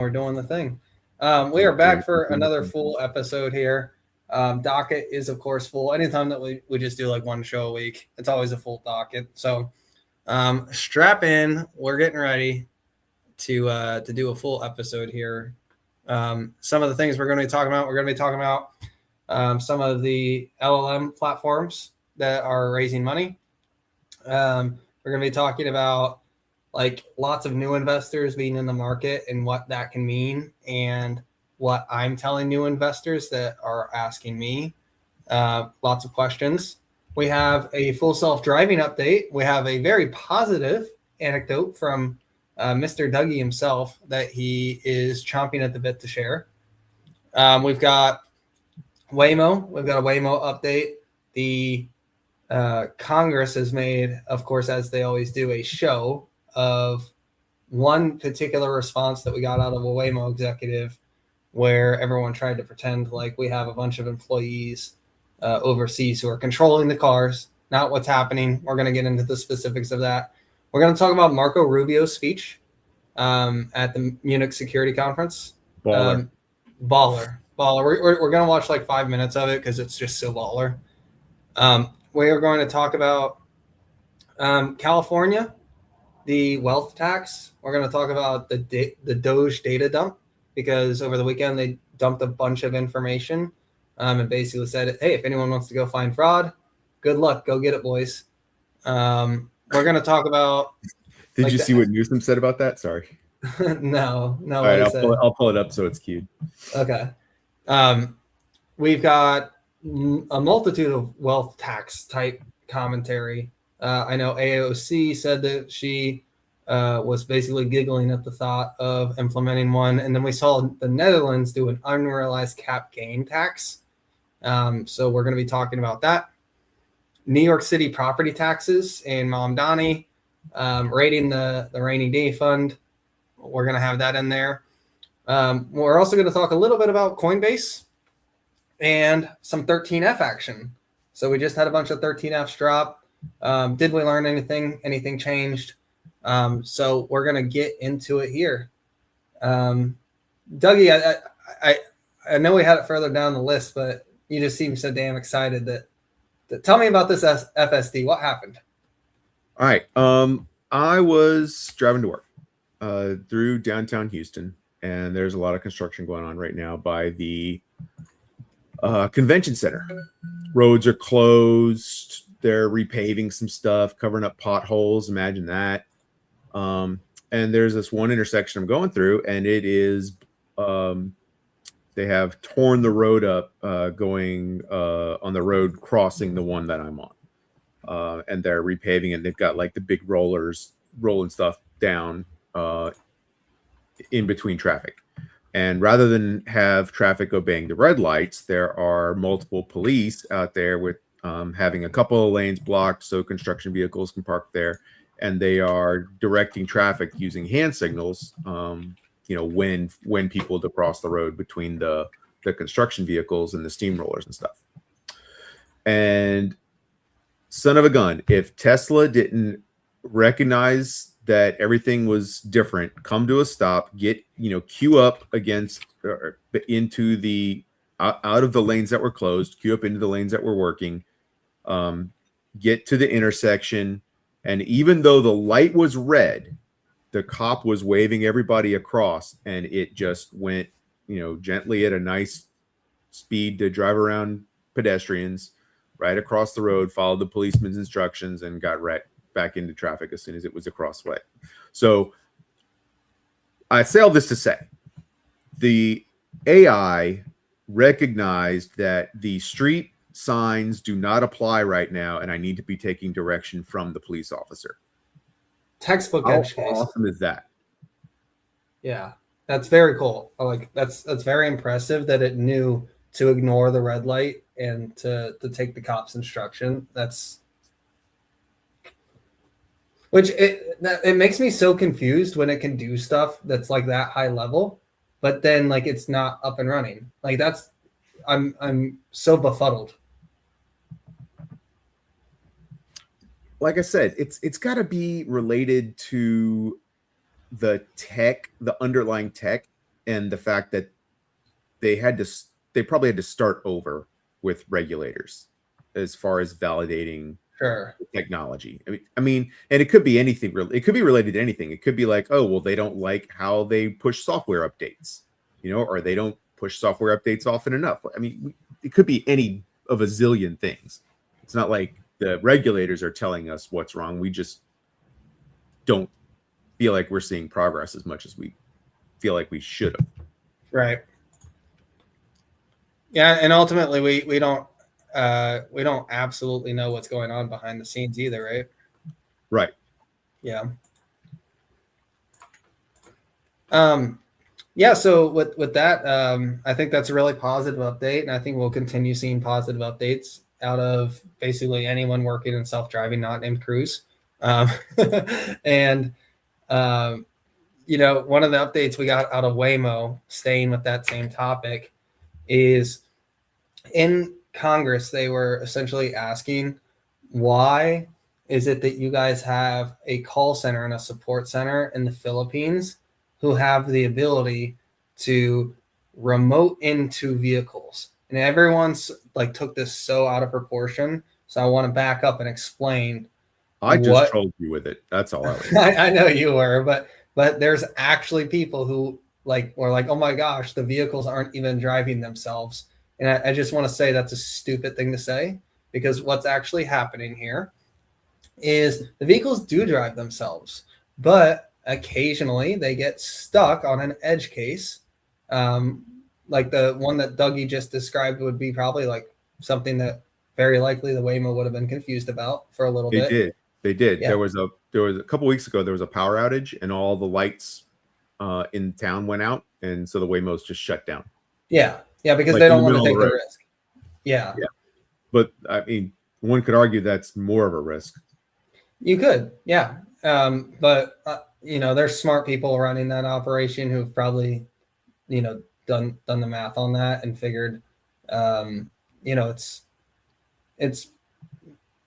We're doing the thing. We are back for another full episode here. Docket is, of course, full. Anytime that we just do like one show a week, it's always a full docket. So strap in. We're getting ready to do a full episode here. Some of the things we're going to be talking about, some of the LLM platforms that are raising money. We're going to be talking about like lots of new investors being in the market and what that can mean, and what I'm telling new investors that are asking me lots of questions. We have a full self-driving update. We have a very positive anecdote from Mr. Dougie himself that he is chomping at the bit to share. We've got Waymo. We've got a Waymo update. The Congress has made, of course, as they always do, a show of one particular response that we got out of a Waymo executive, where everyone tried to pretend like we have a bunch of employees overseas who are controlling the cars. Not what's happening. We're going to get into the specifics of that. We're going to talk about Marco Rubio's speech at the Munich Security Conference. Baller. We're going to watch like 5 minutes of it because it's just so baller. We are going to talk about California, the wealth tax. We're going to talk about the Doge data dump, because over the weekend they dumped a bunch of information and basically said, hey, if anyone wants to go find fraud, good luck. Go get it, boys. We're going to talk about... Did you see what Newsom said about that? Sorry. No. All right, I'll pull it up so it's queued. Okay. We've got a multitude of wealth tax type commentary. I know AOC said that she was basically giggling at the thought of implementing one. And then we saw the Netherlands do an unrealized cap gain tax. So we're going to be talking about that. New York City property taxes and Mamdani raiding the rainy day fund. We're going to have that in there. We're also going to talk a little bit about Coinbase and some 13F action. So we just had a bunch of 13Fs drop. Did we learn anything? Anything changed? So we're going to get into it here. Dougie, I know we had it further down the list, but you just seem so damn excited that tell me about this FSD. What happened? All right. I was driving to work through downtown Houston, and there's a lot of construction going on right now by the convention center. Roads are closed. They're repaving some stuff, covering up potholes. Imagine that. And there's this one intersection I'm going through, and it is they have torn the road up going on the road crossing the one that I'm on. And they're repaving it. They've got like the big rollers rolling stuff down in between traffic. And rather than have traffic obeying the red lights, there are multiple police out there with having a couple of lanes blocked so construction vehicles can park there. And they are directing traffic using hand signals, when people to cross the road between the construction vehicles and the steamrollers and stuff. And son of a gun, if Tesla didn't recognize that everything was different, come to a stop, get, queue up against into the out of the lanes that were closed, queue up into the lanes that were working, get to the intersection. And even though the light was red, the cop was waving everybody across, and it just went, gently at a nice speed to drive around pedestrians right across the road, followed the policeman's instructions, and got right back into traffic as soon as it was across the way. So I say all this to say the AI recognized that the street signs do not apply right now, and I need to be taking direction from the police officer. Textbook How edge case. awesome is that? Yeah, that's very cool. That's very impressive that it knew to ignore the red light and to take the cop's instruction. It makes me so confused when it can do stuff that's like that high level, but then like it's not up and running. Like I'm so befuddled. Like I said, it's got to be related to the tech, the underlying tech. and the fact that they probably had to start over with regulators as far as validating Sure. technology. I mean, and it could be anything. It could be related to anything. It could be like, oh, well, they don't like how they push software updates, or they don't push software updates often enough. I mean, it could be any of a zillion things. It's not like the regulators are telling us what's wrong. We just don't feel like we're seeing progress as much as we feel like we should have. Right. Yeah, and ultimately we don't absolutely know what's going on behind the scenes either, right? Right. Yeah. Yeah, so with that, I think that's a really positive update, and I think we'll continue seeing positive updates out of basically anyone working in self-driving, not named Cruz. And one of the updates we got out of Waymo, staying with that same topic, is in Congress, they were essentially asking, why is it that you guys have a call center and a support center in the Philippines who have the ability to remote into vehicles? And everyone's like took this so out of proportion. So I want to back up and explain. I just trolled you with it. That's all I was. I know you were, but there's actually people who were like, oh my gosh, the vehicles aren't even driving themselves. And I just want to say that's a stupid thing to say, because what's actually happening here is the vehicles do drive themselves, but occasionally they get stuck on an edge case. Like the one that Dougie just described would be probably like something that very likely the Waymo would have been confused about for a little bit. They did. Yeah. There was a couple weeks ago, there was a power outage and all the lights in town went out. And so the Waymos just shut down. Yeah. Yeah. Because they don't want to take the risk. Yeah. Yeah. But I mean, one could argue that's more of a risk. You could. Yeah. But there's smart people running that operation who've probably, done the math on that and figured, it's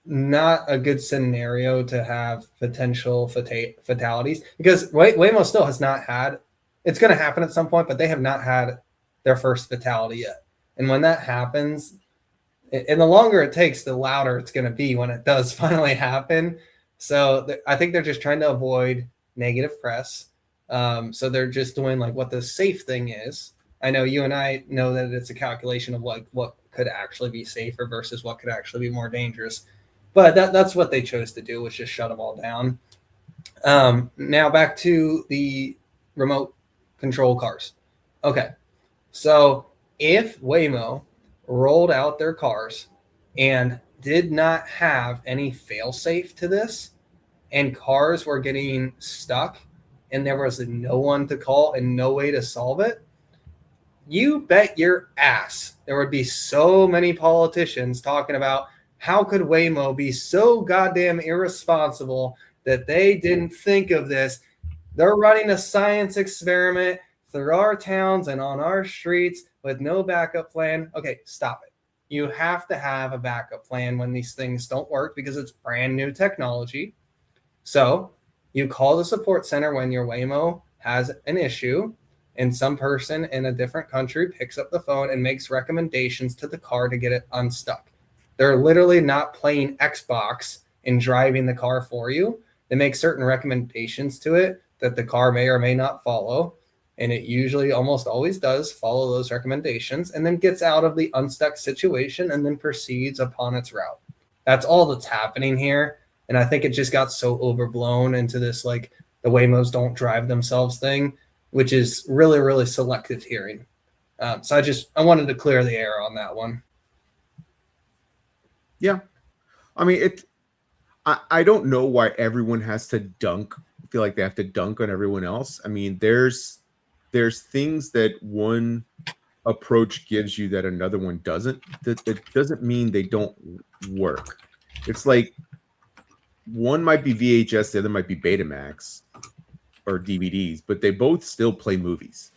not a good scenario to have potential fatalities, because Waymo still has not had, it's going to happen at some point, but they have not had their first fatality yet. And when that happens, and the longer it takes, the louder it's going to be when it does finally happen. So I think they're just trying to avoid negative press. So they're just doing like what the safe thing is. I know you and I know that it's a calculation of like what could actually be safer versus what could actually be more dangerous. But that's what they chose to do, was just shut them all down. Now back to the remote control cars. Okay, so if Waymo rolled out their cars and did not have any fail-safe to this, and cars were getting stuck and there was no one to call and no way to solve it, you bet your ass there would be so many politicians talking about how could Waymo be so goddamn irresponsible that they didn't think of this. They're running a science experiment through our towns and on our streets with no backup plan. Okay, stop it. You have to have a backup plan when these things don't work, because it's brand new technology. So you call the support center when your Waymo has an issue, and some person in a different country picks up the phone and makes recommendations to the car to get it unstuck. They're literally not playing Xbox and driving the car for you. They make certain recommendations to it that the car may or may not follow. And it usually almost always does follow those recommendations, and then gets out of the unstuck situation and then proceeds upon its route. That's all that's happening here. And I think it just got so overblown into this, like, the Waymos don't drive themselves thing, which is really, really selective hearing. So I wanted to clear the air on that one. Yeah. I mean, I don't know why everyone has to feel like they have to dunk on everyone else. I mean, there's things that one approach gives you that another one doesn't. That doesn't mean they don't work. It's like one might be VHS, the other might be Betamax or DVDs, but they both still play movies.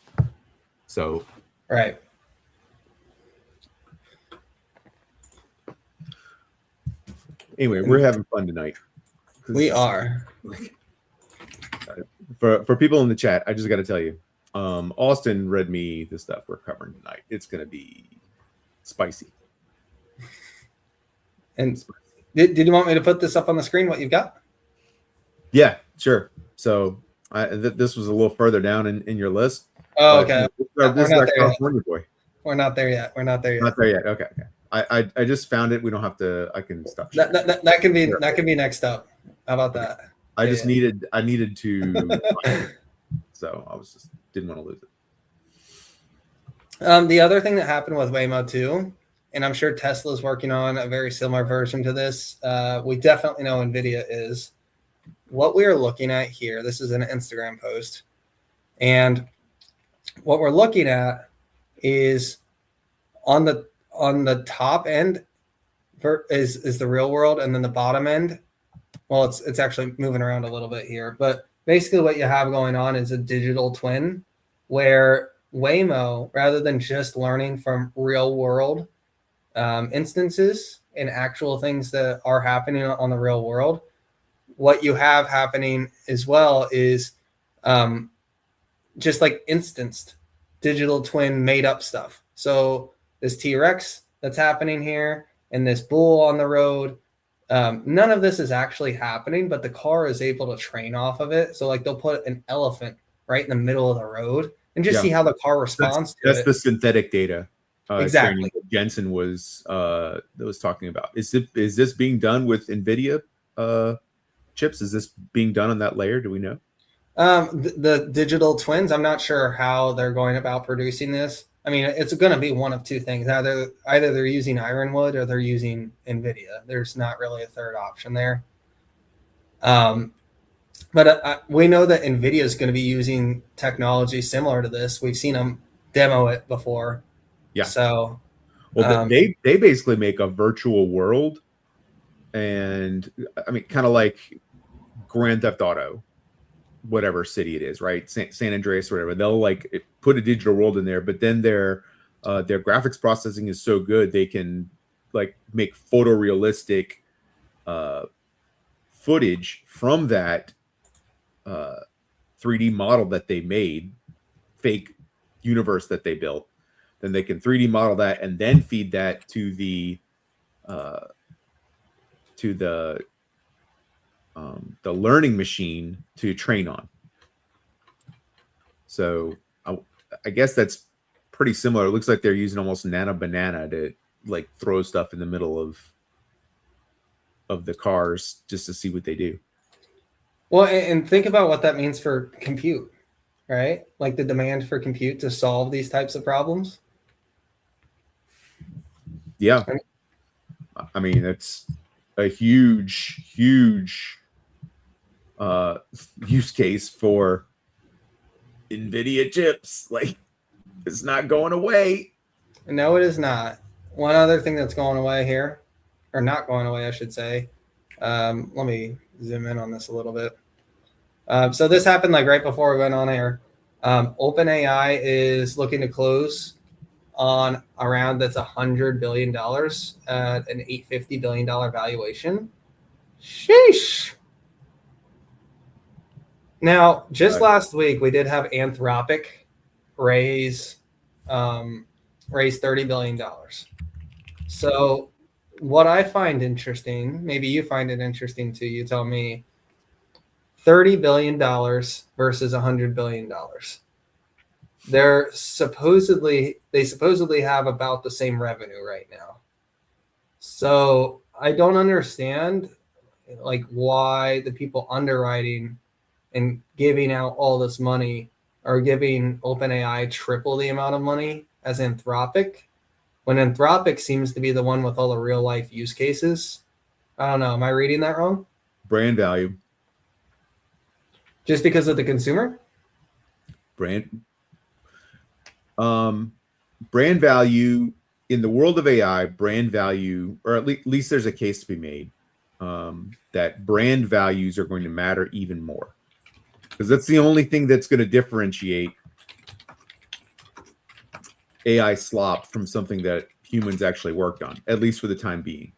So, right. Anyway, we're having fun tonight. We are. For people in the chat, I just got to tell you, Austin read me the stuff we're covering tonight. It's going to be spicy. And did you want me to put this up on the screen, what you've got? Yeah, sure. So this was a little further down in your list. Oh, okay. This is our California boy. We're not there yet. Not there yet. Okay. I just found it. We don't have to. I can stop. That can be next up. How about that? I needed to. So I was just didn't want to lose it. The other thing that happened with Waymo too, and I'm sure Tesla's working on a very similar version to this. We definitely know NVIDIA is. What we are looking at here, this is an Instagram post, and what we're looking at is on the top end is the real world, and then the bottom end, well, it's actually moving around a little bit here, but basically what you have going on is a digital twin where Waymo, rather than just learning from real world instances and actual things that are happening on the real world, what you have happening as well is just like instanced digital twin made up stuff. So this T-Rex that's happening here and this bull on the road, none of this is actually happening, but the car is able to train off of it. So like they'll put an elephant right in the middle of the road and just see how the car responds that's the synthetic data. Exactly. Jensen was talking about. Is this being done with NVIDIA chips? Is this being done on that layer? Do we know? The digital twins, I'm not sure how they're going about producing this. I mean, it's going to be one of two things. Either they're using Ironwood or they're using NVIDIA. There's not really a third option there. But we know that NVIDIA is going to be using technology similar to this. We've seen them demo it before. Yeah. So, well, they basically make a virtual world, and I mean, kind of like Grand Theft Auto, whatever city it is, right? San Andreas, whatever. They'll like put a digital world in there, but then their graphics processing is so good they can like make photorealistic footage from that 3D model that they made, fake universe that they built. Then they can 3D model that and then feed that to the learning machine to train on. So I guess that's pretty similar. It looks like they're using almost Nano Banana to like throw stuff in the middle of the cars just to see what they do. Well, and think about what that means for compute, right? Like the demand for compute to solve these types of problems. Yeah. I mean, it's a huge use case for NVIDIA chips. Like, it's not going away. No, it is not. One other thing that's going away here, or not going away, I should say. Let me zoom in on this a little bit. So this happened like right before we went on air. OpenAI is looking to close on a round that's $100 billion at an $850 billion valuation. Sheesh. Now, just last week, we did have Anthropic raise $30 billion. So what I find interesting, maybe you find it interesting too, you tell me, $30 billion versus $100 billion. They supposedly have about the same revenue right now. So I don't understand like why the people underwriting and giving out all this money are giving OpenAI triple the amount of money as Anthropic, when Anthropic seems to be the one with all the real life use cases. I don't know. Am I reading that wrong? Brand value. Just because of the consumer? Brand value in the world of AI, brand value, or at least there's a case to be made that brand values are going to matter even more, because that's the only thing that's going to differentiate AI slop from something that humans actually worked on, at least for the time being.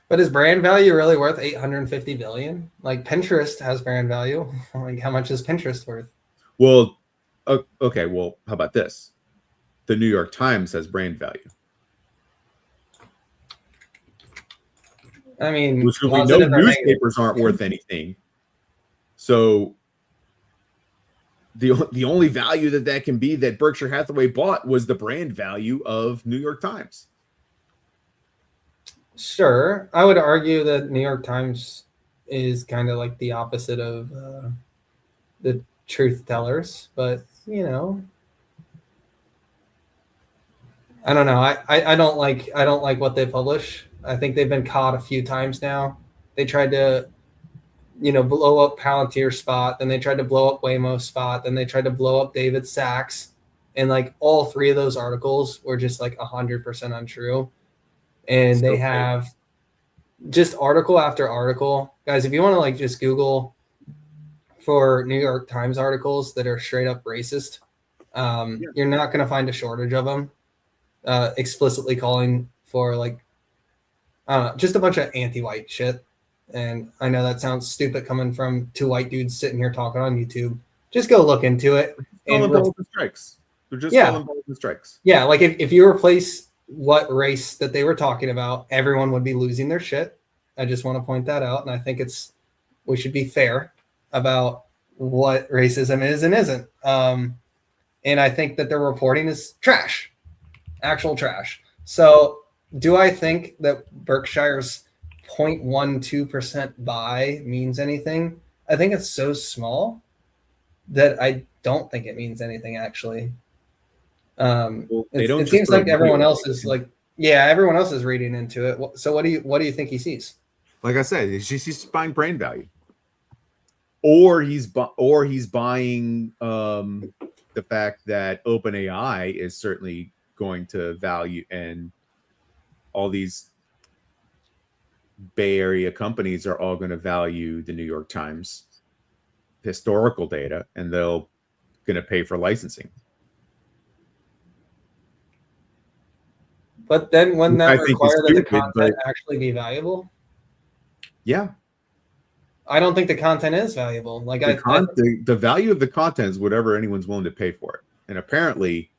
But is brand value really worth 850 billion? Like Pinterest has brand value. Like how much is Pinterest worth? Well, okay. Well, how about this? The New York Times has brand value, I mean, which we know positive or negative? newspapers aren't worth anything. So the only value that can be that Berkshire Hathaway bought was the brand value of New York Times. Sure. I would argue that New York Times is kind of like the opposite of the truth tellers, but you know, I don't know. I don't like what they publish. I think they've been caught a few times now. They tried to, blow up Palantir's spot, then they tried to blow up Waymo's spot, then they tried to blow up David Sachs, and like all three of those articles were just like 100% untrue. And they have just article after article. Guys, if you want to like just Google for New York Times articles that are straight up racist, you're not going to find a shortage of them. Explicitly calling for like, I don't know, just a bunch of anti-white shit. And I know that sounds stupid coming from two white dudes sitting here talking on YouTube. Just go look into it. Calling balls and strikes. They're just calling balls and strikes. Yeah, like if you replace what race that they were talking about, everyone would be losing their shit. I just want to point that out. And I think we should be fair about what racism is and isn't. And I think that their reporting is trash. Actual trash. So do I think that Berkshire's 0.12% buy means anything? I think it's so small that I don't think it means anything actually. It seems like everyone else is like, everyone else is reading into it. So what do you think he sees? Like I said, he's buying brand value, or he's buying the fact that OpenAI is certainly going to value, and all these Bay Area companies are all going to value the New York Times historical data, and they'll going to pay for licensing. But then wouldn't that require that the content actually be valuable? Yeah. I don't think the content is valuable. Like the value of the content is whatever anyone's willing to pay for it. And apparently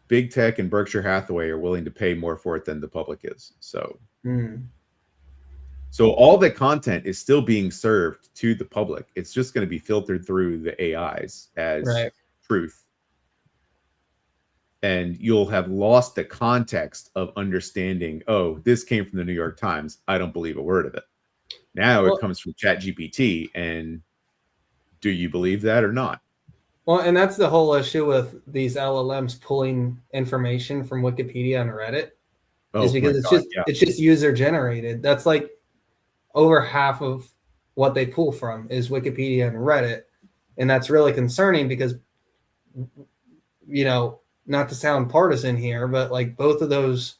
big tech and Berkshire Hathaway are willing to pay more for it than the public is. So all the content is still being served to the public. It's just going to be filtered through the AIs as truth. And you'll have lost the context of understanding, oh, this came from the New York Times. I don't believe a word of it. Now it comes from ChatGPT, and do you believe that or not? Well, and that's the whole issue with these LLMs pulling information from Wikipedia and Reddit, is because it's just user generated. That's like over half of what they pull from is Wikipedia and Reddit, and that's really concerning because, not to sound partisan here, but like both of those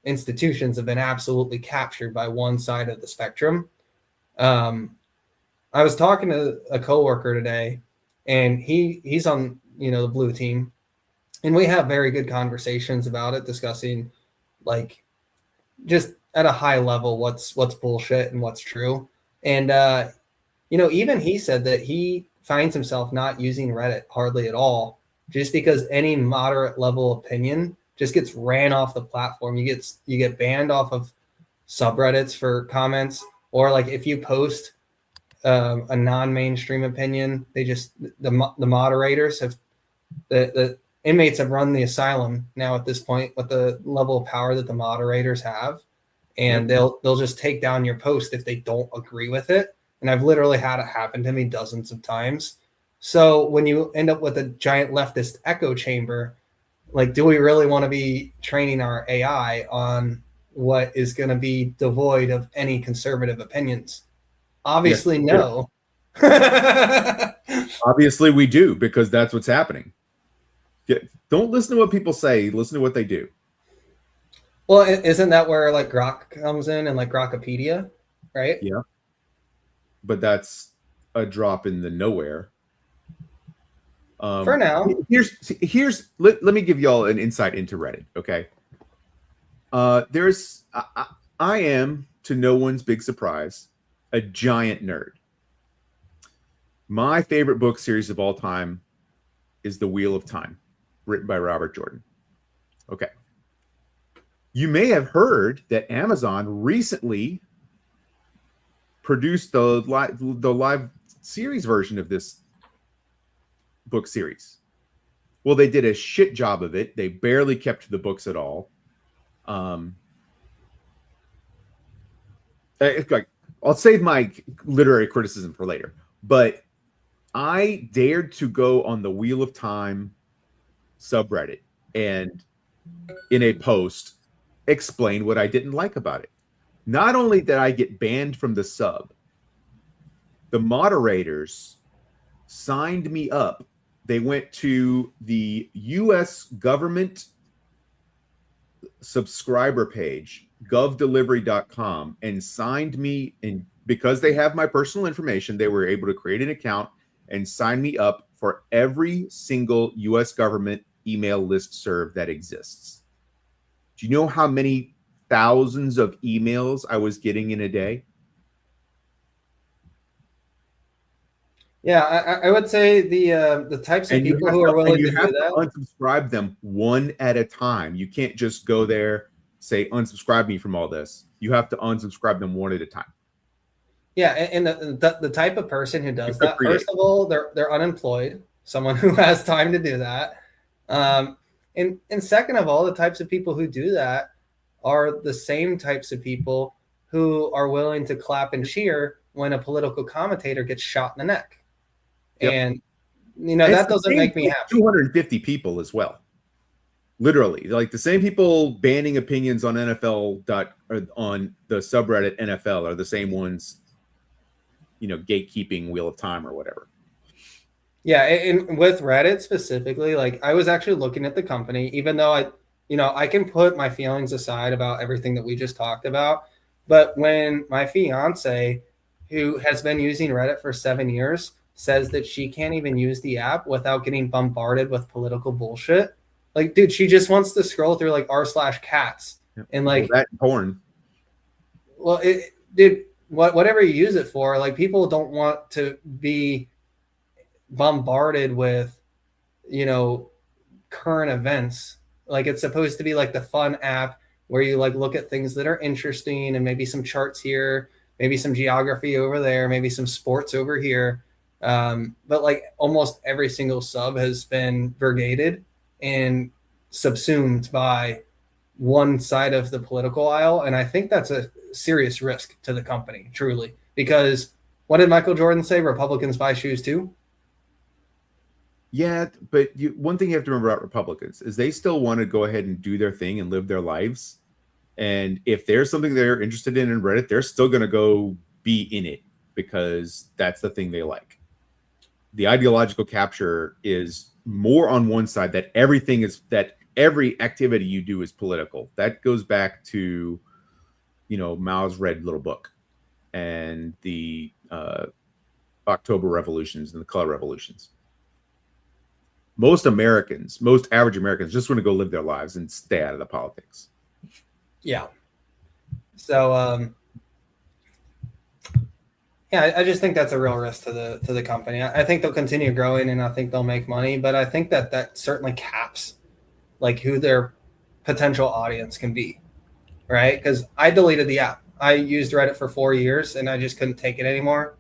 institutions have been absolutely captured by one side of the spectrum. I was talking to a coworker today, and he's on the blue team, and we have very good conversations about it, discussing like just at a high level what's bullshit and what's true. And even he said that he finds himself not using Reddit hardly at all, just because any moderate level opinion just gets ran off the platform. You get banned off of subreddits for comments, or like if you post a non-mainstream opinion, they just the moderators have the inmates have run the asylum now at this point with the level of power that the moderators have, and they'll just take down your post if they don't agree with it. And I've literally had it happen to me dozens of times. So when you end up with a giant leftist echo chamber, like, do we really want to be training our AI on what is going to be devoid of any conservative opinions? Obviously, no. Obviously, we do, because that's what's happening. Don't listen to what people say. Listen to what they do. Well, isn't that where like Grok comes in and like Grokopedia, right? Yeah. But that's a drop in the nowhere. For now. Here's let me give y'all an insight into Reddit. Okay. I am to no one's big surprise, a giant nerd. My favorite book series of all time is The Wheel of Time, written by Robert Jordan. Okay. You may have heard that Amazon recently produced the live series version of this book series. Well, they did a shit job of it. They barely kept to the books at all. I'll save my literary criticism for later, but I dared to go on the Wheel of Time subreddit and in a post explain what I didn't like about it. Not only did I get banned from the sub, the moderators signed me up. They went to the US government subscriber page, govdelivery.com, and signed me. And because they have my personal information, they were able to create an account and sign me up for every single US government email listserv that exists. Do you know how many thousands of emails I was getting in a day? Yeah, I would say the types of people who are willing to do that. Unsubscribe them one at a time. You can't just go there, say unsubscribe me from all this. You have to unsubscribe them one at a time. Yeah, and the type of person who does that, first of all, they're unemployed, someone who has time to do that. And second of all, the types of people who do that are the same types of people who are willing to clap and cheer when a political commentator gets shot in the neck. Yep. And, that doesn't make me happy. 250 people as well. Literally, like the same people banning opinions on NFL or on the subreddit NFL are the same ones, gatekeeping Wheel of Time or whatever. Yeah, and with Reddit specifically, like I was actually looking at the company, even though I can put my feelings aside about everything that we just talked about. But when my fiance, who has been using Reddit for 7 years, says that she can't even use the app without getting bombarded with political bullshit. Like, dude, she just wants to scroll through like r/cats and like that porn. Well, dude, whatever you use it for, like people don't want to be bombarded with, current events. Like it's supposed to be like the fun app where you like look at things that are interesting and maybe some charts here, maybe some geography over there, maybe some sports over here. But like almost every single sub has been brigaded and subsumed by one side of the political aisle. And I think that's a serious risk to the company, truly, because what did Michael Jordan say? Republicans buy shoes too. Yeah, but one thing you have to remember about Republicans is they still want to go ahead and do their thing and live their lives. And if there's something they're interested in Reddit, they're still going to go be in it because that's the thing they like. The ideological capture is more on one side that every activity you do is political. That goes back to, Mao's Red Little Book and the October revolutions and the color revolutions. Most average Americans just want to go live their lives and stay out of the politics. Yeah. So, I just think that's a real risk to the company. I think they'll continue growing and I think they'll make money, but I think that certainly caps like who their potential audience can be, right? Because I deleted the app. I used Reddit for 4 years and I just couldn't take it anymore.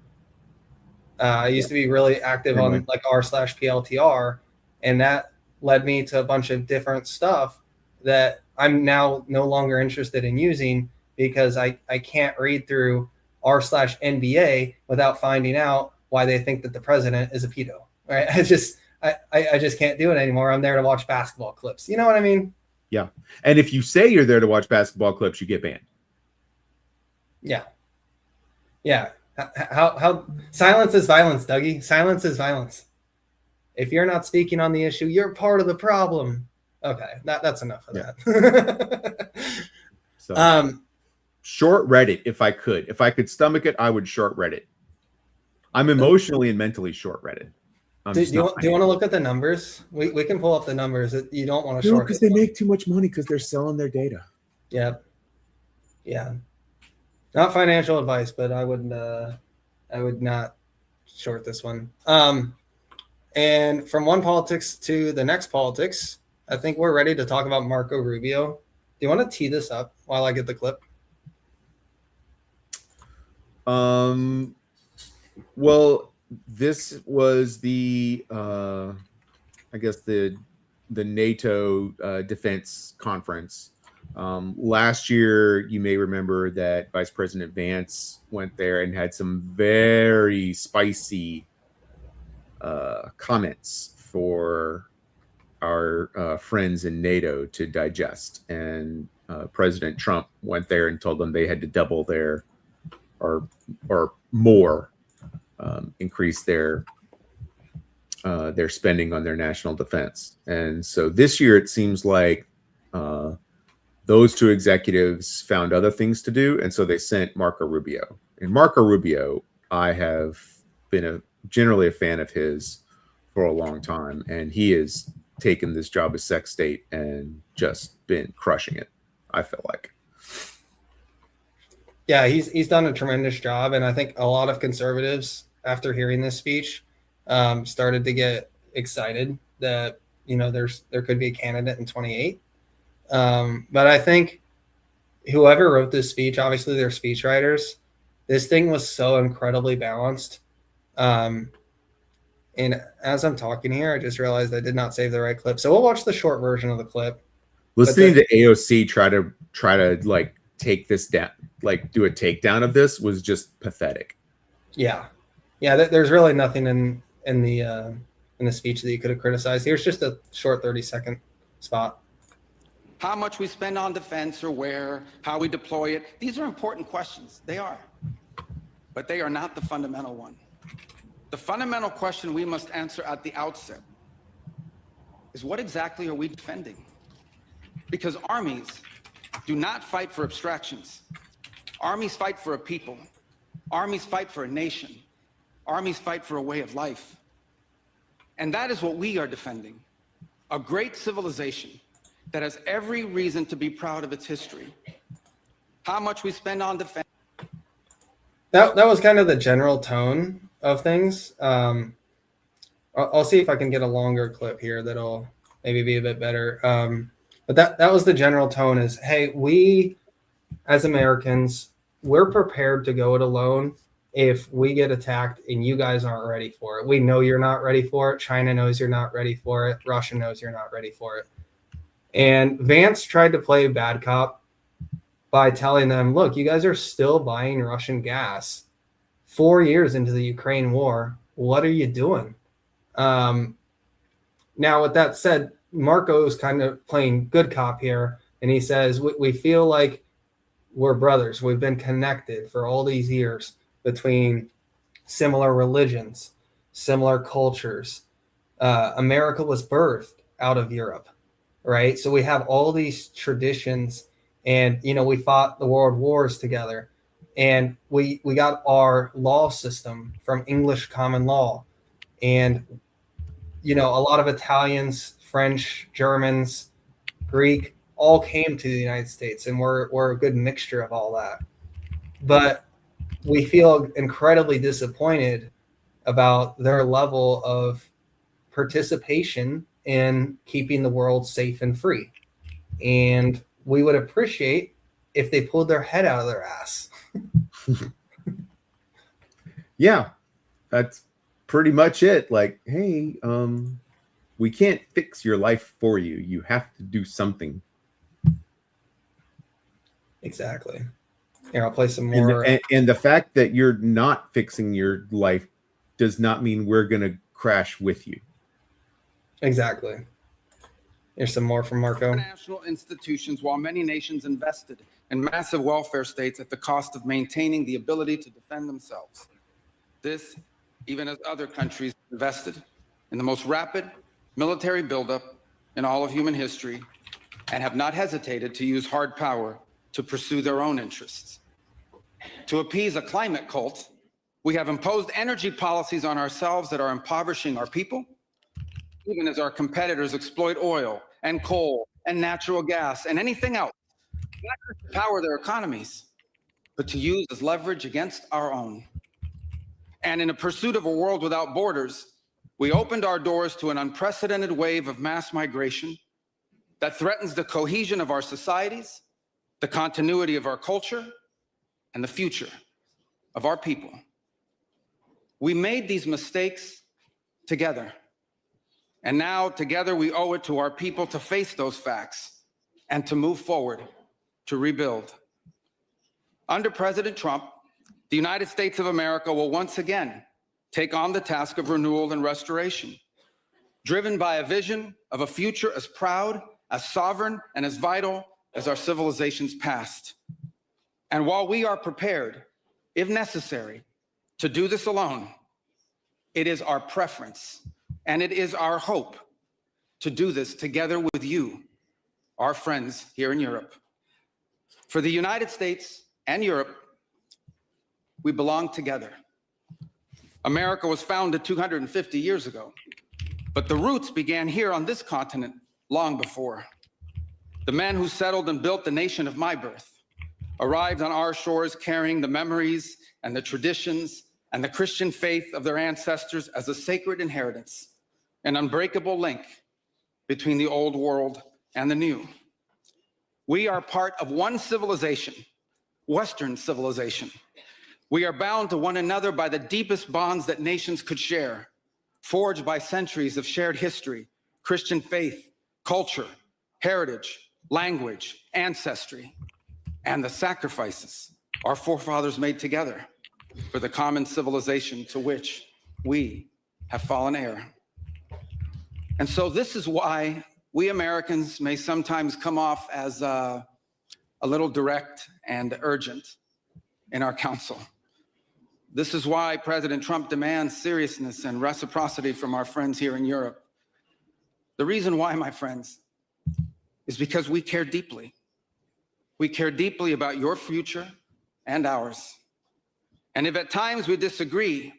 I used to be really active on like r/PLTR, and that led me to a bunch of different stuff that I'm now no longer interested in using because I can't read through r/NBA without finding out why they think that the president is a pedo, right? I just can't do it anymore. I'm there to watch basketball clips. You know what I mean? Yeah. And if you say you're there to watch basketball clips, you get banned. Yeah. Yeah. How silence is violence, Dougie. Silence is violence. If you're not speaking on the issue, you're part of the problem. Okay. That's enough of that. So short Reddit, if I could stomach it, I would short Reddit. I'm emotionally and mentally short Reddit. Do you want to look at the numbers? We can pull up the numbers. You don't want to short because they make too much money because they're selling their data. Yeah. Yeah. Not financial advice, but I would not short this one. And from one politics to the next politics, I think we're ready to talk about Marco Rubio. Do you want to tee this up while I get the clip? Well, this was the I guess the NATO defense conference. Last year, you may remember that Vice President Vance went there and had some very spicy comments for our friends in NATO to digest. And President Trump went there and told them they had to double their or more increase their spending on their national defense. And so this year, it seems like those two executives found other things to do, and so they sent Marco Rubio. And Marco Rubio, I have been generally a fan of his for a long time, and he has taken this job as Sec State and just been crushing it, I feel like. Yeah, he's done a tremendous job, and I think a lot of conservatives, after hearing this speech, started to get excited that there could be a candidate in 28. But I think whoever wrote this speech, obviously they're speechwriters. This thing was so incredibly balanced. And as I'm talking here, I just realized I did not save the right clip. So we'll watch the short version of the clip. Listening to AOC try to like take this down, like do a takedown of this, was just pathetic. Yeah. There's really nothing in the speech that you could have criticized. Here's just a short 30-second spot. How much we spend on defense, or where, how we deploy it. These are important questions. They are. But they are not the fundamental one. The fundamental question we must answer at the outset is, what exactly are we defending? Because armies do not fight for abstractions. Armies fight for a people. Armies fight for a nation. Armies fight for a way of life. And that is what we are defending. A great civilization that has every reason to be proud of its history. How much we spend on defense. That was kind of the general tone of things. I'll see if I can get a longer clip here that'll maybe be a bit better. But that was the general tone is, hey, we as Americans, we're prepared to go it alone if we get attacked and you guys aren't ready for it. We know you're not ready for it. China knows you're not ready for it. Russia knows you're not ready for it. And Vance tried to play bad cop by telling them, look, you guys are still buying Russian gas 4 years into the Ukraine war. What are you doing? Now, with that said, Marco's kind of playing good cop here. And he says, we feel like we're brothers. We've been connected for all these years between similar religions, similar cultures. America was birthed out of Europe, right? So we have all these traditions, and, we fought the world wars together, and we got our law system from English common law. And, a lot of Italians, French, Germans, Greek, all came to the United States, and we're a good mixture of all that. But we feel incredibly disappointed about their level of participation in keeping the world safe and free. And we would appreciate if they pulled their head out of their ass. Yeah, that's pretty much it. Like, hey, we can't fix your life for you. You have to do something. Exactly. Here, I'll play some more. And the fact that you're not fixing your life does not mean we're going to crash with you. Exactly. Here's some more from Marco. International institutions, while many nations invested in massive welfare states at the cost of maintaining the ability to defend themselves. This, even as other countries invested in the most rapid military buildup in all of human history and have not hesitated to use hard power to pursue their own interests. To appease a climate cult, we have imposed energy policies on ourselves that are impoverishing our people, even as our competitors exploit oil and coal and natural gas and anything else, not just to power their economies, but to use as leverage against our own. And in a pursuit of a world without borders, we opened our doors to an unprecedented wave of mass migration that threatens the cohesion of our societies, the continuity of our culture, and the future of our people. We made these mistakes together. And now, together, we owe it to our people to face those facts and to move forward, to rebuild. Under President Trump, the United States of America will once again take on the task of renewal and restoration, driven by a vision of a future as proud, as sovereign, and as vital as our civilization's past. And while we are prepared, if necessary, to do this alone, it is our preference and it is our hope to do this together with you, our friends here in Europe. For the United States and Europe, we belong together. America was founded 250 years ago, but the roots began here on this continent long before. The men who settled and built the nation of my birth arrived on our shores carrying the memories and the traditions and the Christian faith of their ancestors as a sacred inheritance, an unbreakable link between the old world and the new. We are part of one civilization, Western civilization. We are bound to one another by the deepest bonds that nations could share, forged by centuries of shared history, Christian faith, culture, heritage, language, ancestry, and the sacrifices our forefathers made together for the common civilization to which we have fallen heir. And so this is why we Americans may sometimes come off as a little direct and urgent in our counsel. This is why President Trump demands seriousness and reciprocity from our friends here in Europe. The reason why, my friends, is because we care deeply. We care deeply about your future and ours. And if at times we disagree,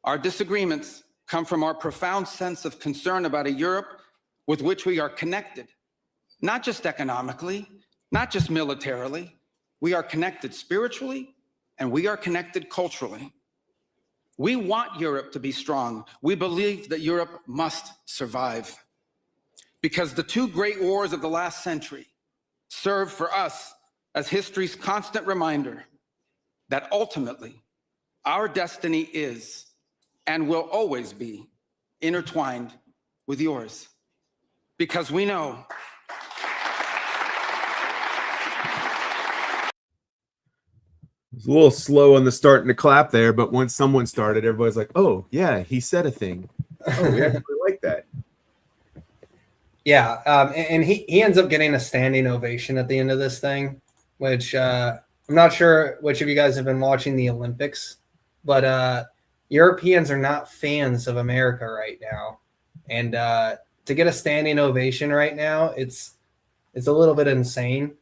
our disagreements come from our profound sense of concern about a Europe with which we are connected, not just economically, not just militarily. We are connected spiritually, and we are connected culturally. We want Europe to be strong. We believe that Europe must survive because the two great wars of the last century serve for us as history's constant reminder that ultimately our destiny is and will always be intertwined with yours. Because we know It's a little slow on the starting to clap there, but once someone started, everybody's like, "Oh yeah, he said a thing. Oh, we actually like that." Yeah, and he ends up getting a standing ovation at the end of this thing, which I'm not sure which of you guys have been watching the Olympics, but Europeans are not fans of America right now, and to get a standing ovation right now, it's a little bit insane.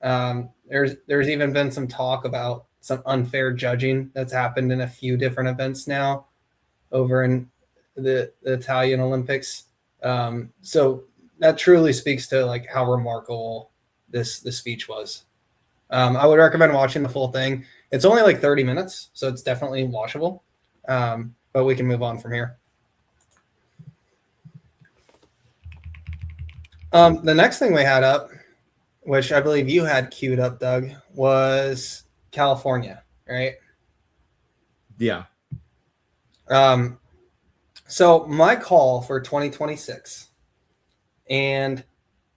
There's even been some talk about some unfair judging that's happened in a few different events now over in the Italian Olympics. So that truly speaks to like how remarkable this speech was. I would recommend watching the full thing. It's only like 30 minutes, so it's definitely watchable. But we can move on from here. The next thing we had up, which I believe you had queued up, Doug, was California, right? Yeah. So my call for 2026, and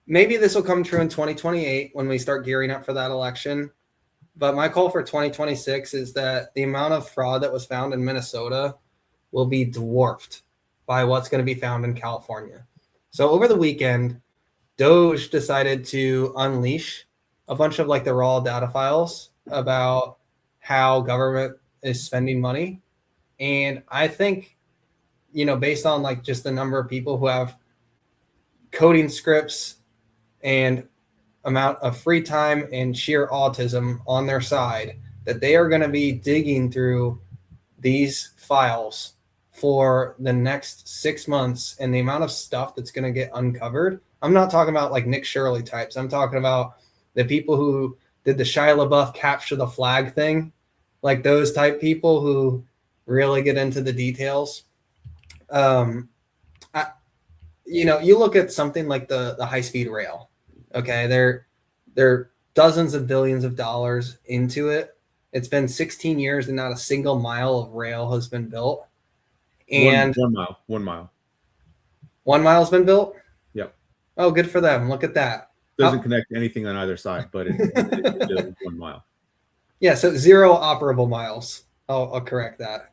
maybe this will come true in 2028 when we start gearing up for that election, but my call for 2026 is that the amount of fraud that was found in Minnesota will be dwarfed by what's going to be found in California. So over the weekend, Doge decided to unleash a bunch of like the raw data files about how government is spending money. And I think, based on like just the number of people who have coding scripts and amount of free time and sheer autism on their side, that they are going to be digging through these files for the next 6 months, and the amount of stuff that's going to get uncovered. I'm not talking about like Nick Shirley types. I'm talking about the people who did the Shia LaBeouf capture the flag thing, like those type people who really get into the details. You look at something like the high-speed rail. Okay, they're dozens of billions of dollars into it. It's been 16 years and not a single mile of rail has been built. And 1 mile. 1 mile has been built? Yep. Oh, good for them. Look at that. Doesn't connect anything on either side, but it's 1 mile. Yeah, so 0 operable miles. I'll correct that.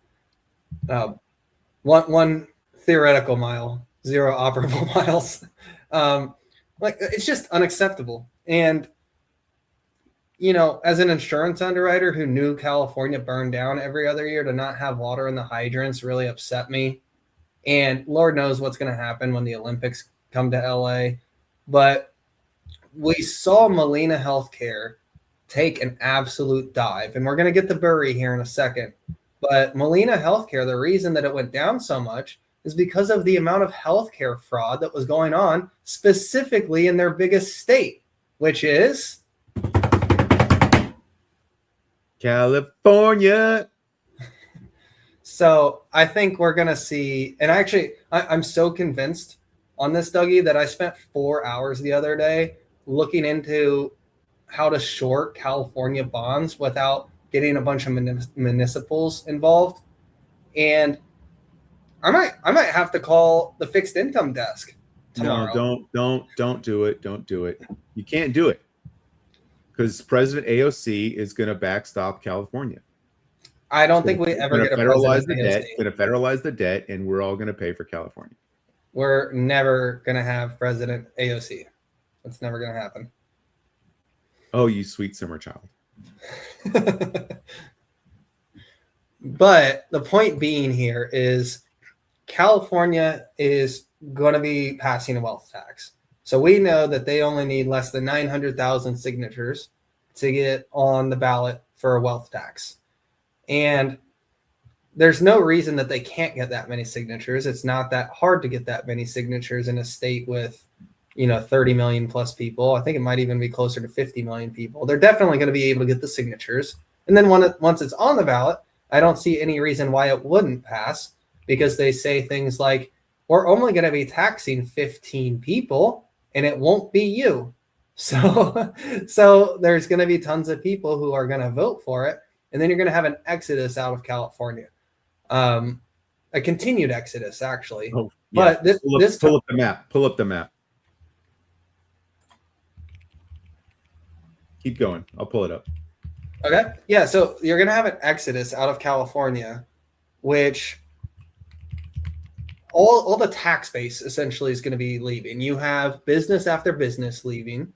One theoretical mile, 0 operable miles. It's just unacceptable. And as an insurance underwriter who knew California burned down every other year, to not have water in the hydrants really upset me. And Lord knows what's going to happen when the Olympics come to LA. But we saw Molina Healthcare take an absolute dive. And we're going to get the bury here in a second. But Molina Healthcare, the reason that it went down so much is because of the amount of healthcare fraud that was going on, specifically in their biggest state, which is California. So I think we're going to see, and actually, I'm so convinced on this, Dougie, that I spent 4 hours the other day looking into how to short California bonds without getting a bunch of municipals involved. And I might have to call the fixed income desk tomorrow. No, don't do it. Don't do it. You can't do it because President AOC is going to backstop California. I don't think we ever get a federalize the debt. Going to federalize the debt, and we're all going to pay for California. We're never going to have President AOC. That's never going to happen. Oh, you sweet summer child. But the point being here is California is going to be passing a wealth tax. So we know that they only need less than 900,000 signatures to get on the ballot for a wealth tax. And there's no reason that they can't get that many signatures. It's not that hard to get that many signatures in a state with, 30 million plus people. I think it might even be closer to 50 million people. They're definitely going to be able to get the signatures. And then once it's on the ballot, I don't see any reason why it wouldn't pass, because they say things like, we're only going to be taxing 15 people and it won't be you. So there's going to be tons of people who are going to vote for it. And then you're going to have an exodus out of California, a continued exodus, actually. Oh, yeah. But pull up the map. Pull up the map. Keep going. I'll pull it up. Okay. Yeah. So you're going to have an exodus out of California, which all the tax base essentially is going to be leaving. You have business after business leaving.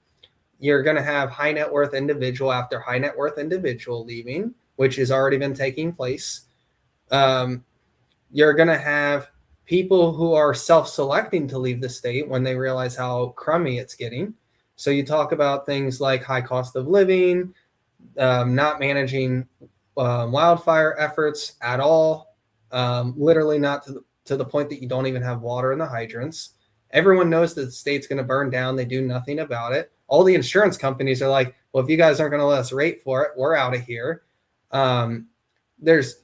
You're going to have high net worth individual after high net worth individual leaving, which has already been taking place. You're going to have people who are self-selecting to leave the state when they realize how crummy it's getting. So you talk about things like high cost of living, not managing wildfire efforts at all, literally not to the point that you don't even have water in the hydrants. Everyone knows that the state's going to burn down. They do nothing about it. All the insurance companies are like, well, if you guys aren't going to let us rate for it, we're out of here. There's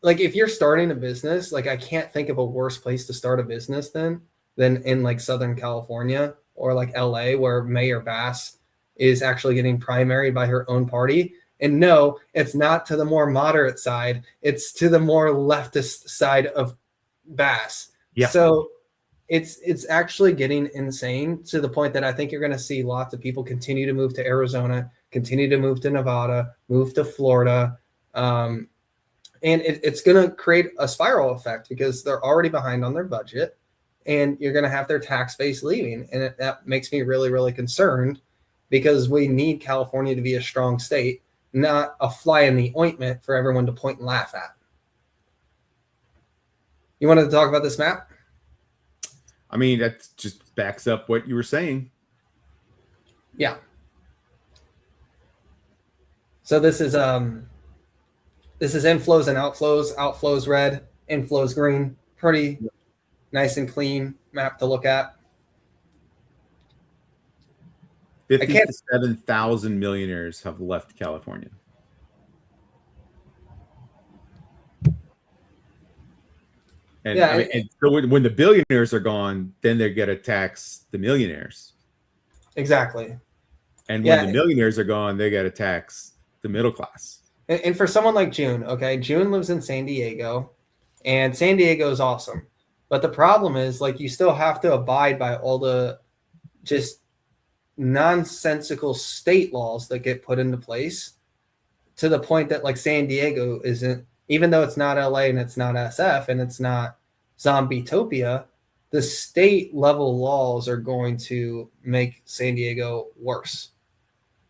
like, if you're starting a business, like I can't think of a worse place to start a business than in like Southern California or like LA, where Mayor Bass is actually getting primaried by her own party. And no, it's not to the more moderate side. It's to the more leftist side of Bass. Yeah. So it's actually getting insane to the point that I think you're going to see lots of people continue to move to Arizona, continue to move to Nevada, move to Florida. And it's going to create a spiral effect because they're already behind on their budget and you're going to have their tax base leaving. And that makes me really, really concerned because we need California to be a strong state, not a fly in the ointment for everyone to point and laugh at. You wanted to talk about this map? I mean, that just backs up what you were saying. Yeah. So this is inflows and outflows. Outflows red, inflows green. Pretty nice and clean map to look at. 57,000 millionaires have left California. And Yeah, I mean, and so when the billionaires are gone, then they get to tax the millionaires. exactly. And when the millionaires are gone, they got to tax the middle class. And for someone like June, okay, June lives in San Diego, and San Diego is awesome. But the problem is, like, you still have to abide by all the just nonsensical state laws that get put into place, to the point that, like, San Diego isn't, even though it's not LA and it's not SF and it's not Zombie-topia, the state level laws are going to make San Diego worse,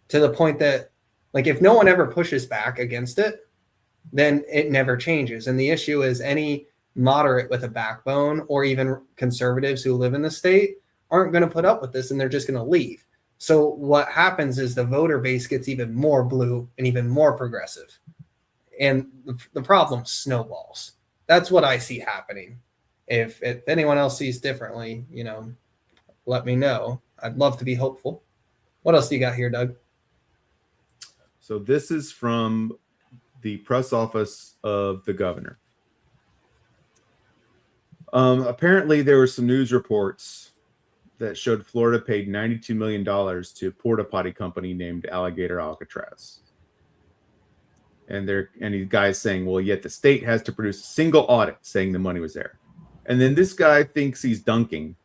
to the point that, like, if no one ever pushes back against it, then it never changes. And the issue is any moderate with a backbone, or even conservatives who live in the state, aren't going to put up with this, and they're just going to leave. So what happens is the voter base gets even more blue and even more progressive. And the problem snowballs. That's what I see happening. If anyone else sees differently, let me know. I'd love to be hopeful. What else do you got here, Doug? So this is from the press office of the governor. Apparently, there were some news reports that showed Florida paid $92 million to a porta potty company named Alligator Alcatraz. And the guy's saying, well, yet the state has to produce a single audit saying the money was there. And then this guy thinks he's dunking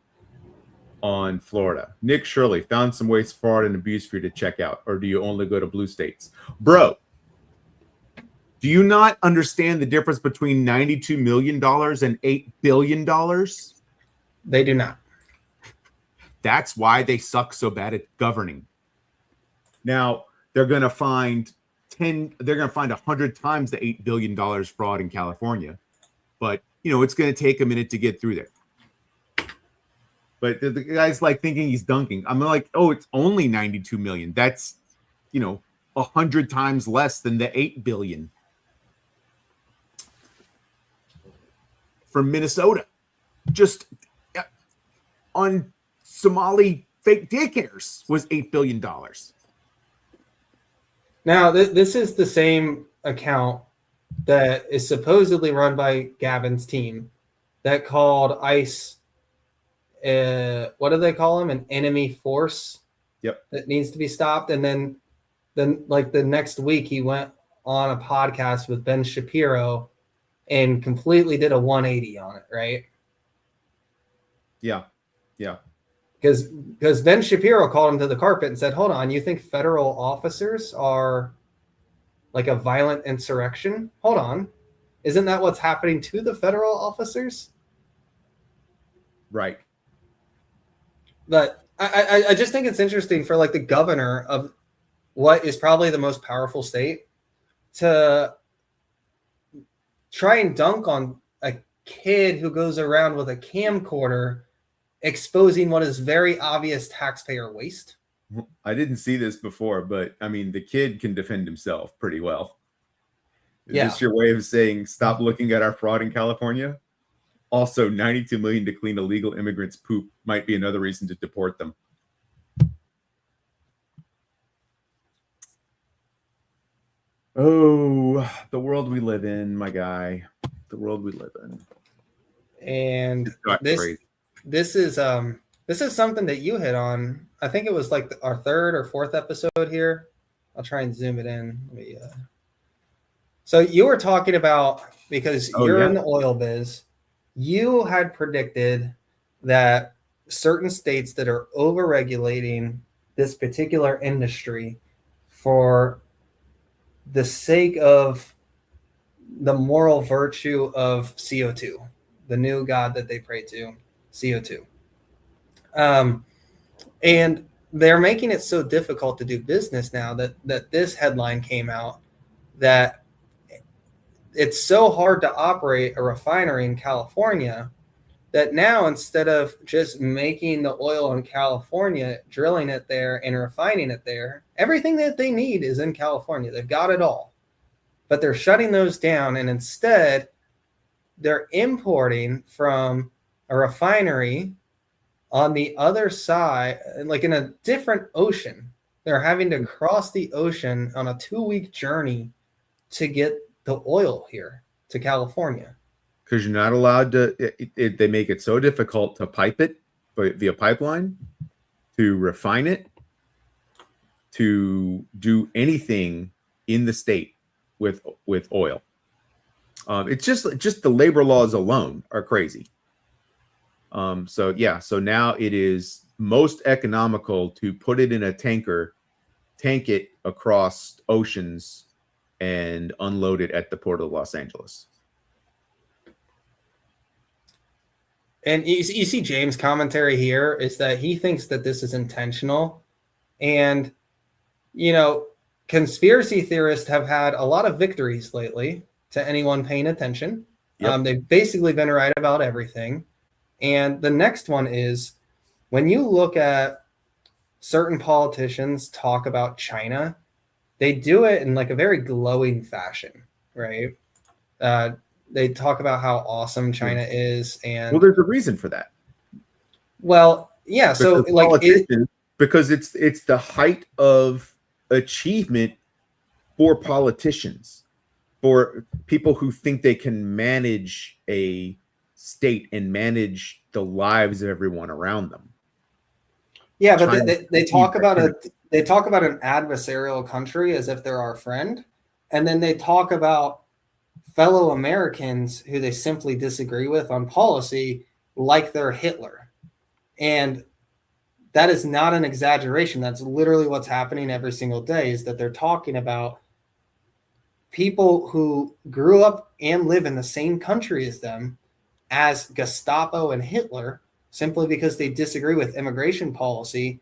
on Florida. Nick Shirley found some waste, fraud, and abuse for you to check out. Or do you only go to blue states? Bro, do you not understand the difference between $92 million and $8 billion? They do not. That's why they suck so bad at governing. Now, they're going to find 100 times the $8 billion fraud in California. But, it's going to take a minute to get through there. But the guy's like thinking he's dunking. I'm like, oh, it's only 92 million. That's, 100 times less than the 8 billion from Minnesota. Just on Somali fake daycares was $8 billion. Now, this is the same account that is supposedly run by Gavin's team that called ICE, what do they call him? An enemy force. Yep. That needs to be stopped. And then like the next week, he went on a podcast with Ben Shapiro and completely did a 180 on it, right? Yeah. Yeah. Because Ben Shapiro called him to the carpet and said, hold on, you think federal officers are like a violent insurrection? Hold on. Isn't that what's happening to the federal officers? Right. But I just think it's interesting for, like, the governor of what is probably the most powerful state to try and dunk on a kid who goes around with a camcorder exposing what is very obvious taxpayer waste. I didn't see this before, but I mean, the kid can defend himself pretty well. Is this your way of saying stop looking at our fraud in California? Also, 92 million to clean illegal immigrants' poop might be another reason to deport them. Oh, the world we live in, my guy. The world we live in. And this is something that you hit on. I think it was like our third or fourth episode here. I'll try and zoom it in. So you were talking about, because you're in the oil biz, you had predicted that certain states that are over-regulating this particular industry for the sake of the moral virtue of CO2, the new god that they pray to, CO2. And they're making it so difficult to do business now that this headline came out that it's so hard to operate a refinery in California that now, instead of just making the oil in California, drilling it there and refining it there, everything that they need is in California. They've got it all. But they're shutting those down, and instead they're importing from a refinery on the other side, like in a different ocean. They're having to cross the ocean on a 2-week journey to get the oil here to California. Because you're not allowed to. They make it so difficult to pipe it via pipeline, to refine it, to do anything in the state with oil. It's just the labor laws alone are crazy. So now it is most economical to put it in a tanker, tank it across oceans, and unload it at the port of Los Angeles. And you see James' commentary here is that he thinks that this is intentional. And, conspiracy theorists have had a lot of victories lately to anyone paying attention. Yep. They've basically been right about everything. And the next one is when you look at certain politicians talk about China, they do it in like a very glowing fashion, right? They talk about how awesome China is, and there's a reason for that. Well, yeah. So because it's the height of achievement for politicians, for people who think they can manage a state and manage the lives of everyone around them. Yeah, but they talk about an adversarial country as if they're our friend, and then they talk about fellow Americans who they simply disagree with on policy like they're Hitler. And that is not an exaggeration. That's literally what's happening every single day, is that they're talking about people who grew up and live in the same country as them as Gestapo and Hitler, simply because they disagree with immigration policy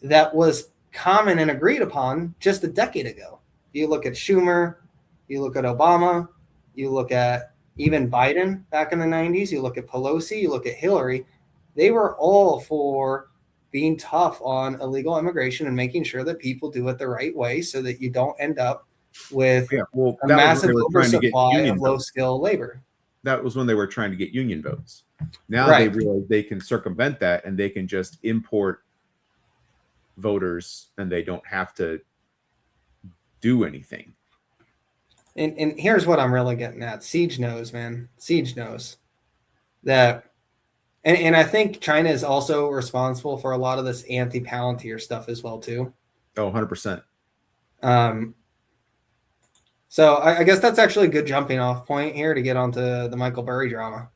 that was common and agreed upon just a decade ago. You look at Schumer, you look at Obama, you look at even Biden back in the 90s, you look at Pelosi, you look at Hillary, they were all for being tough on illegal immigration and making sure that people do it the right way so that you don't end up with a massive oversupply of low-skilled labor. That was when they were trying to get union votes. Now they realize they can circumvent that and they can just import voters and they don't have to do anything. And here's what I'm really getting at. Siege knows, man. Siege knows that. And I think China is also responsible for a lot of this anti-Palantir stuff as well, too. Oh, 100%. So I guess that's actually a good jumping off point here to get onto the Michael Burry drama.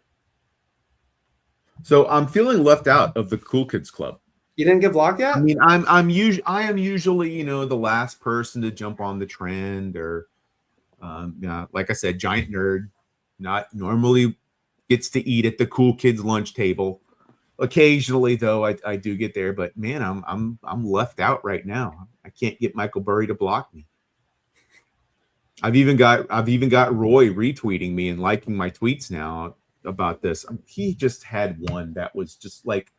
So I'm feeling left out of the Cool Kids Club. You didn't get blocked yet? I mean, I am usually, the last person to jump on the trend, or like I said, giant nerd, not normally gets to eat at the cool kids lunch table. Occasionally, though, I do get there, but man, I'm left out right now. I can't get Michael Burry to block me. I've even got Roy retweeting me and liking my tweets now about this. He just had one that was just like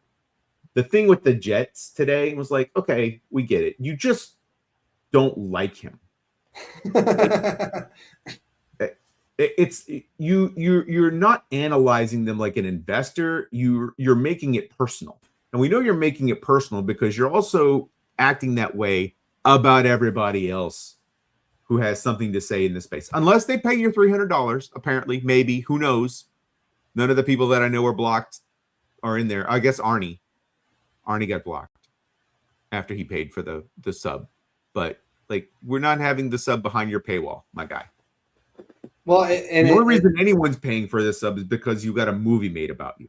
the thing with the Jets today was like, okay, we get it. You just don't like him. You're not analyzing them like an investor. You're making it personal, and we know you're making it personal because you're also acting that way about everybody else who has something to say in this space, unless they pay you $300. Apparently, maybe, who knows? None of the people that I know are blocked are in there. I guess Arnie got blocked after he paid for the sub, but like, we're not having the sub behind your paywall, my guy. Well, and the only reason anyone's paying for this sub is because you got a movie made about you,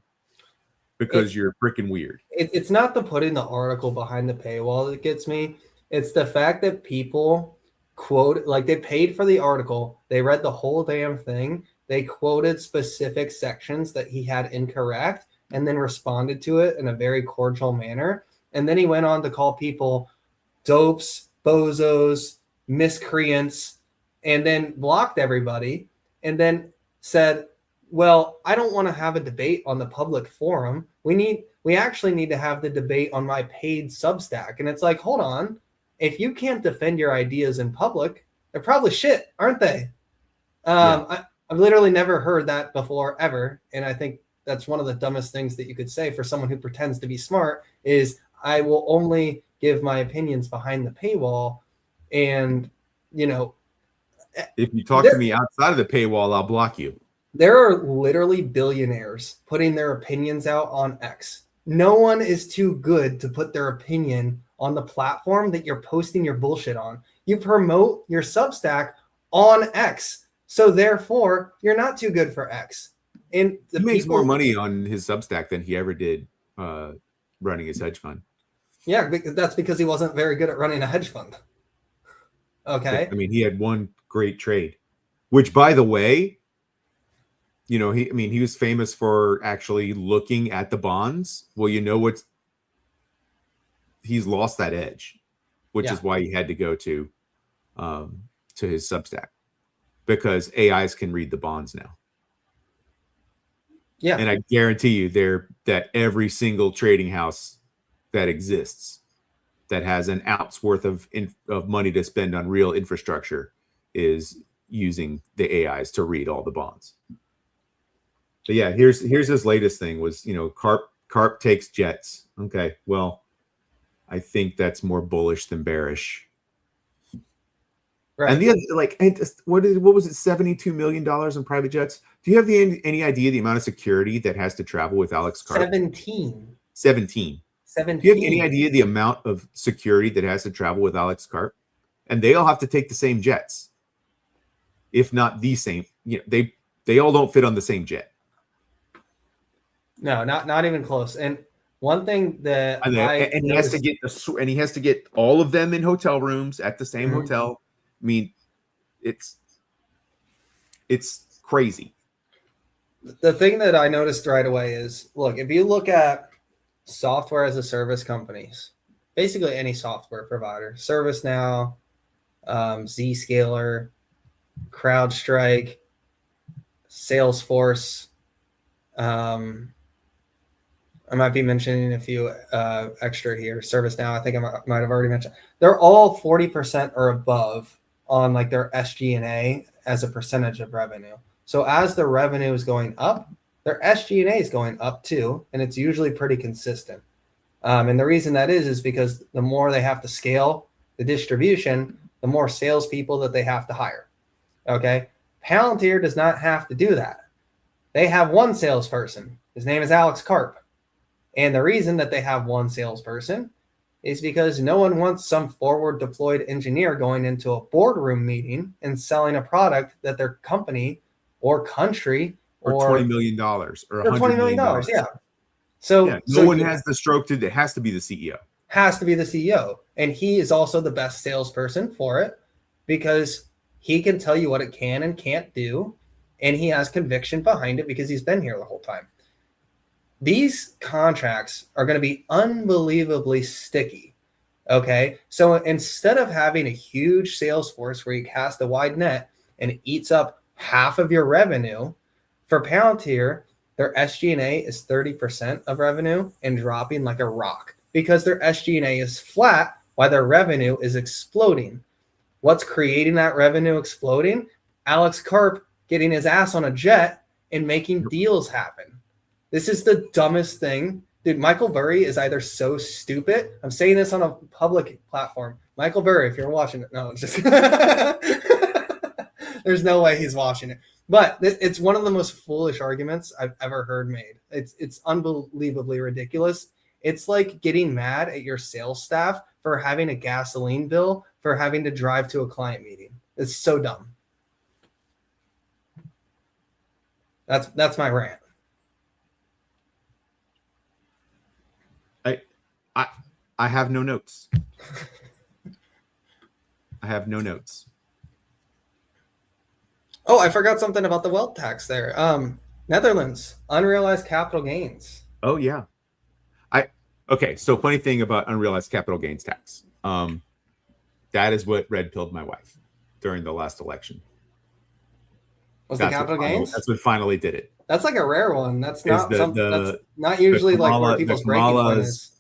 because you're freaking weird. It's not the putting the article behind the paywall that gets me. It's the fact that people quote, like, they paid for the article, they read the whole damn thing, they quoted specific sections that he had incorrect, and then responded to it in a very cordial manner. And then he went on to call people dopes, bozos, miscreants, and then blocked everybody, and then said, well, I don't want to have a debate on the public forum. We actually need to have the debate on my paid Substack. And it's like, hold on. If you can't defend your ideas in public, they're probably shit, aren't they? I've literally never heard that before, ever. And I think that's one of the dumbest things that you could say for someone who pretends to be smart is I will only give my opinions behind the paywall. And, you know, If you talk to me outside of the paywall, I'll block you. there are literally billionaires putting their opinions out on X. No one is too good to put their opinion on the platform that you're posting your bullshit on. You promote your Substack on X. So therefore, you're not too good for X. And he makes more money on his Substack than he ever did running his hedge fund. Yeah, that's because he wasn't very good at running a hedge fund. Okay. I mean, he had one great trade, which, by the way, you know, he was famous for actually looking at the bonds. Well, you know what? He's lost that edge, which is why he had to go to his Substack, because AIs can read the bonds now. Yeah. And I guarantee you that every single trading house that exists that has an ounce worth of money to spend on real infrastructure is using the AIs to read all the bonds. But yeah, here's his latest thing was, you know, Carp takes jets. Okay, well, I think that's more bullish than bearish. Right. And the other, what was it, $72 million in private jets? Do you have any idea the amount of security that has to travel with Alex Carp? 17. 17. Do you have any idea the amount of security that has to travel with Alex Carp? And they all have to take the same jets, if not the same. You know, they all don't fit on the same jet. No, not even close. And one thing that he has to get all of them in hotel rooms at the same hotel. I mean, it's crazy. The thing that I noticed right away is, look, if you look at software as a service companies, basically any software provider, ServiceNow, Zscaler, CrowdStrike, Salesforce, I might be mentioning a few extra here. ServiceNow, I think I might have already mentioned. They're all 40% or above on like their SG&A as a percentage of revenue. So as the revenue is going up, their SG&A is going up too, and it's usually pretty consistent. And the reason that is because the more they have to scale the distribution, the more salespeople that they have to hire. Okay, Palantir does not have to do that. They have one salesperson. His name is Alex Karp. And the reason that they have one salesperson is because no one wants some forward deployed engineer going into a boardroom meeting and selling a product that their company or country or $20 million or $20 million. Yeah. So no one has the stroke it has to be the CEO. Has to be the CEO. And he is also the best salesperson for it because he can tell you what it can and can't do. And he has conviction behind it because he's been here the whole time. These contracts are going to be unbelievably sticky. Okay. So instead of having a huge sales force where you cast a wide net and it eats up half of your revenue, for Palantir, their SG&A is 30% of revenue and dropping like a rock because their SG&A is flat while their revenue is exploding. What's creating that revenue exploding? Alex Karp getting his ass on a jet and making deals happen. This is the dumbest thing. Dude, Michael Burry is either so stupid. I'm saying this on a public platform. Michael Burry, if you're watching it. No, it's just there's no way he's watching it. But it's one of the most foolish arguments I've ever heard made. It's unbelievably ridiculous. It's like getting mad at your sales staff for having a gasoline bill for having to drive to a client meeting. It's so dumb. That's my rant. I have no notes. I have no notes. Oh, I forgot something about the wealth tax there. Netherlands, unrealized capital gains. Oh, yeah. Okay, so funny thing about unrealized capital gains tax. That is what red pilled my wife during the last election. Was the capital gains? That's what finally did it. That's like a rare one. That's not that's not usually like where people's breaking point is.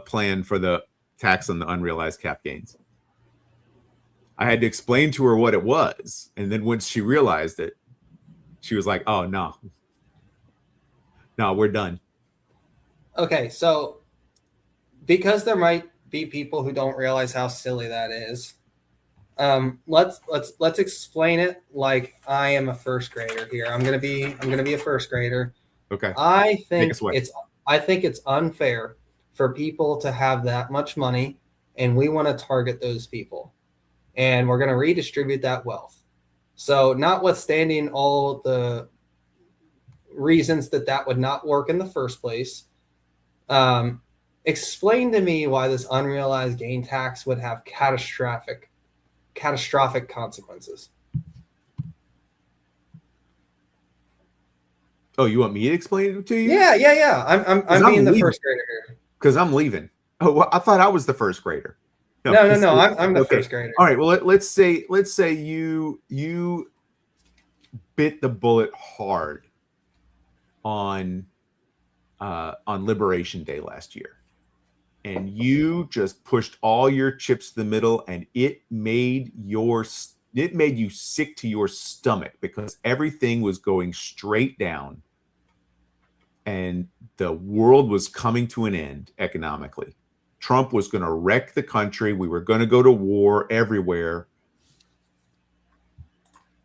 Plan for the tax on the unrealized cap gains. I had to explain to her what it was, and then once she realized it, she was like, "Oh no." No, we're done. Okay, so because there might be people who don't realize how silly that is, let's explain it like I am a first grader here. I'm gonna be a first grader. Okay. I Take think us away. it's unfair for people to have that much money, and we want to target those people, and we're going to redistribute that wealth. So, notwithstanding all the reasons that would not work in the first place, explain to me why this unrealized gain tax would have catastrophic consequences. Oh, you want me to explain it to you? Yeah. I'm being the leaving. first grader here. Because I'm leaving. Oh, well, I thought I was the first grader. No. I'm the first grader. All right. Well, let's say you bit the bullet hard on Liberation Day last year, and you just pushed all your chips to the middle, and it made you sick to your stomach because everything was going straight down. And the world was coming to an end economically. Trump was going to wreck the country. We were going to go to war everywhere.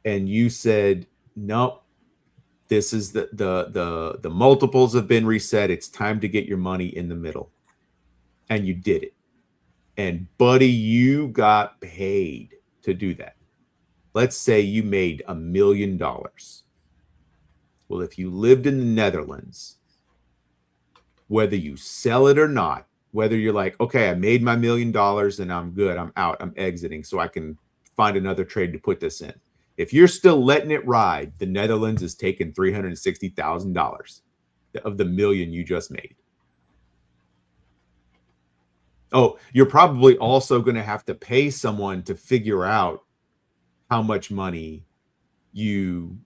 And you said, nope, this is the multiples have been reset. It's time to get your money in the middle. And you did it. And buddy, you got paid to do that. Let's say you made $1 million. Well, if you lived in the Netherlands, whether you sell it or not, whether you're like, okay, I made my $1 million and I'm good, I'm out, I'm exiting, so I can find another trade to put this in. If you're still letting it ride, the Netherlands is taking $360,000 of the $1 million you just made. Oh, you're probably also going to have to pay someone to figure out how much money you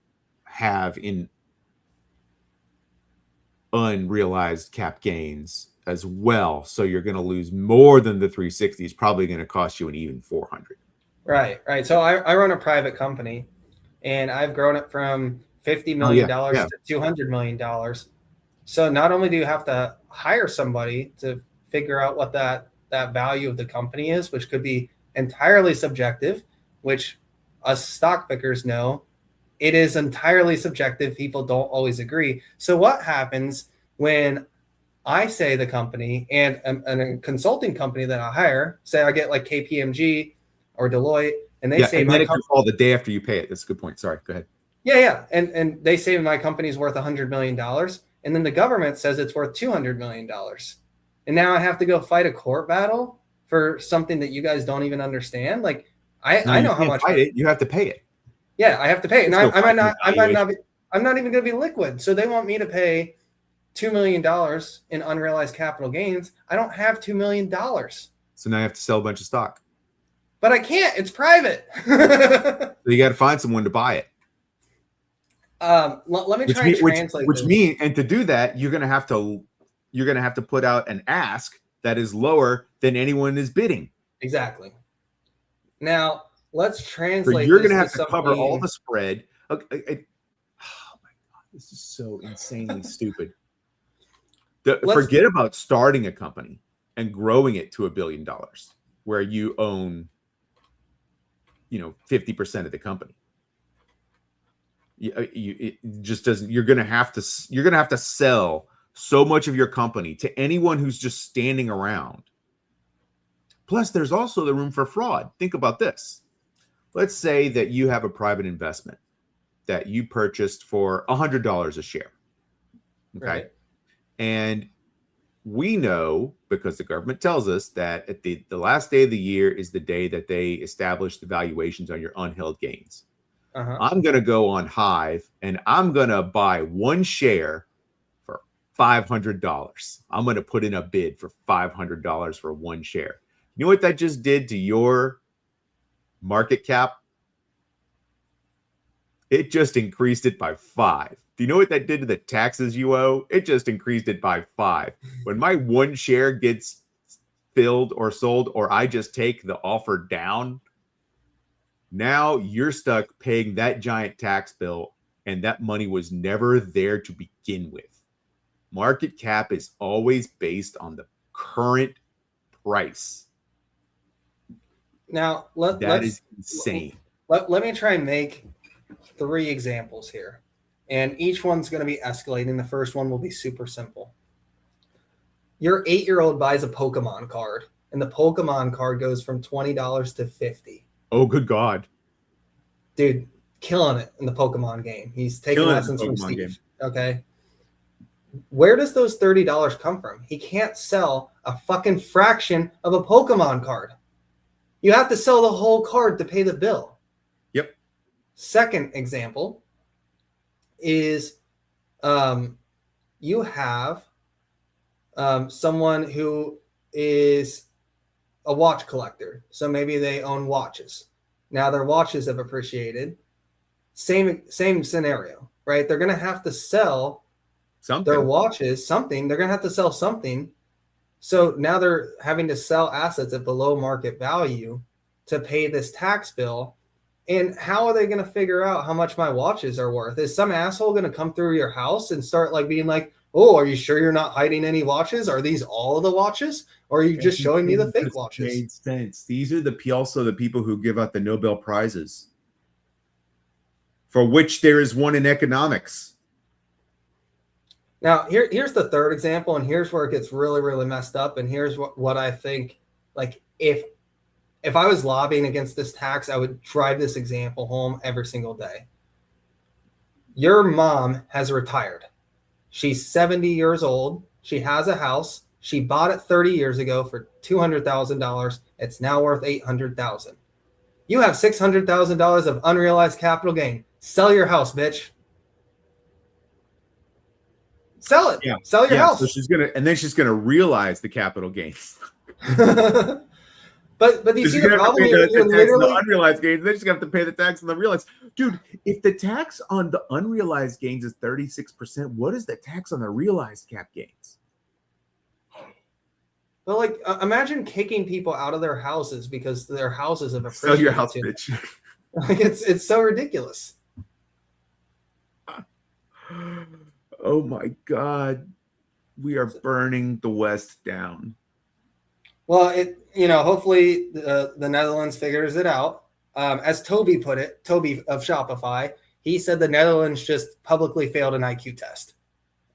have in unrealized cap gains as well. So you're going to lose more than the 360. It's probably going to cost you an even 400. Right. So I run a private company, and I've grown it from $50 million to $200 million. So not only do you have to hire somebody to figure out what that value of the company is, which could be entirely subjective, which us stock pickers know it is entirely subjective. People don't always agree. So what happens when I say the company and a consulting company that I hire, say I get like KPMG or Deloitte, and they say my company all the day after you pay it. That's a good point. Sorry, go ahead. Yeah. And they say my company's worth $100 million. And then the government says it's worth $200 million. And now I have to go fight a court battle for something that you guys don't even understand. Like I know how much fight it. You have to pay it. Yeah, I have to pay it. And I'm not even going to be liquid. So they want me to pay $2 million in unrealized capital gains. I don't have $2 million. So now you have to sell a bunch of stock. But I can't. It's private. So you got to find someone to buy it. Let me try and translate this. And to do that, you're going to have to put out an ask that is lower than anyone is bidding. Exactly. Now, let's translate. So you're going to have to cover all the spread. Okay, oh my God, this is so insanely stupid. Forget about starting a company and growing it to $1 billion, where you own, 50% of the company. It just doesn't. You're going to have to sell so much of your company to anyone who's just standing around. Plus, there's also the room for fraud. Think about this. Let's say that you have a private investment that you purchased for $100 a share. Okay. Right. And we know, because the government tells us, that at the last day of the year is the day that they establish the valuations on your unheld gains. Uh-huh. I'm going to go on Hive and I'm going to buy one share for $500. I'm going to put in a bid for $500 for one share. You know what that just did to your market cap? It just increased it by 5. Do you know what that did to the taxes you owe? It just increased it by 5. When my one share gets filled or sold, or I just take the offer down, now you're stuck paying that giant tax bill, and that money was never there to begin with. Market cap is always based on the current price. Now, That is insane. Let me try and make 3 examples here. And each one's going to be escalating. The first one will be super simple. Your 8-year-old buys a Pokemon card, and the Pokemon card goes from $20 to $50. Oh, good God. Dude, killing it in the Pokemon game. He's taking lessons from Steve. Game. Okay. Where does those $30 come from? He can't sell a fucking fraction of a Pokemon card. You have to sell the whole card to pay the bill. Yep. Second example is you have someone who is a watch collector. So maybe they own watches. Now their watches have appreciated. Same scenario, right? They're going to have to sell their watches, something. They're going to have to sell something. So now they're having to sell assets at below market value to pay this tax bill. And how are they going to figure out how much my watches are worth? Is some asshole going to come through your house and start like being like, oh, are you sure you're not hiding any watches? Are these all of the watches? Or are you just showing me the fake watches? Made sense. These are also the people who give out the Nobel Prizes, for which there is one in economics. Now, here's the third example, and here's where it gets really, really messed up. And here's what I think, like, if I was lobbying against this tax, I would drive this example home every single day. Your mom has retired. She's 70 years old. She has a house. She bought it 30 years ago for $200,000. It's now worth $800,000. You have $600,000 of unrealized capital gain. Sell your house, bitch. Sell it. Yeah. Sell your house. So she's gonna realize the capital gains. But you see the problem? You're literally the unrealized gains. They're just gonna have to pay the tax on the realized. Dude, if the tax on the unrealized gains is 36%, what is the tax on the realized cap gains? But like, imagine kicking people out of their houses because their houses have appreciated. Sell your house, bitch. Like it's so ridiculous. Oh my God, we are burning the West down. Well, hopefully the Netherlands figures it out. As Toby put it, Toby of Shopify, he said the Netherlands just publicly failed an IQ test.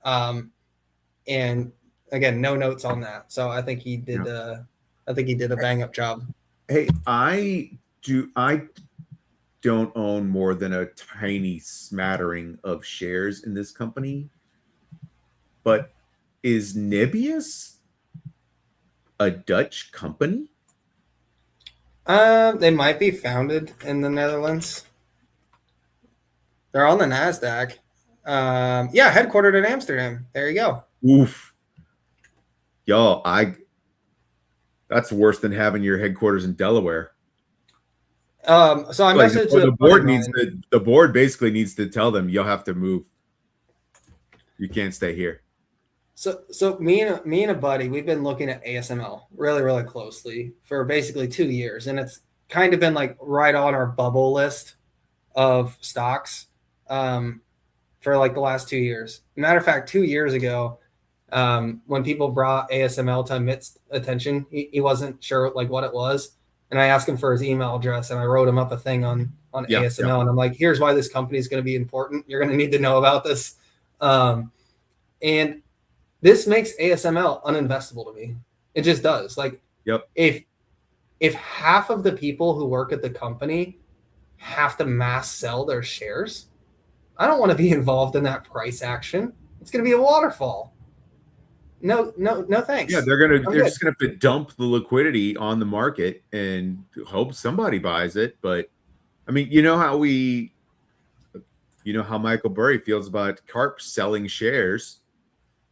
And again, no notes on that. So I think he did. I think he did a bang up job. Hey, I don't own more than a tiny smattering of shares in this company, but is Nibius a Dutch company? They might be founded in the Netherlands. They're on the NASDAQ. Headquartered in Amsterdam. There you go. Oof. Y'all, that's worse than having your headquarters in Delaware. So I messaged the board basically needs to tell them you'll have to move. You can't stay here. So me and a buddy, we've been looking at ASML really, really closely for basically 2 years, and it's kind of been like right on our bubble list of stocks for like the last 2 years. Matter of fact, 2 years ago, when people brought ASML to Amit's attention, he wasn't sure like what it was. And I asked him for his email address, and I wrote him up a thing on ASML. And I'm like, here's why this company is going to be important. You're going to need to know about this. And this makes ASML uninvestable to me. It just does. Like, if half of the people who work at the company have to mass sell their shares, I don't want to be involved in that price action. It's going to be a waterfall. No, thanks. Yeah, they're just gonna have to dump the liquidity on the market and hope somebody buys it. But I mean, you know how Michael Burry feels about Karp selling shares,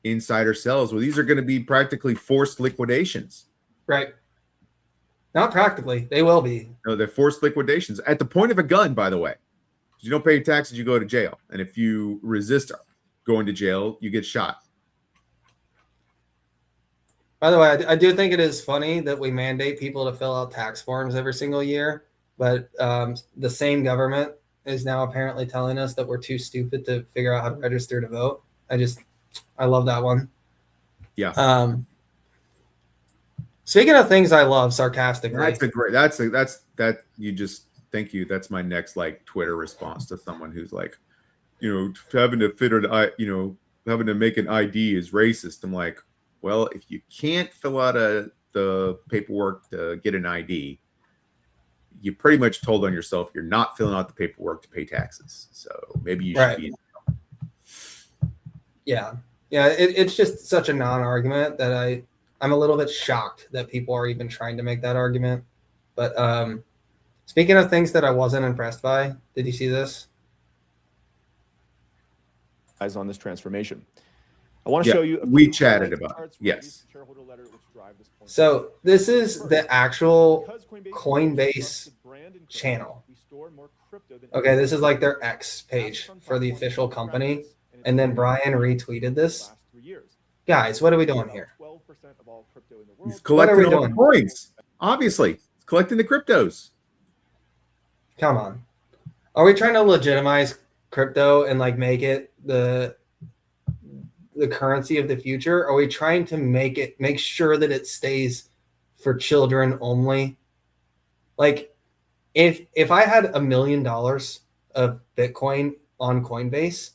insider sells. Well, these are going to be practically forced liquidations. Right. Not practically. They will be. No, they're forced liquidations at the point of a gun, by the way. If you don't pay your taxes, you go to jail. And if you resist going to jail, you get shot. By the way, I do think it is funny that we mandate people to fill out tax forms every single year, but the same government is now apparently telling us that we're too stupid to figure out how to register to vote. I love that one. Yeah. Speaking of things I love sarcastically. Thank you. That's my next like Twitter response to someone who's like, having to having to make an ID is racist. I'm like, well, if you can't fill out the paperwork to get an ID, you pretty much told on yourself you're not filling out the paperwork to pay taxes. So maybe you should be. Yeah. It's just such a non-argument that I'm a little bit shocked that people are even trying to make that argument. But speaking of things that I wasn't impressed by, did you see this? Eyes on this transformation. I want to show you. We chatted about it. Yes. So this is the actual Coinbase channel. Okay, this is like their X page for the official company. And then Brian retweeted this. Guys, what are we doing here? He's collecting all the coins. Obviously, he's collecting the cryptos. Come on. Are we trying to legitimize crypto and like make it the currency of the future? Are we trying to make sure that it stays for children only? Like if I had $1 million of Bitcoin on Coinbase,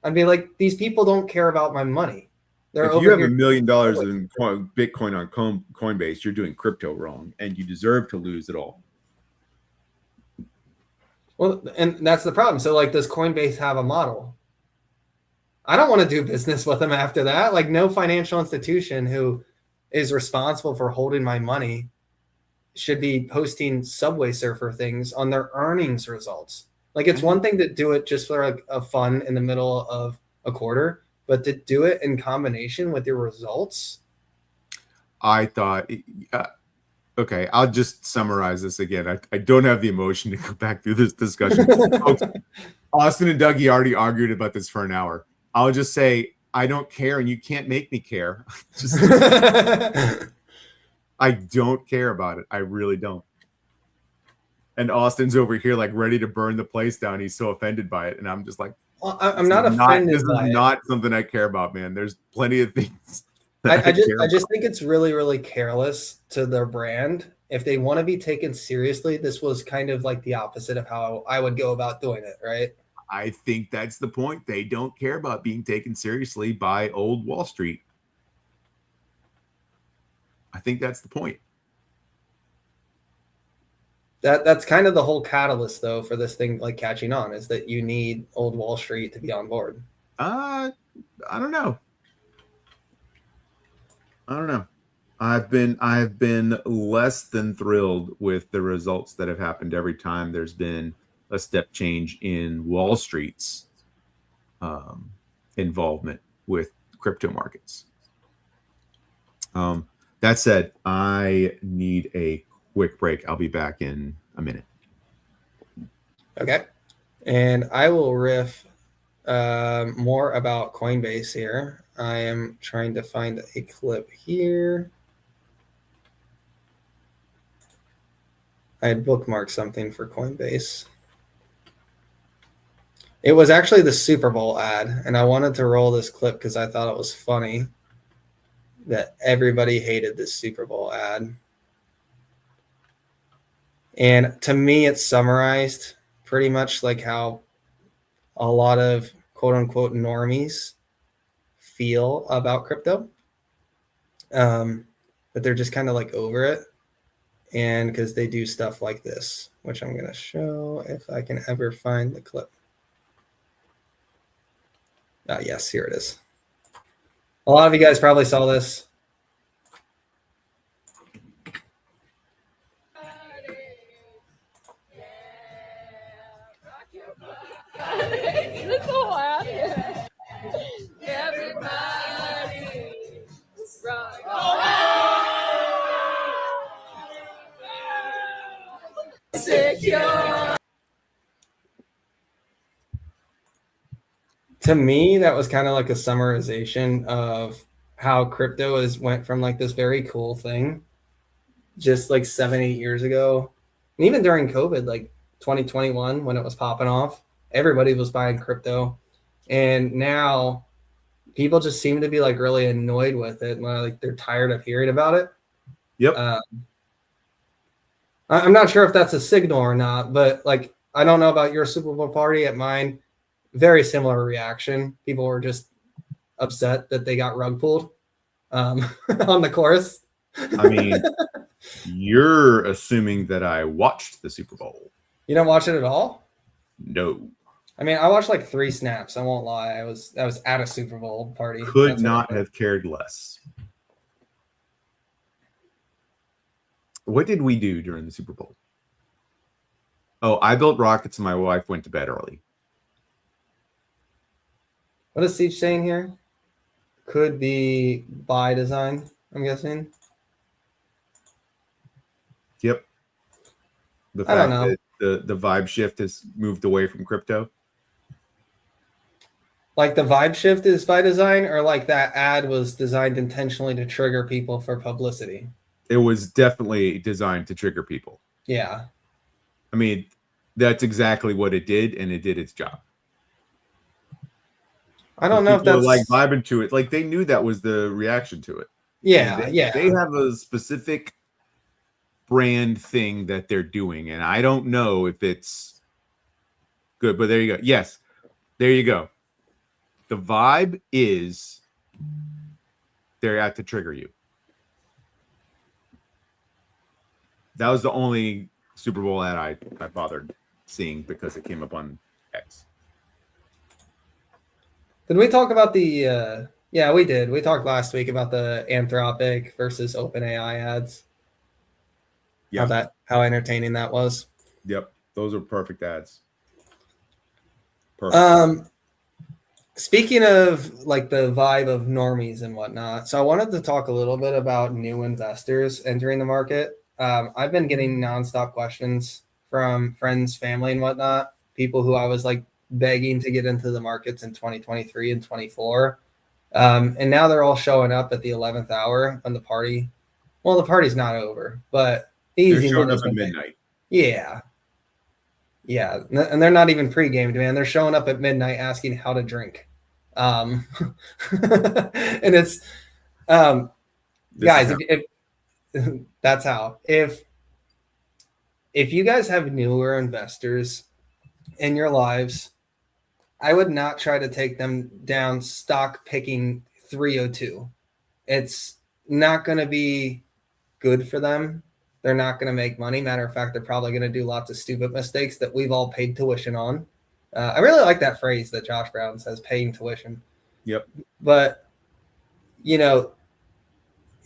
I'd be like, these people don't care about my money. If you have $1 million in Bitcoin on Coinbase, you're doing crypto wrong, and you deserve to lose it all. Well, and that's the problem. So, like, does Coinbase have a model? I don't want to do business with them after that. Like, no financial institution who is responsible for holding my money should be posting Subway Surfer things on their earnings results. Like, it's one thing to do it just for like a fun in the middle of a quarter, but to do it in combination with your results. I thought, okay, I'll just summarize this again. I don't have the emotion to go back through this discussion. Folks, Austin and Dougie already argued about this for an hour. I'll just say, I don't care, and you can't make me care. I don't care about it. I really don't. And Austin's over here like ready to burn the place down. He's so offended by it. And I'm just like, well, I'm not offended. This is not something I care about, man. There's plenty of things. I just think it's really, really careless to their brand. If they want to be taken seriously, this was kind of like the opposite of how I would go about doing it, right? I think that's the point. They don't care about being taken seriously by old Wall Street. I think that's the point. That's kind of the whole catalyst, though, for this thing like catching on, is that you need old Wall Street to be on board. I don't know. I've been less than thrilled with the results that have happened every time there's been a step change in Wall Street's involvement with crypto markets. That said, I need a quick break. I'll be back in a minute. Okay. And I will riff more about Coinbase here. I am trying to find a clip here. I had bookmarked something for Coinbase. It was actually the Super Bowl ad, and I wanted to roll this clip because I thought it was funny that everybody hated this Super Bowl ad. And to me, it's summarized pretty much like how a lot of quote unquote normies feel about crypto. But they're just kind of like over it. And because they do stuff like this, which I'm going to show if I can ever find the clip. Yes, here it is. A lot of you guys probably saw this. It's so loud. Everybody rock. Secure. To me, that was kind of like a summarization of how crypto went from like this very cool thing just like 7-8 years ago. And even during COVID, like 2021, when it was popping off, everybody was buying crypto. And now people just seem to be like really annoyed with it. Like they're tired of hearing about it. Yep. I'm not sure if that's a signal or not, but like I don't know about your Super Bowl party. At mine, very similar reaction. People were just upset that they got rug pulled on the course. I mean, you're assuming that I watched the Super Bowl. You don't watch it at all? No. I mean, I watched like 3 snaps. I won't lie. I was at a Super Bowl party. Could That's not have cared less. What did we do during the Super Bowl? Oh, I built rockets and my wife went to bed early. What is Siege saying here? Could be by design, I'm guessing. Yep. The I don't fact that the vibe shift has moved away from crypto. Like the vibe shift is by design, or like that ad was designed intentionally to trigger people for publicity? It was definitely designed to trigger people. Yeah. I mean, that's exactly what it did, and it did its job. I don't know if that's like vibing to it. Like they knew that was the reaction to it. Yeah, yeah. They have a specific brand thing that they're doing, and I don't know if it's good, but there you go. Yes, there you go. The vibe is they're out to trigger you. That was the only Super Bowl ad I bothered seeing because it came up on X. Did we talk about the yeah, we did. We talked last week about the Anthropic versus OpenAI ads. Yeah. How entertaining that was. Yep. Those are perfect ads. Perfect. Speaking of like the vibe of normies and whatnot, so I wanted to talk a little bit about new investors entering the market. I've been getting nonstop questions from friends, family, and whatnot, people who I was like begging to get into the markets in 2023 and 24. And now they're all showing up at the 11th hour when the party's not over, but they're showing up at midnight. Yeah. Yeah. And they're not even pre-gamed, man. They're showing up at midnight asking how to drink. And it's, guys, if that's how, if you guys have newer investors in your lives, I would not try to take them down stock picking 302. It's not going to be good for them. They're not going to make money. Matter of fact, they're probably going to do lots of stupid mistakes that we've all paid tuition on. I really like that phrase that Josh Brown says, paying tuition. Yep. But, you know,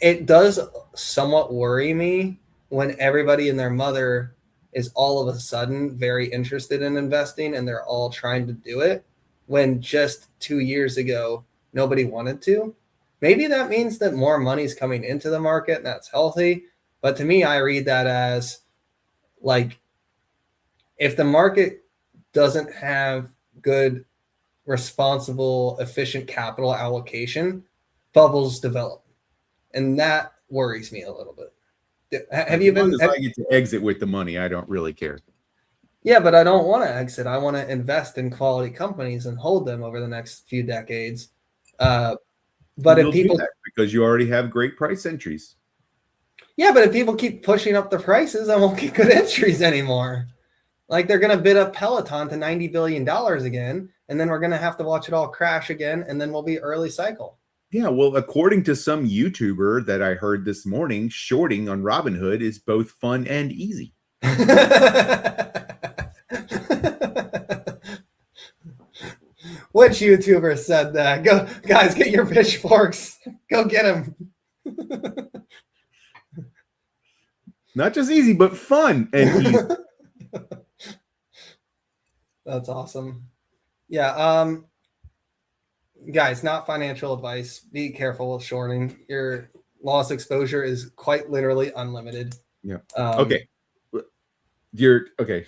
it does somewhat worry me when everybody and their mother is all of a sudden very interested in investing and they're all trying to do it when just 2 years ago, nobody wanted to. Maybe that means that more money's coming into the market and that's healthy. But to me, I read that as like, if the market doesn't have good, responsible, efficient capital allocation, bubbles develop. And that worries me a little bit. Have you been? I get to exit with the money. I don't really care. Yeah, but I don't want to exit. I want to invest in quality companies and hold them over the next few decades. But if people, because you already have great price entries. Yeah, but if people keep pushing up the prices, I won't get good entries anymore. Like they're going to bid up Peloton to $90 billion again, and then we're going to have to watch it all crash again, and then we'll be early cycle. Yeah, well, according to some YouTuber that I heard this morning, shorting on Robinhood is both fun and easy. Which YouTuber said that? Go, guys, get your pitchforks. Go get him. Not just easy, but fun and easy. That's awesome. Yeah. Guys, not financial advice. Be careful with shorting. Your loss exposure is quite literally unlimited. Yeah. Okay.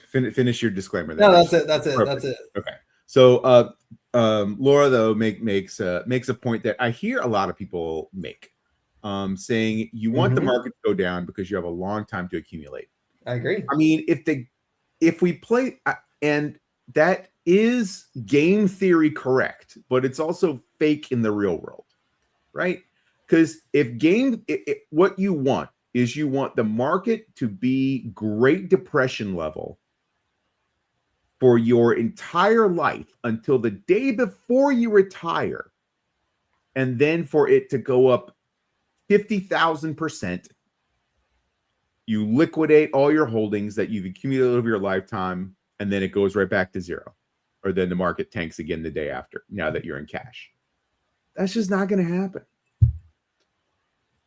Finish your disclaimer there. No, that's it. That's it. Perfect. That's it. Okay. So, Laura though makes a point that I hear a lot of people make, saying you want the market to go down because you have a long time to accumulate. I agree. I mean, if we play, and that is game theory correct, but it's also fake in the real world, right? Because if what you want is you want the market to be Great Depression level for your entire life until the day before you retire, and then for it to go up 50,000%. You liquidate all your holdings that you've accumulated over your lifetime, and then it goes right back to zero. Or then the market tanks again the day after, now that you're in cash. That's just not going to happen.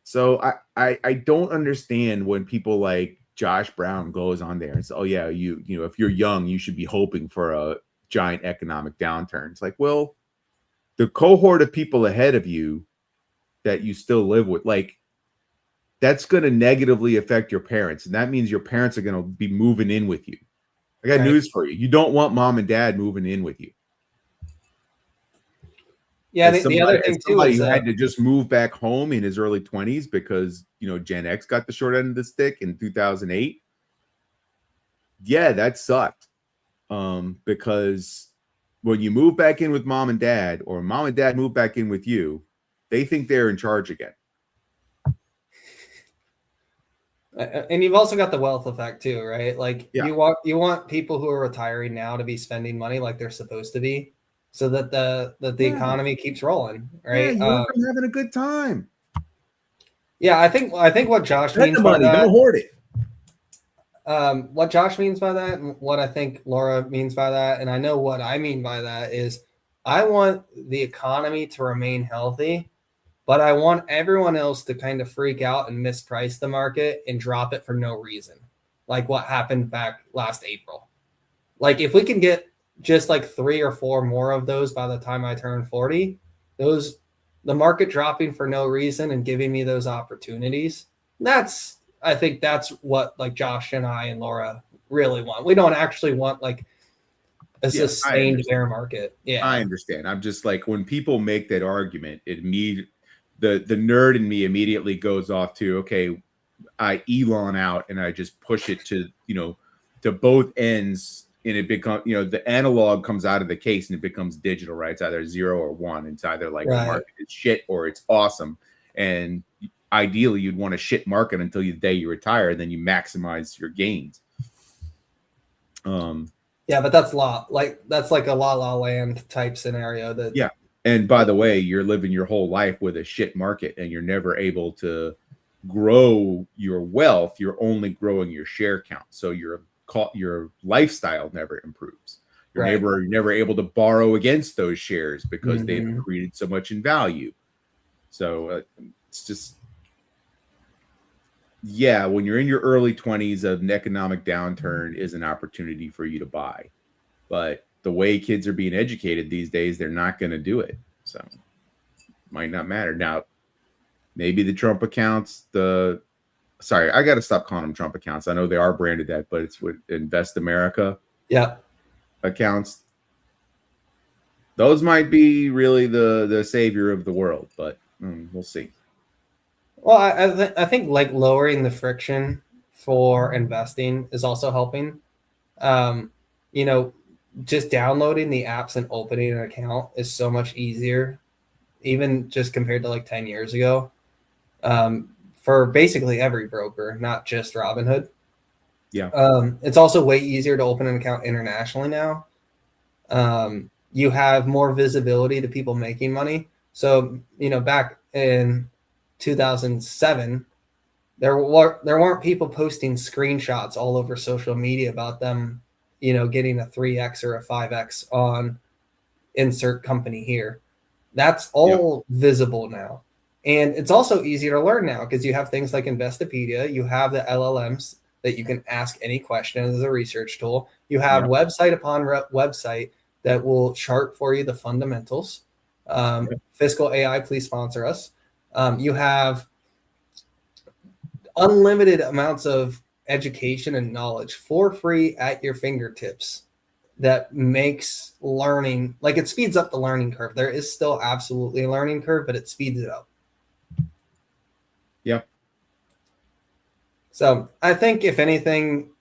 So I don't understand when people like Josh Brown goes on there and says, oh yeah, you know, if you're young, you should be hoping for a giant economic downturn. It's like, well, the cohort of people ahead of you that you still live with, like, that's going to negatively affect your parents. And that means your parents are going to be moving in with you. I got news for you. You don't want mom and dad moving in with you. Yeah, the other thing too is who had to just move back home in his early 20s because, you know, Gen X got the short end of the stick in 2008. Yeah, that sucked. Because when you move back in with mom and dad, or mom and dad move back in with you, they think they're in charge again. And you've also got the wealth effect too, right? Like Yeah. you want people who are retiring now to be spending money like they're supposed to be, so that the economy keeps rolling, right? Yeah, you want them having a good time. Yeah, I think what Josh Spend means the by money, that, don't hoard it. what Josh means by that, and what I think Laura means by that, and I know what I mean by that is, I want the economy to remain healthy, but I want everyone else to kind of freak out and misprice the market and drop it for no reason, like what happened back last April. Like if we can get just like 3 or 4 more of those by the time I turn 40, the market dropping for no reason and giving me those opportunities, I think that's what like Josh and I and Laura really want. We don't actually want like a sustained bear market. Yeah, I understand. I'm just like, when people make that argument, the nerd in me immediately goes off to, okay, I Elon out and I just push it to, you know, to both ends, and it becomes, you know, the analog comes out of the case and it becomes digital, right? It's either 0 or 1. It's either like the market is shit or it's awesome. And ideally you'd want a shit market until the day you retire, and then you maximize your gains. Yeah, but that's like a La La Land type scenario. That yeah. And by the way, you're living your whole life with a shit market, and you're never able to grow your wealth. You're only growing your share count, so your lifestyle never improves. You're never able to borrow against those shares because they've accreted so much in value. So it's just, yeah, when you're in your early 20s, an economic downturn is an opportunity for you to buy. But the way kids are being educated these days, they're not going to do it. So it might not matter. Now, maybe the Trump accounts, sorry, I got to stop calling them Trump accounts. I know they are branded that, but it's with Invest America accounts. Those might be really the savior of the world, but we'll see. Well, I think like lowering the friction for investing is also helping. You know, just downloading the apps and opening an account is so much easier, even just compared to like 10 years ago, for basically every broker, not just Robinhood. Yeah. It's also way easier to open an account internationally now. You have more visibility to people making money. So, you know, back in 2007, there weren't people posting screenshots all over social media about them, you know, getting a 3x or a 5x on insert company here. That's all visible now. And it's also easier to learn now because you have things like Investopedia. You have the LLMs that you can ask any question as a research tool. You have website upon website that will chart for you the fundamentals. Fiscal AI, please sponsor us. You have unlimited amounts of education and knowledge for free at your fingertips that makes learning, like, it speeds up the learning curve. There is still absolutely a learning curve, but it speeds it up. So I think if anything,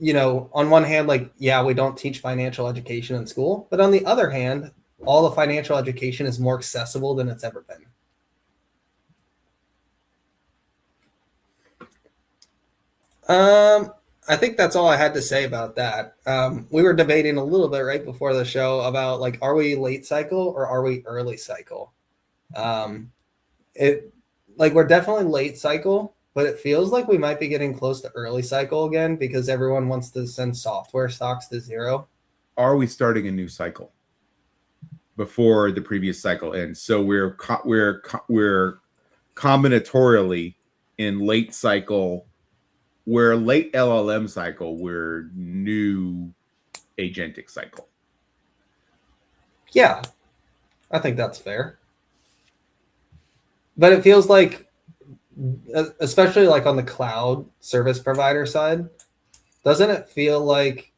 on one hand, like, yeah, we don't teach financial education in school, but on the other hand, all the financial education is more accessible than it's ever been. I think that's all I had to say about that. We were debating a little bit right before the show about, like, are we late cycle or are we early cycle? We're definitely late cycle, but it feels like we might be getting close to early cycle again because everyone wants to send software stocks to zero. Are we starting a new cycle before the previous cycle ends? So we're combinatorially in late cycle. We're late LLM cycle. We're new agentic cycle. Yeah, I think that's fair. But it feels like, especially like on the cloud service provider side, doesn't it feel like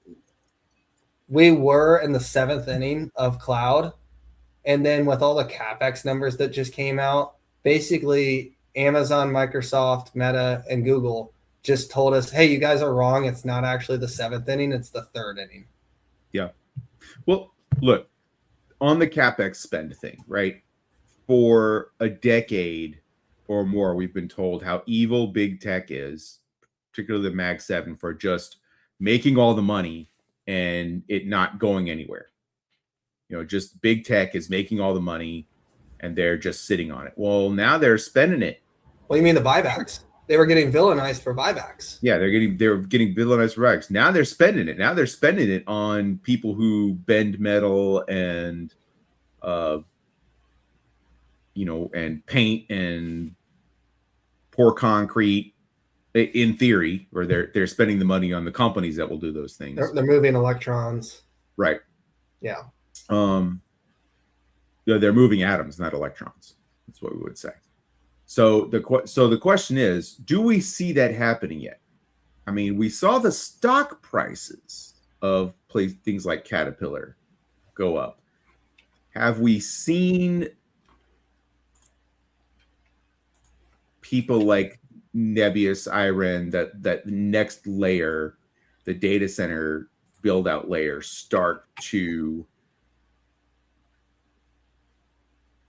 we were in the 7th inning of cloud? And then with all the CapEx numbers that just came out, basically Amazon, Microsoft, Meta, and Google just told us, hey, you guys are wrong. It's not actually the 7th inning. It's the 3rd inning. Yeah. Well, look, on the CapEx spend thing, right? For a decade or more, we've been told how evil big tech is, particularly the Mag 7, for just making all the money and it not going anywhere. Just big tech is making all the money and they're just sitting on it. Well, now they're spending it. What do you mean the buybacks? They were getting villainized for buybacks. Yeah, they're getting villainized for buybacks. Now they're spending it. Now they're spending it on people who bend metal and and paint and pour concrete, in theory, or they're spending the money on the companies that will do those things. They're moving electrons. Right. Yeah. They're moving atoms, not electrons. That's what we would say. So the question is, do we see that happening yet? I mean, we saw the stock prices of things like Caterpillar go up. Have we seen people like Nebius, Iran, that next layer, the data center build out layer, start to,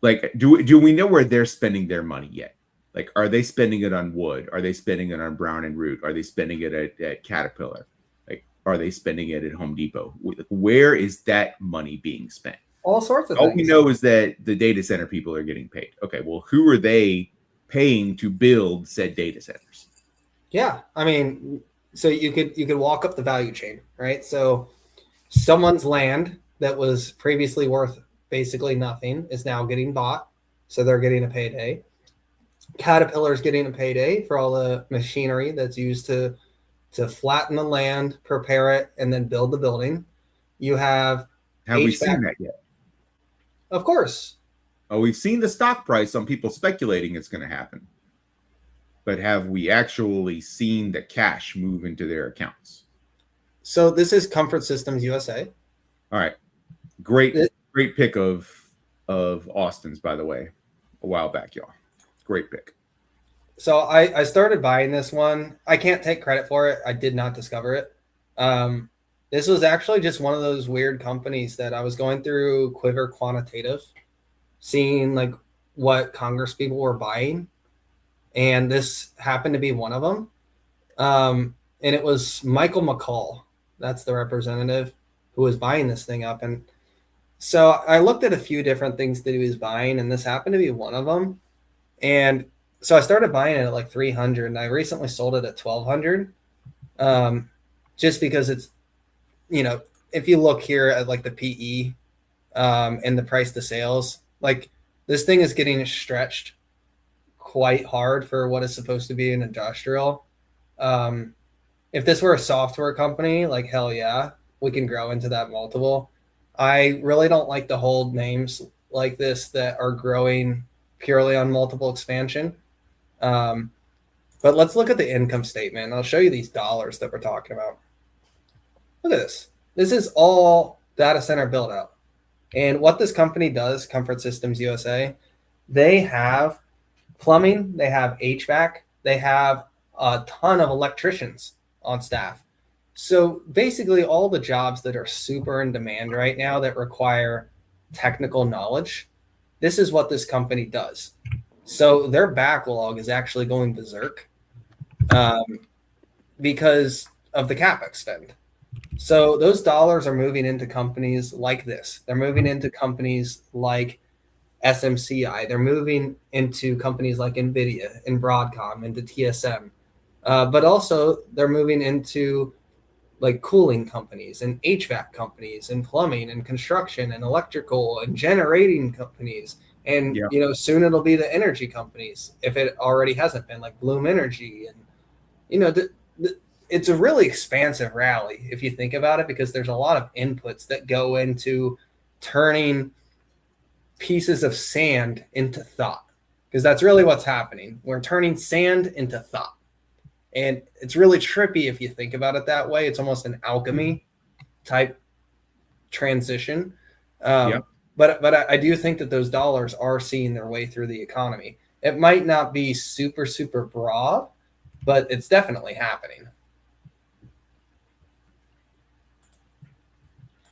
like, do we know where they're spending their money yet? Like, are they spending it on wood? Are they spending it on Brown and Root? Are they spending it at Caterpillar? Like, are they spending it at Home Depot? Where is that money being spent? All sorts of All things. we know is that the data center people are getting paid. Okay, well, who are they paying to build said data centers? Yeah, I mean, so you could walk up the value chain, right? So someone's land that was previously worth basically nothing is now getting bought, so they're getting a payday. Caterpillar's getting a payday for all the machinery that's used to flatten the land, prepare it, and then build the building. You have we seen that yet? Of course. Oh, we've seen the stock price on people speculating it's going to happen. But have we actually seen the cash move into their accounts? So this is Comfort Systems USA. All right. Great pick of Austin's, by the way, a while back, y'all. Great pick. So I started buying this one. I can't take credit for it. I did not discover it. This was actually just one of those weird companies that I was going through Quiver Quantitative, seeing like what Congress people were buying. And this happened to be one of them. And it was Michael McCall. That's the representative who was buying this thing up. And so I looked at a few different things that he was buying, and this happened to be one of them. And so I started buying it at like 300, and I recently sold it at 1,200. Just because it's, if you look here at like the PE and the price to sales, like this thing is getting stretched quite hard for what is supposed to be an industrial. If this were a software company, like, hell yeah, we can grow into that multiple. I really don't like to hold names like this that are growing purely on multiple expansion. But let's look at the income statement. I'll show you these dollars that we're talking about. Look at this. This is all data center build out. And what this company does, Comfort Systems USA, they have plumbing, they have HVAC, they have a ton of electricians on staff. So basically, all the jobs that are super in demand right now that require technical knowledge, this is what this company does. So their backlog is actually going berserk um, because of the capex spend. So those dollars are moving into companies like this. They're moving into companies like SMCI. They're moving into companies like NVIDIA and Broadcom, into TSM. But also they're moving into like cooling companies and HVAC companies and plumbing and construction and electrical and generating companies. And, Yeah. soon it'll be the energy companies if it already hasn't been, like Bloom Energy. And, it's a really expansive rally if you think about it, because there's a lot of inputs that go into turning pieces of sand into thought, because that's really what's happening. We're turning sand into thought. And it's really trippy if you think about it that way. It's almost an alchemy type transition. Yeah. But I do think that those dollars are seeing their way through the economy. It might not be super, super broad, but it's definitely happening.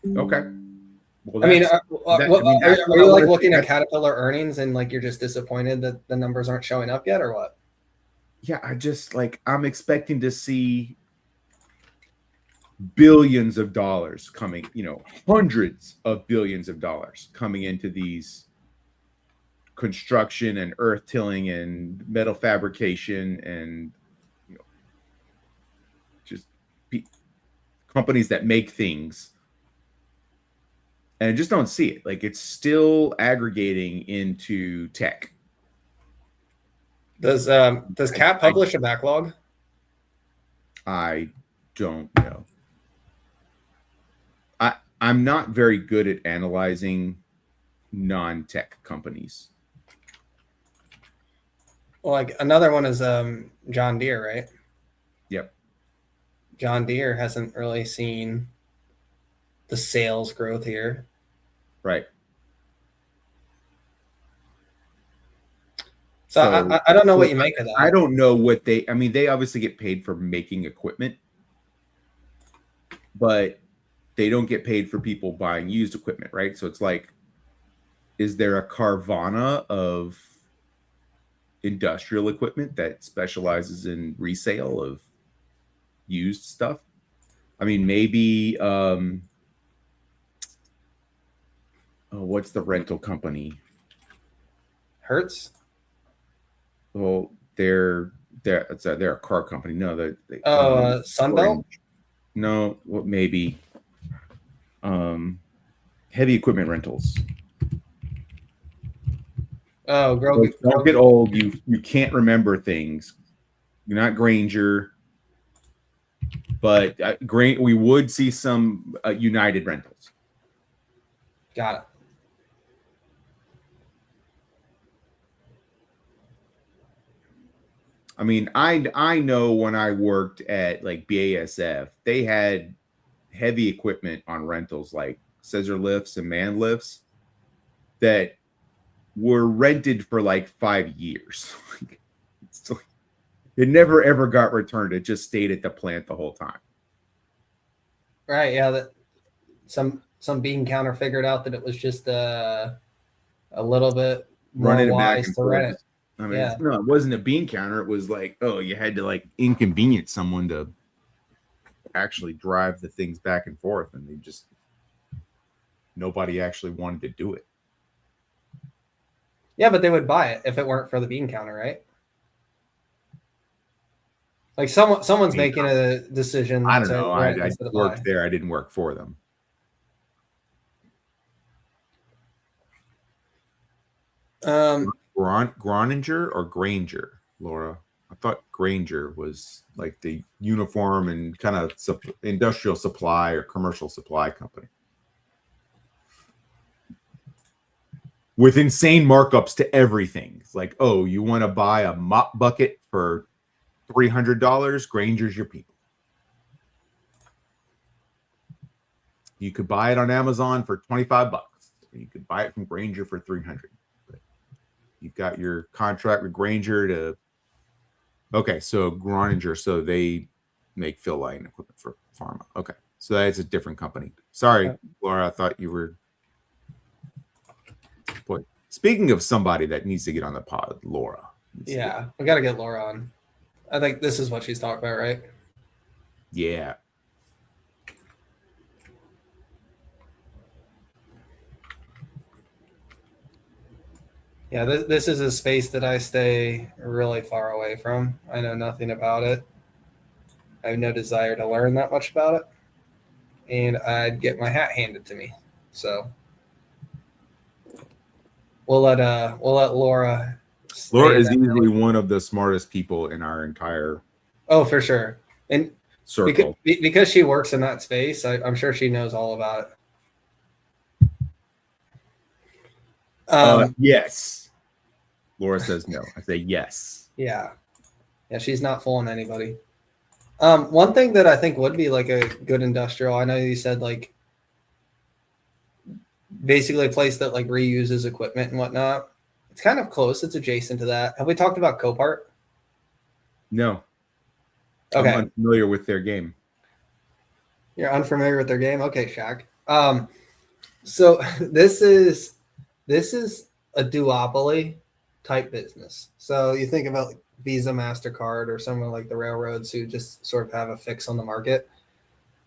Okay. Well, I mean, that's- are you like looking at Caterpillar earnings and like you're just disappointed that the numbers aren't showing up yet, or what? Yeah, I'm expecting to see billions of dollars coming, hundreds of billions of dollars coming into these construction and earth tilling and metal fabrication and just companies that make things. And I just don't see it. Like, it's still aggregating into tech. Does Cap publish a backlog? I don't know. I'm not very good at analyzing non-tech companies. Well, like another one is John Deere, right? Yep. John Deere hasn't really seen the sales growth here. Right. So I don't know what you make of that. I don't know what they obviously get paid for making equipment, but they don't get paid for people buying used equipment, right? So it's like, is there a Carvana of industrial equipment that specializes in resale of used stuff? I mean, maybe what's the rental company? Hertz? Well, they're a car company. No, Sunbelt? No, well, maybe heavy equipment rentals. Oh, don't get old. You can't remember things. You're not Granger, but we would see some United Rentals. Got it. I mean, I know when I worked at like BASF, they had heavy equipment on rentals like scissor lifts and man lifts that were rented for like 5 years. It never ever got returned. It just stayed at the plant the whole time. Right. Yeah. That some bean counter figured out that it was just a little bit more wise to rent it. I mean, no, it wasn't a bean counter. It was like, oh, you had to like inconvenience someone to actually drive the things back and forth, and nobody actually wanted to do it. Yeah, but they would buy it if it weren't for the bean counter, right? Like someone's making a decision. I don't know. I worked there. I didn't work for them. Groninger or Granger, Laura? I thought Granger was like the uniform and kind of industrial supply or commercial supply company with insane markups to everything. It's like, oh, you want to buy a mop bucket for $300? Granger's your people. You could buy it on Amazon for $25. You could buy it from Granger for $300. You've got your contract with Granger to. Okay, so Groninger, so they make fill line equipment for Pharma. Okay, so that's a different company. Sorry, Laura. I thought you were. Boy, speaking of somebody that needs to get on the pod, Laura. Yeah, we got to get Laura on. I think this is what she's talking about, right? Yeah. Yeah, this is a space that I stay really far away from. I know nothing about it. I have no desire to learn that much about it. And I'd get my hat handed to me. So we'll let Laura Laura is that. easily one of the smartest people in our entire Oh, for sure. And circle. because she works in that space, I'm sure she knows all about it. Yes. Laura says no. I say yes. Yeah. She's not fooling anybody. One thing that I think would be like a good industrial, I know you said like basically a place that like reuses equipment and whatnot. It's kind of close. It's adjacent to that. Have we talked about Copart? No. Okay. I'm unfamiliar with their game. You're unfamiliar with their game? Okay, Shaq. So this is a duopoly type business. So you think about like Visa, MasterCard, or someone like the railroads who just sort of have a fix on the market.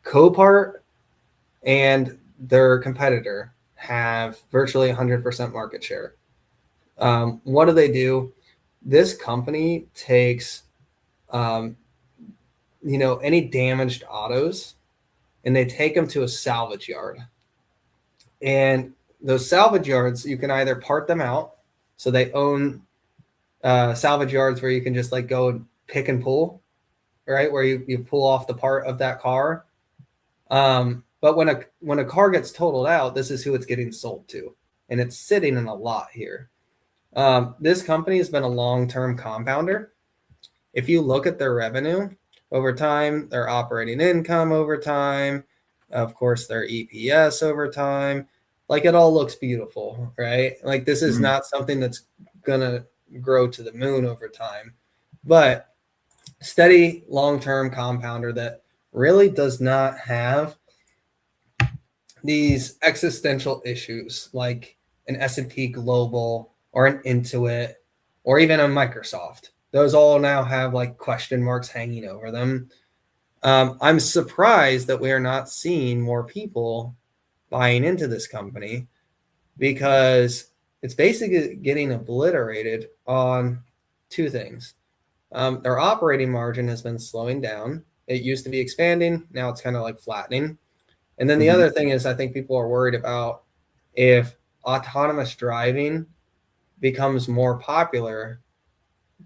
Copart and their competitor have virtually 100% market share. What do? This company takes, any damaged autos, and they take them to a salvage yard. And those salvage yards, you can either part them out. So they own salvage yards where you can just like go and pick and pull, right? Where you pull off the part of that car. But when a car gets totaled out, this is who it's getting sold to. And it's sitting in a lot here. This company has been a long-term compounder. If you look at their revenue over time, their operating income over time, of course, their EPS over time, like it all looks beautiful, right? Like this is not something that's going to grow to the moon over time, but steady long-term compounder that really does not have these existential issues like an S&P Global or an Intuit or even a Microsoft. Those all now have like question marks hanging over them. I'm surprised that we are not seeing more people buying into this company because it's basically getting obliterated on two things. Their operating margin has been slowing down. It used to be expanding. Now it's kind of like flattening. And then the other thing is I think people are worried about if autonomous driving becomes more popular,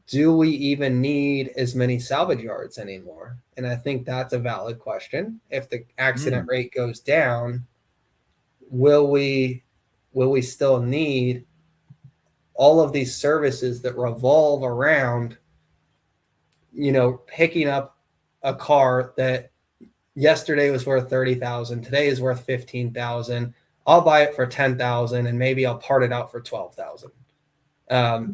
do we even need as many salvage yards anymore? And I think that's a valid question. If the accident rate goes down, will we still need all of these services that revolve around, picking up a car that yesterday was worth $30,000, today is worth $15,000. I'll buy it for $10,000 and maybe I'll part it out for $12,000.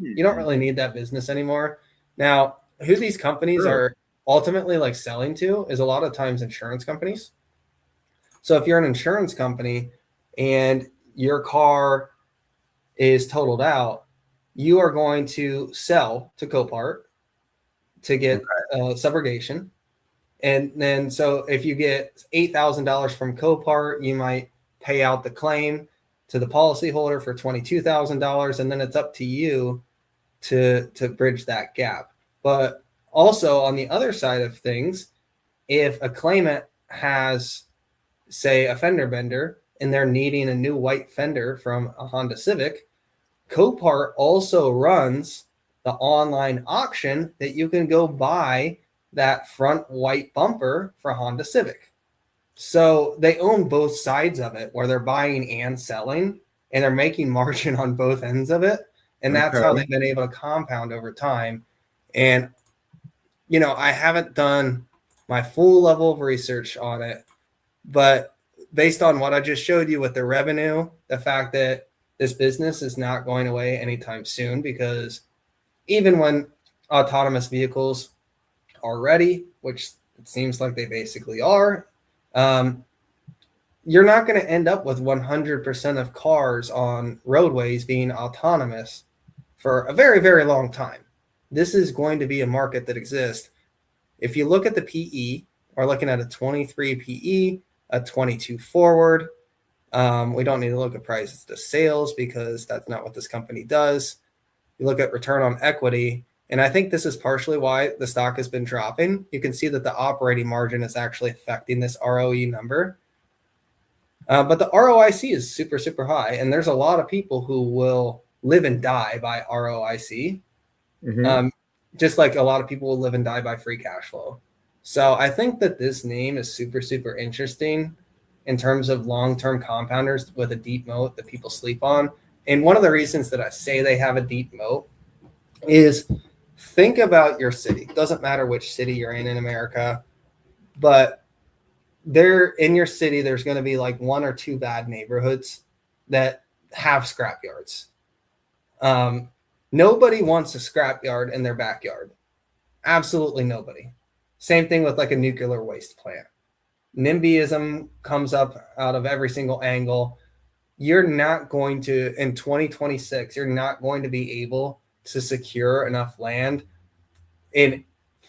You don't really need that business anymore. Now, who these companies are ultimately like selling to is a lot of times insurance companies. So if you're an insurance company and your car is totaled out, you are going to sell to Copart to get subrogation. And then so if you get $8,000 from Copart, you might pay out the claim to the policyholder for $22,000, and then it's up to you to bridge that gap. But also on the other side of things, if a claimant has, say, a fender bender and they're needing a new white fender from a Honda Civic, Copart also runs the online auction that you can go buy that front white bumper for Honda Civic. So they own both sides of it where they're buying and selling, and they're making margin on both ends of it. And that's how they've been able to compound over time. And, I haven't done my full level of research on it, but based on what I just showed you with the revenue, the fact that this business is not going away anytime soon, because even when autonomous vehicles are ready, which it seems like they basically are, you're not going to end up with 100% of cars on roadways being autonomous for a very, very long time. This is going to be a market that exists. If you look at the PE, we're looking at a 23 PE, a 22 forward. We don't need to look at prices to sales because that's not what this company does. You look at return on equity, and I think this is partially why the stock has been dropping. You can see that the operating margin is actually affecting this ROE number. But the ROIC is super, super high, and there's a lot of people who will live and die by ROIC, just like a lot of people will live and die by free cash flow. So I think that this name is super, super interesting in terms of long-term compounders with a deep moat that people sleep on. And one of the reasons that I say they have a deep moat is think about your city. It doesn't matter which city you're in America, but there in your city, there's going to be like one or two bad neighborhoods that have scrapyards. Nobody wants a scrapyard in their backyard. Absolutely nobody. Same thing with like a nuclear waste plant. NIMBYism comes up out of every single angle. You're not going to, in 2026, you're not going to be able to secure enough land in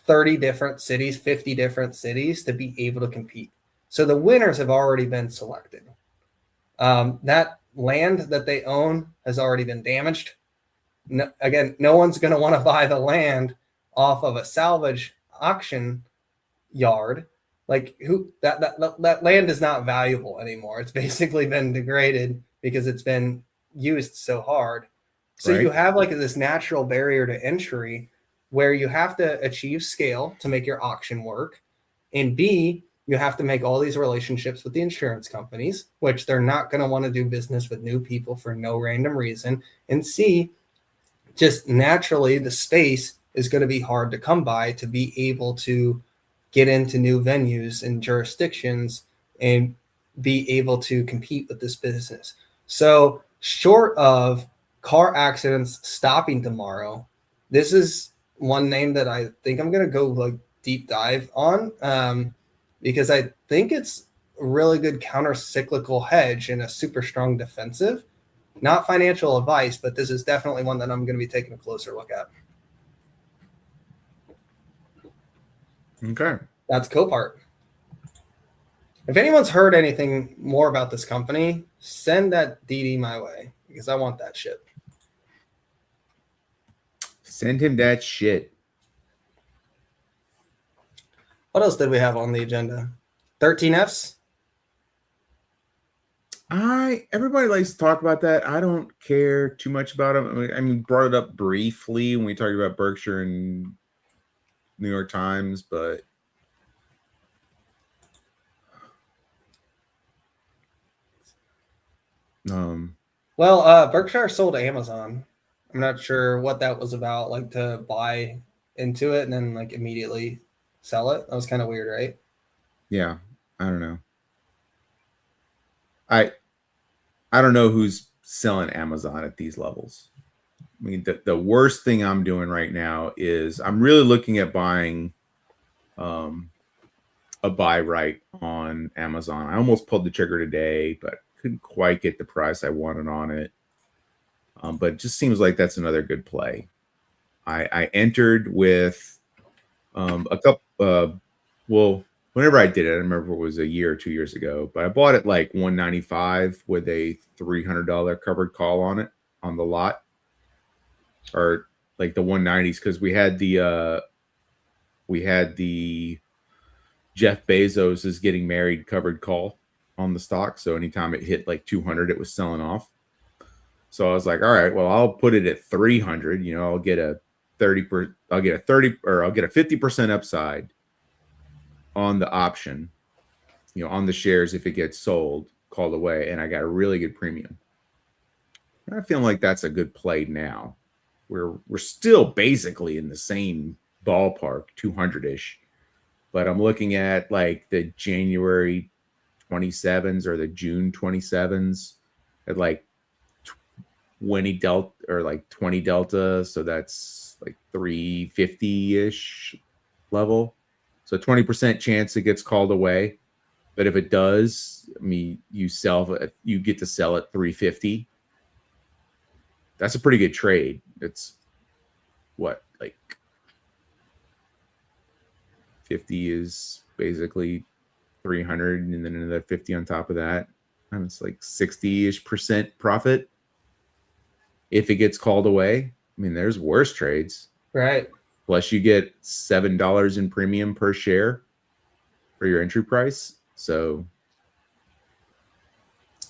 30 different cities, 50 different cities to be able to compete. So the winners have already been selected. That land that they own has already been damaged. No, again, no one's going to want to buy the land off of a salvage auction yard. Like that land is not valuable anymore. It's basically been degraded because it's been used so hard. So you have like this natural barrier to entry where you have to achieve scale to make your auction work. And B, you have to make all these relationships with the insurance companies, which they're not going to want to do business with new people for no random reason. And C, just naturally the space is going to be hard to come by to be able to get into new venues and jurisdictions and be able to compete with this business. So short of car accidents stopping tomorrow, this is one name that I think I'm going to go like deep dive on because I think it's a really good counter-cyclical hedge and a super strong defensive. Not financial advice, but this is definitely one that I'm going to be taking a closer look at. Okay. That's Copart. If anyone's heard anything more about this company, send that DD my way because I want that shit. Send him that shit. What else did we have on the agenda? 13Fs? Everybody likes to talk about that. I don't care too much about them. I mean, brought it up briefly when we talked about Berkshire and New York Times, but Berkshire sold Amazon. I'm not sure what that was about, like to buy into it and then like immediately sell it. That was kind of weird, right? Yeah, I don't know. I don't know who's selling Amazon at these levels. I mean, the worst thing I'm doing right now is I'm really looking at buying a buy right on Amazon. I almost pulled the trigger today, but couldn't quite get the price I wanted on it. But it just seems like that's another good play. I entered with a couple, whenever I did it, I remember it was a year or 2 years ago, but I bought it like $195 with a $300 covered call on it on the lot, or like the 190s, because we had the Jeff Bezos is getting married covered call on the stock. So anytime it hit like 200, it was selling off. So I was like, all right, well, I'll put it at 300. You know, I'll get a 50% upside on the option, you know, on the shares if it gets sold, called away, and I got a really good premium. I feel like that's a good play now. We're still basically in the same ballpark, 200-ish, but I'm looking at like the January 27s or the June 27s at like 20 delta or like 20 delta, so that's like 350-ish level. So 20% chance it gets called away. But if it does, I mean, you get to sell at 350. That's a pretty good trade. It's what, like 50 is basically 300, and then another 50 on top of that. And it's like 60-ish% profit if it gets called away. I mean, there's worse trades. Right. Plus, you get $7 in premium per share for your entry price. So,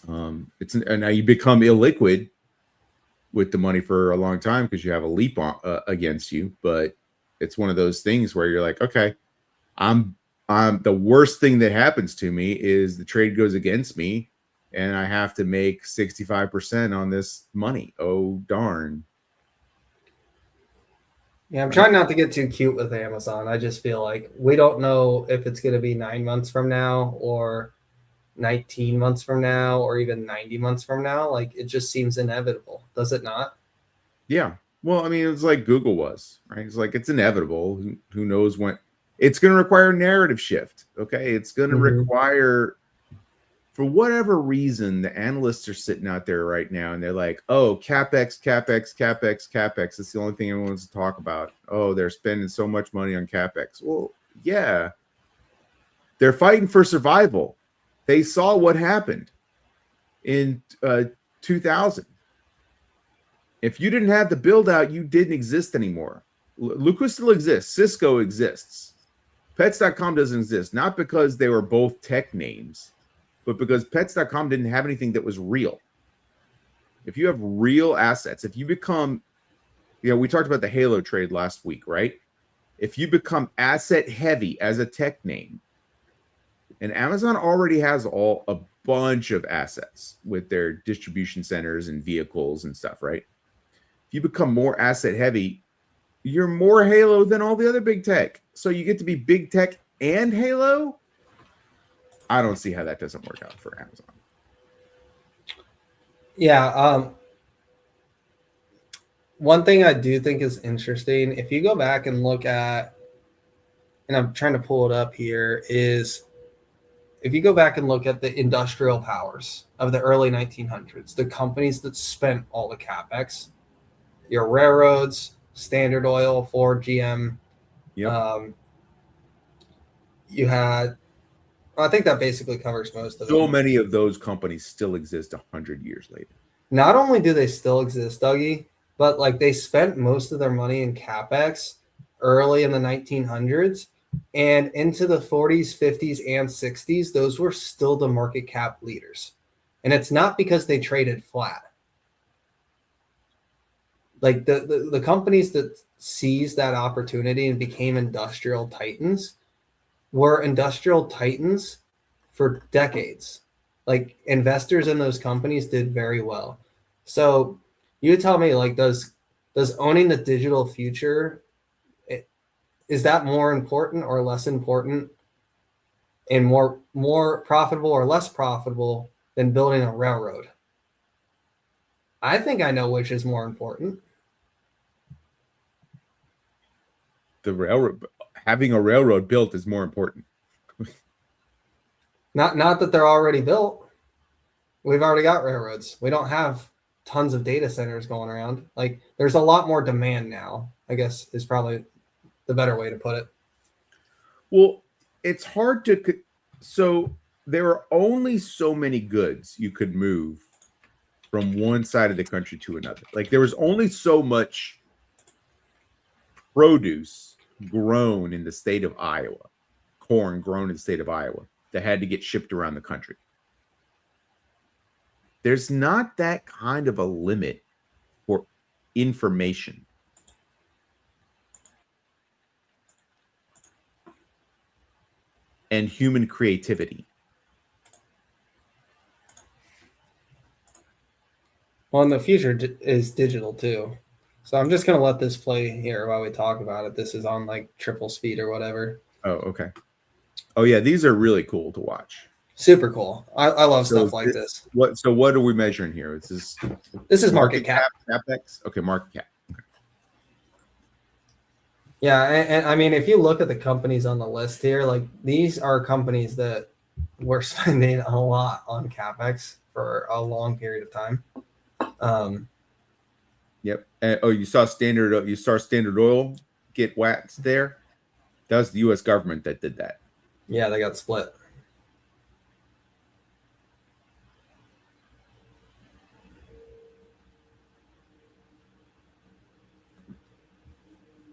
and now you become illiquid with the money for a long time because you have a leap on, against you. But it's one of those things where you're like, okay, I'm the worst thing that happens to me is the trade goes against me, and I have to make 65% on this money. Oh, darn. Yeah, I'm trying not to get too cute with Amazon. I just feel like we don't know if it's going to be 9 months from now or 19 months from now or even 90 months from now. Like, it just seems inevitable. Does it not? Yeah. Well, I mean, it's like Google was, right? It's like, it's inevitable. Who knows when? It's going to require narrative shift. Okay. It's going to require, for whatever reason, the analysts are sitting out there right now and they're like, oh, CapEx. It's the only thing everyone wants to talk about. Oh, they're spending so much money on CapEx. Well, yeah. They're fighting for survival. They saw what happened in 2000. If you didn't have the build out, you didn't exist anymore. Lucas still exists. Cisco exists. Pets.com doesn't exist, not because they were both tech names, but because Pets.com didn't have anything that was real. If you have real assets, if you become, we talked about the Halo trade last week, right? If you become asset heavy as a tech name, and Amazon already has a bunch of assets with their distribution centers and vehicles and stuff, right? If you become more asset heavy, you're more Halo than all the other big tech. So you get to be big tech and Halo. I don't see how that doesn't work out for Amazon. Yeah. One thing I do think is interesting, if you go back and look at, and I'm trying to pull it up here, is if you go back and look at the industrial powers of the early 1900s, the companies that spent all the CapEx, your railroads, Standard Oil, Ford, GM. Yep. You had, I think that basically covers most of them. So many of those companies still exist 100 years later. Not only do they still exist, Dougie, but like they spent most of their money in CapEx early in the 1900s, and into the 40s, 50s, and 60s, those were still the market cap leaders. And it's not because they traded flat. Like the companies that seized that opportunity and became industrial titans were industrial titans for decades. Like, investors in those companies did very well. So you tell me, like, does owning the digital future, is that more important or less important, and more profitable or less profitable than building a railroad? I think I know which is more important. The railroad, having a railroad built is more important. Not that they're already built. We've already got railroads. We don't have tons of data centers going around. Like, there's a lot more demand now, I guess, is probably the better way to put it. Well, it's hard to, so there are only so many goods you could move from one side of the country to another. Like, there was only so much produce grown in the state of Iowa, corn grown in the state of Iowa, that had to get shipped around the country. There's not that kind of a limit for information. And human creativity. Well, and the future is digital too. So I'm just going to let this play here while we talk about it. This is on like triple speed or whatever. Oh, okay. Oh yeah, these are really cool to watch. Super cool. I love stuff like this. What are we measuring here? This is market cap. CapEx? Okay, market cap. Okay. Yeah, and I mean, if you look at the companies on the list here, like, these are companies that we're spending a lot on CapEx for a long period of time. Yep. And, you saw Standard Oil get waxed there. That was the U.S. government that did that. Yeah, they got split.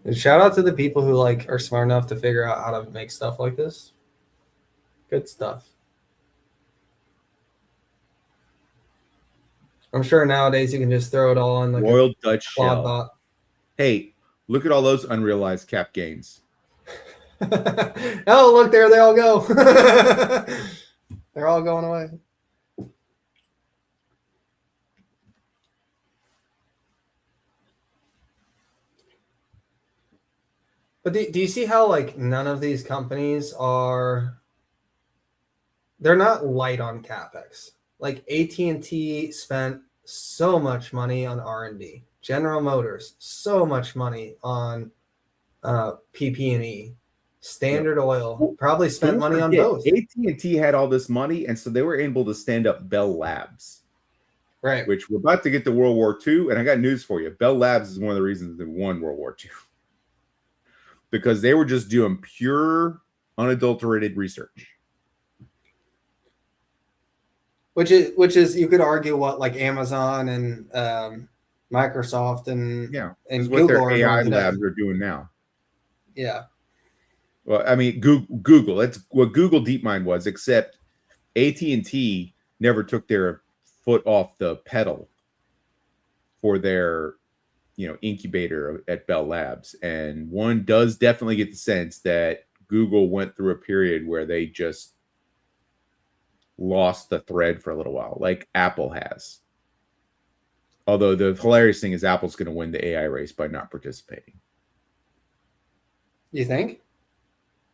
And shout out to the people who like are smart enough to figure out how to make stuff like this. Good stuff. I'm sure nowadays you can just throw it all in like Royal Dutch a quad Shell. bot. Hey, look at all those unrealized cap gains. Oh, look, there they all go. They're all going away. But do you see how like none of these companies they're not light on CapEx. Like AT&T spent so much money on R&D. General Motors, so much money on PP&E. Standard Oil probably spent money on both. AT&T had all this money, and so they were able to stand up Bell Labs. Right. Which we're about to get to World War II, and I got news for you. Bell Labs is one of the reasons they won World War II. Because they were just doing pure, unadulterated research. Which is you could argue what like Amazon and Microsoft and and Google what their are AI doing labs today. are doing now. Yeah. Well, I mean, Google. That's what Google DeepMind was, except AT&T never took their foot off the pedal for their, incubator at Bell Labs. And one does definitely get the sense that Google went through a period where they just lost the thread for a little while, like Apple has. Although the hilarious thing is Apple's going to win the AI race by not participating. You think?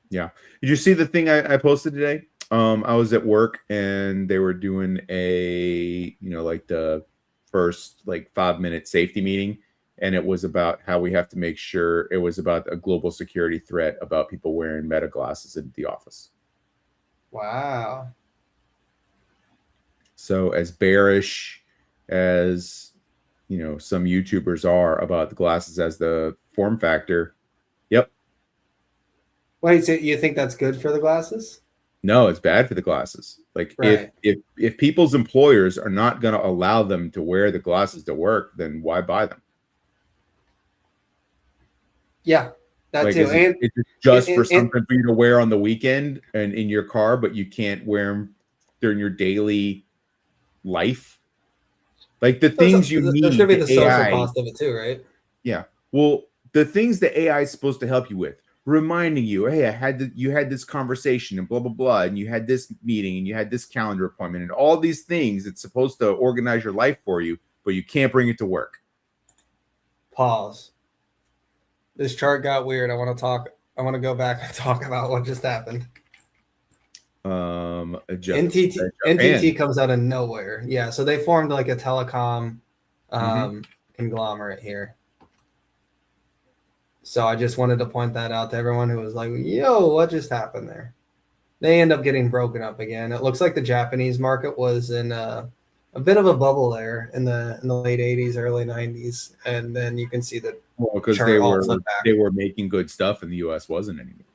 Yeah. Did you see the thing I posted today? I was at work and they were doing a, like the first 5-minute safety meeting. And it was about how we have to make sure it was about a global security threat about people wearing meta glasses in the office. Wow. So as bearish as, some YouTubers are about the glasses as the form factor. Yep. Wait, so you think that's good for the glasses? No, it's bad for the glasses. Like right. if people's employers are not going to allow them to wear the glasses to work, then why buy them? Yeah, that too. It's just for something for you to wear on the weekend and in your car, but you can't wear them during your daily life. Like the things you need. There's going to be the social AI, cost of it too, right? Yeah. Well, the things that AI is supposed to help you with, reminding you, hey, you had this conversation and blah, blah, blah, and you had this meeting and you had this calendar appointment and all these things. It's supposed to organize your life for you, but you can't bring it to work. Pause. This chart got weird. I want to go back and talk about what just happened. NTT comes out of nowhere. Yeah, so they formed like a telecom conglomerate here. So I just wanted to point that out to everyone who was like, yo, what just happened there? They end up getting broken up again. It looks like the Japanese market was in a bit of a bubble there in the late 80s, early 90s. And then you can see that because they were making good stuff and the US wasn't anymore.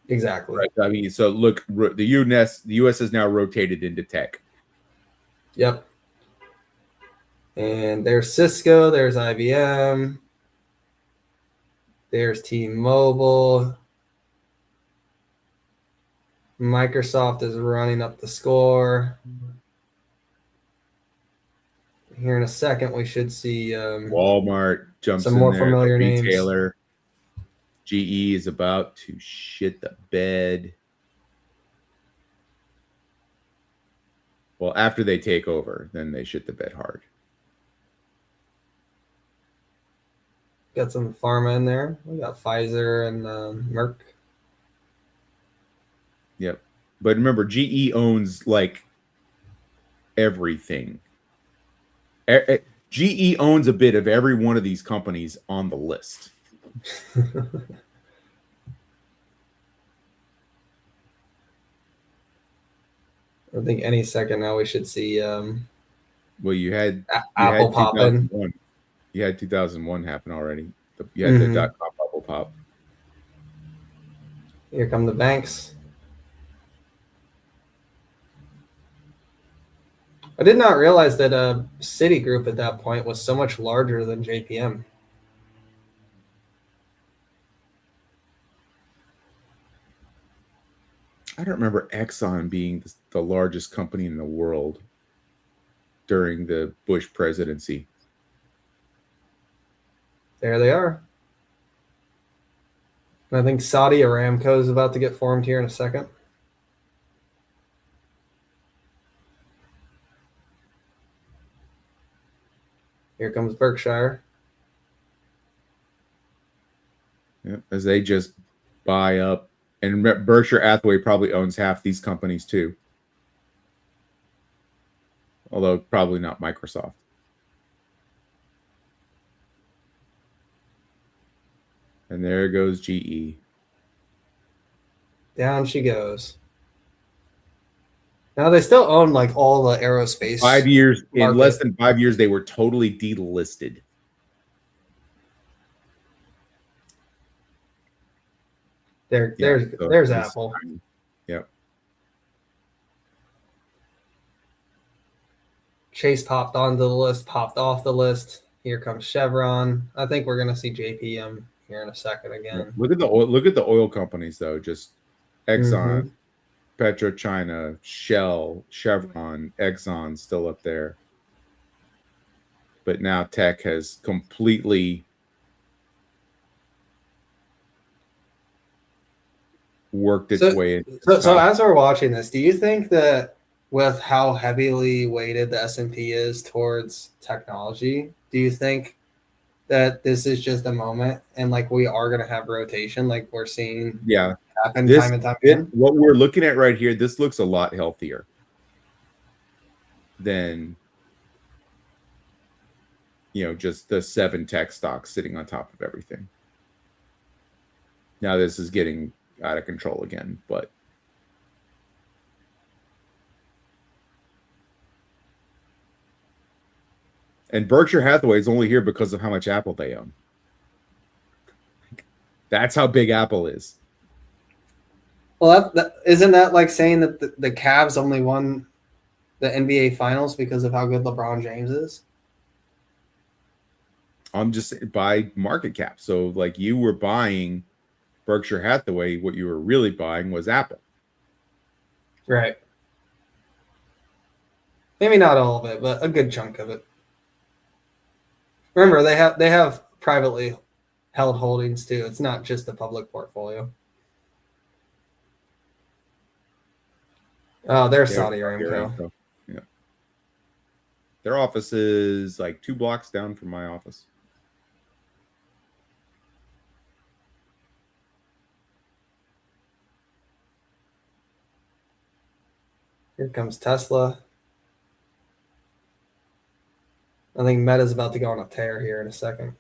Exactly. Right? I mean, so look, the US has now rotated into tech. Yep. And there's Cisco, there's IBM, there's T-Mobile. Microsoft is running up the score. Here in a second, we should see Walmart jumps some more in there, familiar the names. retailer. GE is about to shit the bed. Well, after they take over, then they shit the bed hard. Got some pharma in there. We got Pfizer and Merck. Yep. But remember, GE owns like everything. GE owns a bit of every one of these companies on the list. I think any second now we should see Well, you had Apple pop in. 2001. You had 2001 happen already. You had the .com bubble pop. Here come the banks. I did not realize that Citigroup at that point was so much larger than JPM. I don't remember Exxon being the largest company in the world during the Bush presidency. There they are. And I think Saudi Aramco is about to get formed here in a second. Here comes Berkshire. Yeah, as they just buy up. And Berkshire Hathaway probably owns half these companies too. Although probably not Microsoft. And there goes GE. Down she goes. Now they still own like all the aerospace. 5 years, market. in less than 5 years, they were totally delisted. There's Apple. Yep. Chase popped onto the list, popped off the list. Here comes Chevron. I think we're gonna see JPM here in a second again. Look at the oil companies though. Just Exxon, PetroChina, Shell, Chevron, Exxon still up there. But now tech has completely worked its way into so as we're watching this, do you think that with how heavily weighted the S&P is towards technology, do you think that this is just a moment and like we are going to have rotation like we're seeing happen time and time again? What we're looking at right here, this looks a lot healthier than just the 7 tech stocks sitting on top of everything. Now this is getting out of control again, but and Berkshire Hathaway is only here because of how much Apple they own. That's how big Apple is. Well, isn't that like saying that the Cavs only won the NBA Finals because of how good LeBron James is? I'm just by market cap. So like you were buying Berkshire Hathaway, what you were really buying was Apple. Right. Maybe not all of it, but a good chunk of it. Remember, they have privately held holdings too. It's not just the public portfolio. Oh, there's Saudi Aramco. Yeah. Their office is like 2 blocks down from my office. Here comes Tesla. I think Meta's about to go on a tear here in a second.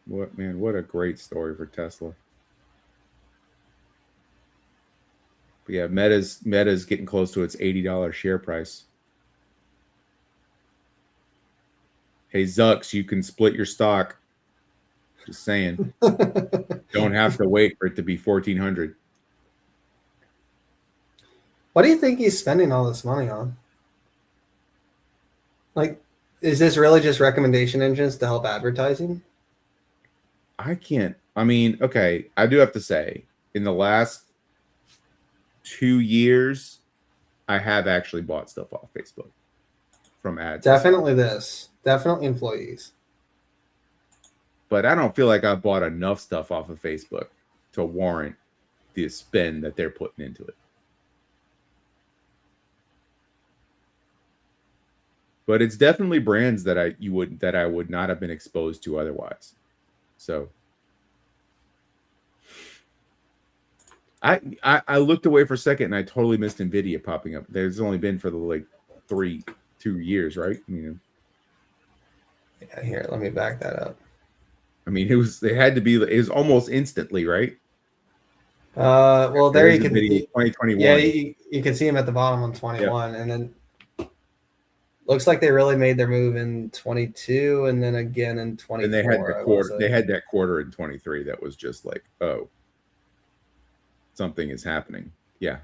What a great story for Tesla. But yeah, Meta's getting close to its $80 share price. Hey Zucks, you can split your stock. Just saying. Don't have to wait for it to be 1,400. What do you think he's spending all this money on? Like, is this really just recommendation engines to help advertising? I mean, okay, I do have to say, in the last 2 years, I have actually bought stuff off Facebook from ads. Definitely definitely employees. But I don't feel like I bought enough stuff off of Facebook to warrant the spend that they're putting into it. But it's definitely brands that I would not have been exposed to otherwise. So I looked away for a second and I totally missed Nvidia popping up. There's only been for the like 2 years, right? Yeah, here, let me back that up. I mean, it was almost instantly, right? Well, there There's you the can video, see, 2021. yeah, you can see him at the bottom on 21, and then looks like they really made their move in 22, and then again in 24. And they had the I will quarter. say. They had that quarter in 23 that was just like, oh, something is happening. Yeah.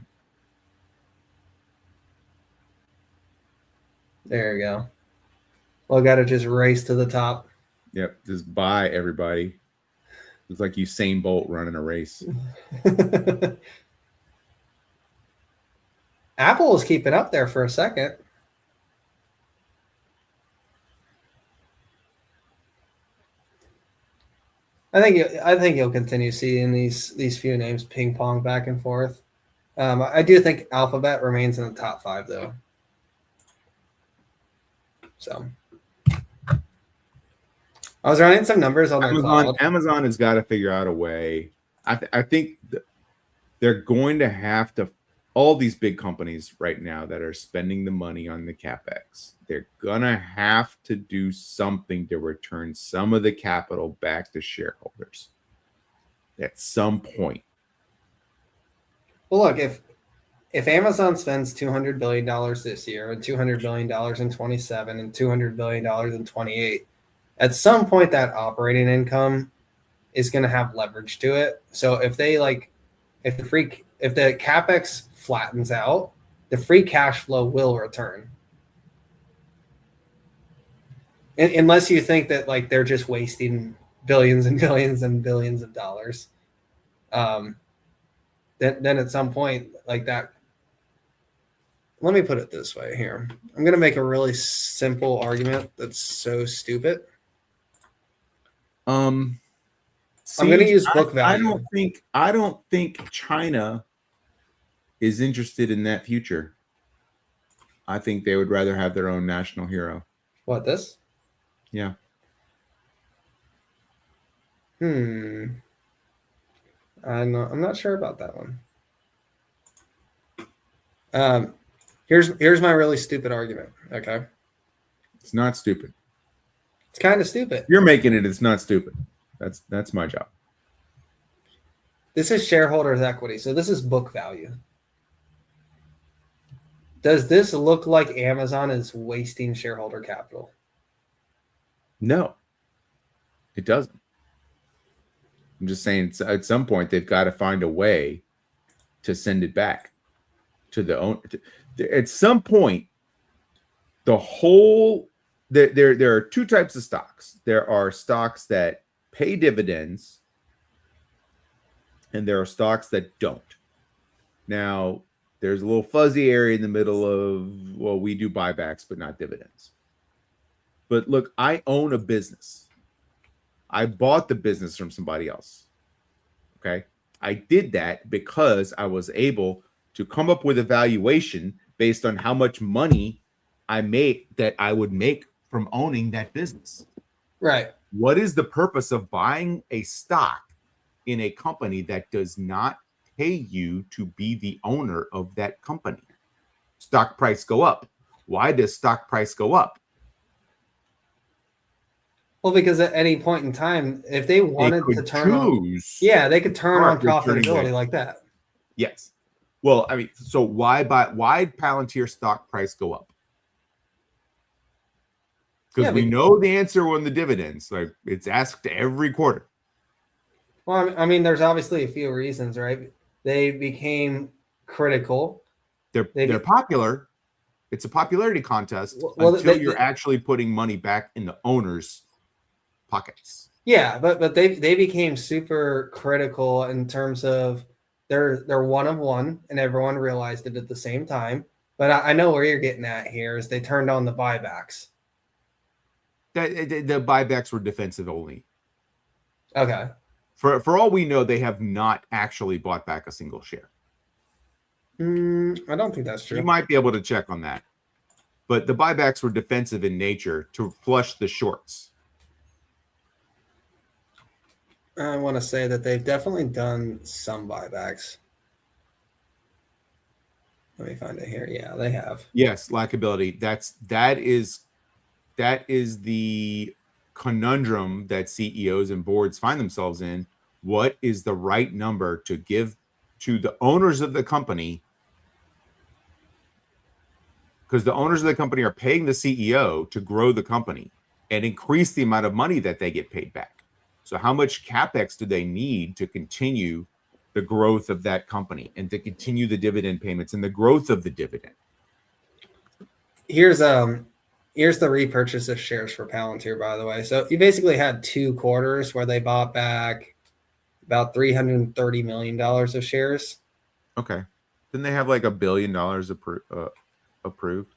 There you go. Well, got to just race to the top. Yep. Just buy everybody. It's like Usain Bolt running a race. Apple was keeping up there for a second. I think you'll continue seeing these few names ping pong back and forth. I do think Alphabet remains in the top 5 though. So I was running some numbers on their cloud. Amazon has got to figure out a way. I think they're going to have to. All these big companies right now that are spending the money on the capex, they're gonna have to do something to return some of the capital back to shareholders at some point. Well, look, if Amazon spends $200 billion this year and $200 billion in 27 and $200 billion in 28, at some point that operating income is going to have leverage to it. So if the capex flattens out, the free cash flow will return. Unless you think that like they're just wasting billions and billions and billions of dollars. Then at some point like that. Let me put it this way here. I'm going to make a really simple argument that's so stupid. I'm going to use book value. I don't think China is interested in that future. I think they would rather have their own national hero. What, this? Yeah. I'm not sure about that one. Here's my really stupid argument. Okay. It's not stupid. It's kind of stupid. You're making it. It's not stupid. That's my job. This is shareholders' equity. So this is book value. Does this look like Amazon is wasting shareholder capital? No, it doesn't. I'm just saying at some point they've got to find a way to send it back to the owner. At some point, there are two types of stocks. There are stocks that pay dividends, and there are stocks that don't. Now, there's a little fuzzy area in the middle of, well, we do buybacks, but not dividends. But look, I own a business. I bought the business from somebody else. Okay. I did that because I was able to come up with a valuation based on how much money I would make from owning that business. Right. What is the purpose of buying a stock in a company that does not pay you to be the owner of that company? Stock price go up. Why does stock price go up? Well, because at any point in time, if they wanted to turn they could turn on profitability like that. Yes. Well, I mean, so why Palantir stock price go up? Because we know the answer on the dividends. Like it's asked every quarter. Well, I mean, there's obviously a few reasons, right? They became critical. They're popular. It's a popularity contest until you're actually putting money back in the owner's pockets. Yeah, but they became super critical in terms of they're one of one, and everyone realized it at the same time. But I know where you're getting at here is they turned on the buybacks. The buybacks were defensive only. Okay. For all we know, they have not actually bought back a single share. I don't think that's true. You might be able to check on that. But the buybacks were defensive in nature to flush the shorts. I want to say that they've definitely done some buybacks. Let me find it here. Yeah, they have. Yes, likability. That is the conundrum that CEOs and boards find themselves in. What is the right number to give to the owners of the company, because the owners of the company are paying the CEO to grow the company and increase the amount of money that they get paid back. So how much CapEx do they need to continue the growth of that company and to continue the dividend payments and the growth of the dividend? Here's the repurchase of shares for Palantir, by the way. So you basically had 2 quarters where they bought back about $330 million of shares. Okay. Didn't they have like $1 billion approved?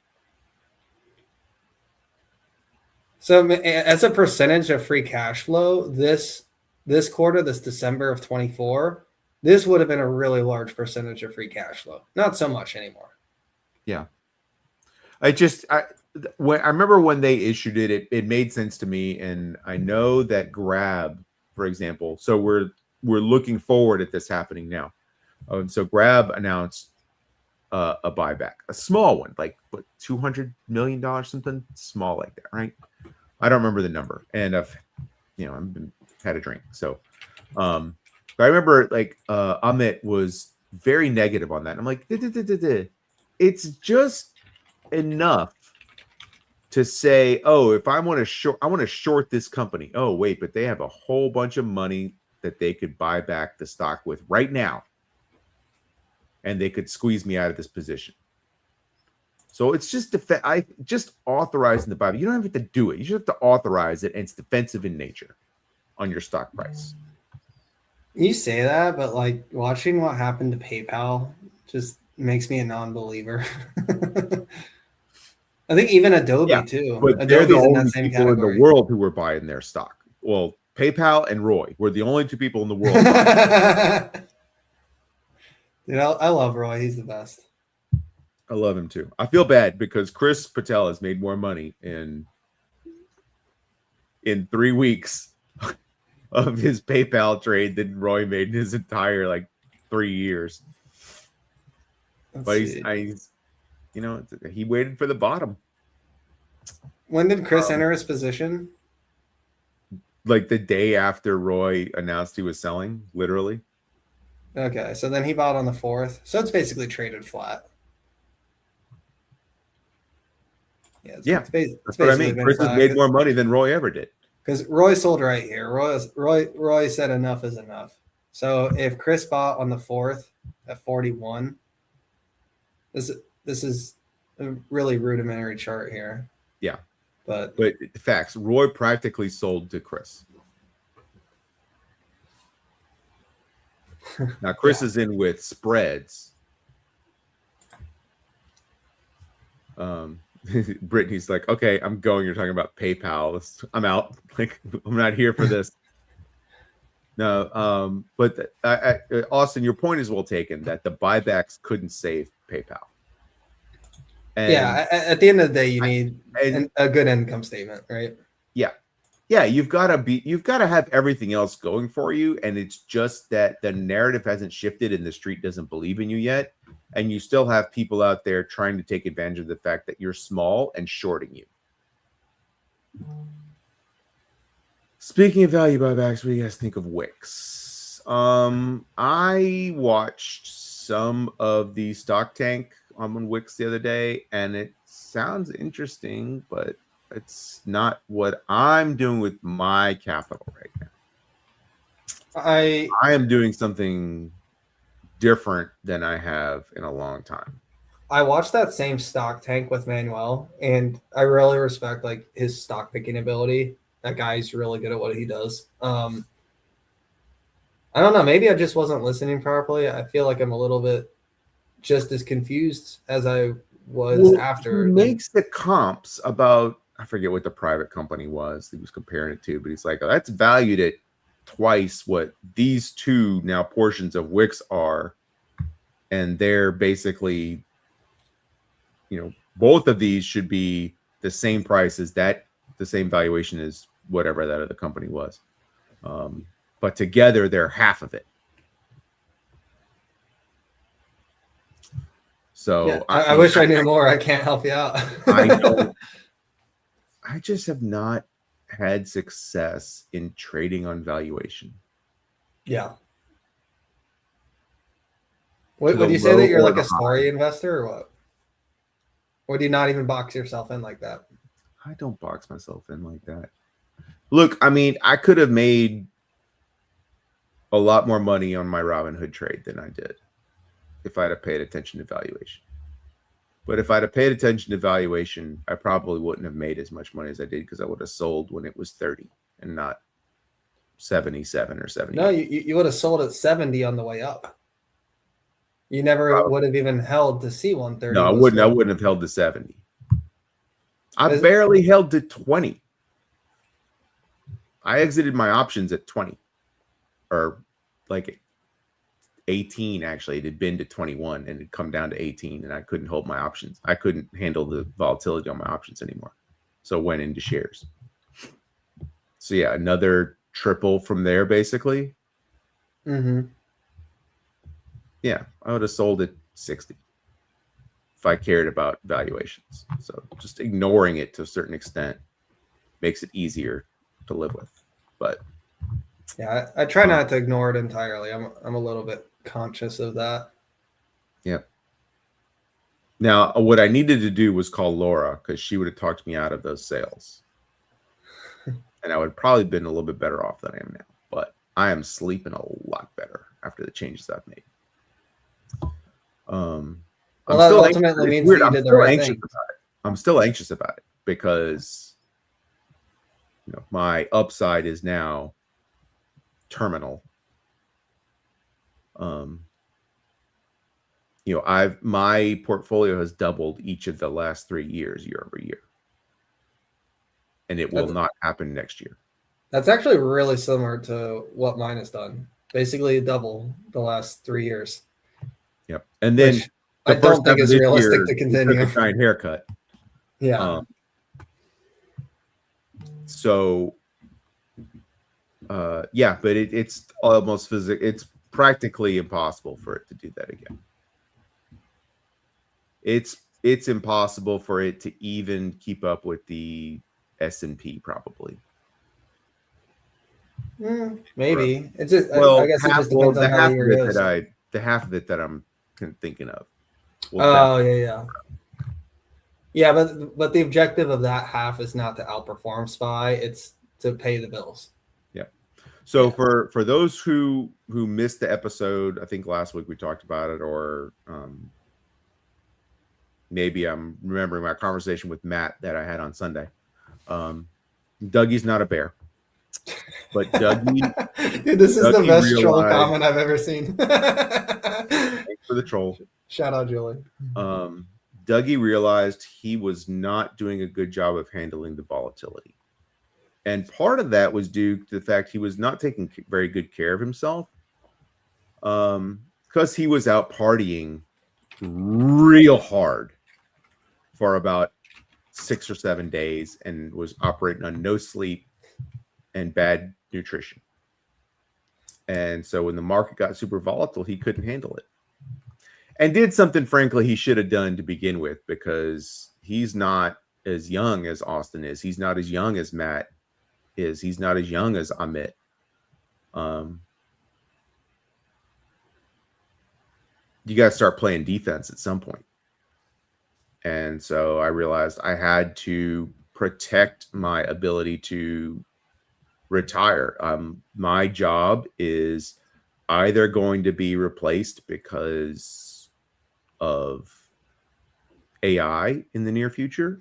So as a percentage of free cash flow, this quarter, this December of 24, this would have been a really large percentage of free cash flow. Not so much anymore. Yeah. I remember when they issued it, it made sense to me. And I know that Grab, for example, so we're looking forward at this happening now. So Grab announced a buyback, a small one, like what, $200 million, something small like that, right? I don't remember the number, and I've had a drink. So, but I remember like Amit was very negative on that. I'm like, it's just enough to say, oh, if I want to short this company. Oh, wait, but they have a whole bunch of money that they could buy back the stock with right now, and they could squeeze me out of this position. So it's just authorizing the buyback. You don't have to do it. You just have to authorize it, and it's defensive in nature on your stock price. You say that, but like watching what happened to PayPal just makes me a non-believer. I think even Adobe too. But Adobe's they're the in that only same people category. in the world who were buying their stock. Well, PayPal and Roy were the only 2 people in the world. Dude, I love Roy. He's the best. I love him too. I feel bad because Chris Patel has made more money in 3 weeks of his PayPal trade than Roy made in his entire 3 years. But he's he waited for the bottom. When did Chris enter his position? Like the day after Roy announced he was selling, literally. Okay, so then he bought on the 4th. So it's basically traded flat. Yeah, That's what I mean. Chris has made more money than Roy ever did. Because Roy sold right here. Roy said enough is enough. So if Chris bought on the 4th at 41, this is a really rudimentary chart here. Yeah. But facts, Roy practically sold to Chris. Now Chris is in with spreads. Brittany's like, okay, I'm going. You're talking about PayPal. I'm out. Like, I'm not here for this. No, but Austin, your point is well taken that the buybacks couldn't save PayPal. And, at the end of the day, you need a good income statement, right? Yeah, you've got to have everything else going for you, and it's just that the narrative hasn't shifted and the street doesn't believe in you yet, and you still have people out there trying to take advantage of the fact that you're small and shorting you. Speaking of value buybacks, what do you guys think of Wix? I watched some of the stock tank on Wix the other day, and it sounds interesting, but it's not what I'm doing with my capital right now. I am doing something different than I have in a long time. I watched that same stock tank with Manuel, and I really respect his stock picking ability. That guy's really good at what he does. I don't know. Maybe I just wasn't listening properly. I feel like I'm a little bit just as confused as I was after. He makes the comps about, I forget what the private company was he was comparing it to, but he's like, oh, that's valued at twice what these 2 now portions of Wix are. And they're basically, both of these should be the same price as that, the same valuation as whatever that other company was. But together they're half of it. So yeah, I wish I knew more. I can't help you out. I don't. I just have not had success in trading on valuation. Yeah. Would the you say low that you're or like the a high. story investor or what? Or do you not even box yourself in like that? I don't box myself in like that. Look, I mean, I could have made a lot more money on my Robinhood trade than I did if I'd have paid attention to valuation. But if I'd have paid attention to valuation, I probably wouldn't have made as much money as I did because I would have sold when it was 30 and not 77 or 70. No, you would have sold at 70 on the way up. You never would have even held to see 130. No, I wouldn't. I wouldn't have held to 70. I barely held to 20. I exited my options at 20, or like 18. Actually, it had been to 21 and it come down to 18, and I couldn't hold my options. I couldn't handle the volatility on my options anymore, so went into shares. So yeah, another triple from there, basically. Mm-hmm. Yeah, I would have sold at 60 if I cared about valuations. So just ignoring it to a certain extent makes it easier to live with. But yeah, I try not to ignore it entirely. I'm a little bit conscious of that. Yep. Now, what I needed to do was call Laura because she would have talked me out of those sales. And I would have probably been a little bit better off than I am now. But I am sleeping a lot better after the changes I've made. Well, that ultimately means that you did the right thing. I'm still anxious about it because my upside is now terminal. My portfolio has doubled each of the last 3 years, year over year. And it will not happen next year. That's actually really similar to what mine has done. Basically double the last 3 years. Yep. And then I don't think it's realistic to continue. Took a giant haircut. Yeah. But it's almost physical. It's practically impossible for it to do that again. It's impossible for it to even keep up with the S&P, probably. Maybe it's just. I guess it just depends on how the year goes. The half of it that I'm thinking of. Yeah, but the objective of that half is not to outperform SPY; it's to pay the bills. Yeah. So for those who missed the episode, I think last week we talked about it, or maybe I'm remembering my conversation with Matt that I had on Sunday. Dougie's not a bear, but Dougie. Dude, this is the best troll comment I've ever seen. Thanks for the troll. Shout out, Julie. Dougie realized he was not doing a good job of handling the volatility. And part of that was due to the fact he was not taking very good care of himself, because he was out partying real hard for about 6 or 7 days and was operating on no sleep and bad nutrition. And so when the market got super volatile, he couldn't handle it. And did something, frankly, he should have done to begin with, because he's not as young as Austin is. He's not as young as Matt is. He's not as young as Amit. You got to start playing defense at some point. And so I realized I had to protect my ability to retire. My job is either going to be replaced because of AI in the near future,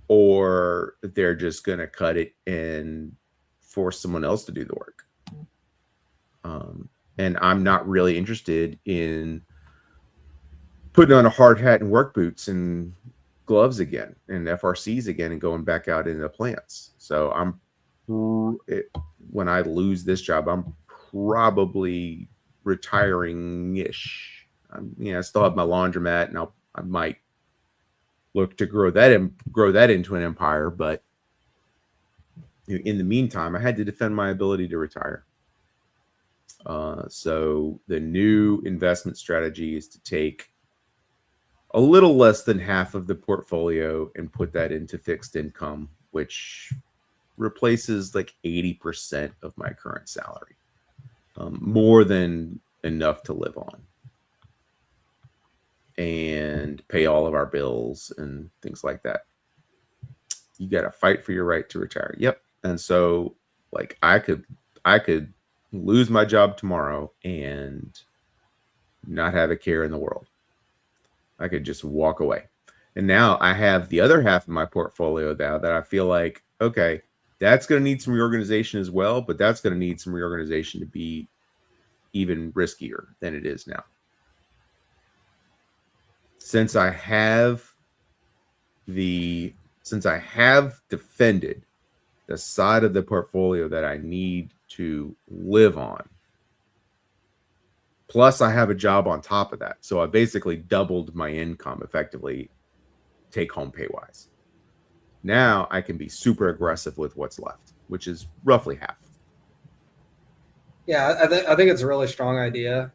or they're just going to cut it and force someone else to do the work. And I'm not really interested in putting on a hard hat and work boots and gloves again and FRCs again and going back out into the plants. So when I lose this job, I'm probably retiring-ish. I still have my laundromat, and I might look to grow that into an empire. But in the meantime, I had to defend my ability to retire. So the new investment strategy is to take a little less than half of the portfolio and put that into fixed income, which replaces like 80% of my current salary, more than enough to live on. and pay all of our bills and things like that. You got to fight for your right to retire. Yep. And so like I could lose my job tomorrow and not have a care in the world. I could just walk away. And now I have the other half of my portfolio now that I feel like, okay, that's going to need some reorganization as well, but that's going to need some reorganization to be even riskier than it is now. Since I have defended the side of the portfolio that I need to live on, plus I have a job on top of that. So I basically doubled my income effectively, take home pay wise. Now I can be super aggressive with what's left, which is roughly half. Yeah, I think it's a really strong idea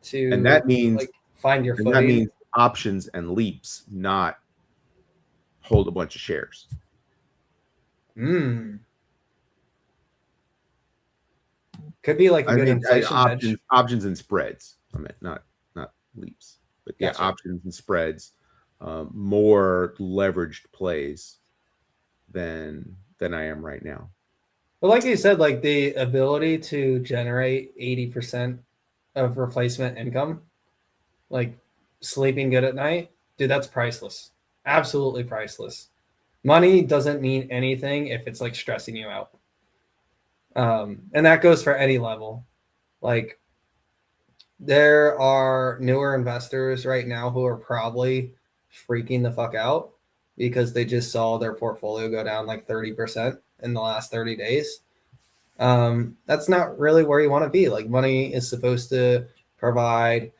to, and that means like, find your and footing. that means options and leaps, not hold a bunch of shares. Could be like a good inflation hedge. Options and spreads. I mean, not leaps, but yeah, Gotcha. options and spreads, more leveraged plays than I am right now. But like you said, like the ability to generate 80% of replacement income, like sleeping good at night, dude, that's priceless. Absolutely priceless. Money doesn't mean anything if it's like stressing you out. And that goes for any level. Like there are newer investors right now who are probably freaking the fuck out because they just saw their portfolio go down like 30% in the last 30 days. That's not really where you want to be. Like money is supposed to provide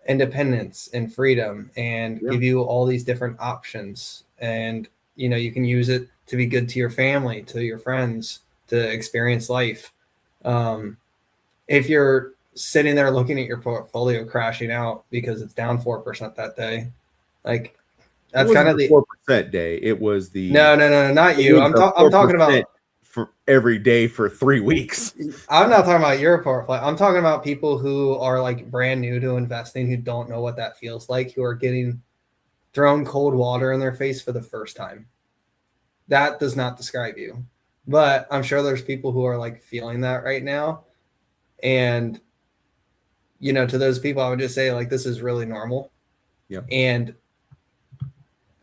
independence and freedom and give you all these different options. And, you know, you can use it to be good to your family, to your friends, to experience life. If you're sitting there looking at your portfolio crashing out because it's down 4% that day, like that's kind of the 4% day. It was the no, not you. I'm talking about for every day for 3 weeks. I'm not talking about your portfolio. I'm talking about people who are like brand new to investing, who don't know what that feels like, who are getting thrown cold water in their face for the first time. That does not describe you. But I'm sure there's people who are like feeling that right now. And, you know, to those people, I would just say like, this is really normal. Yeah. And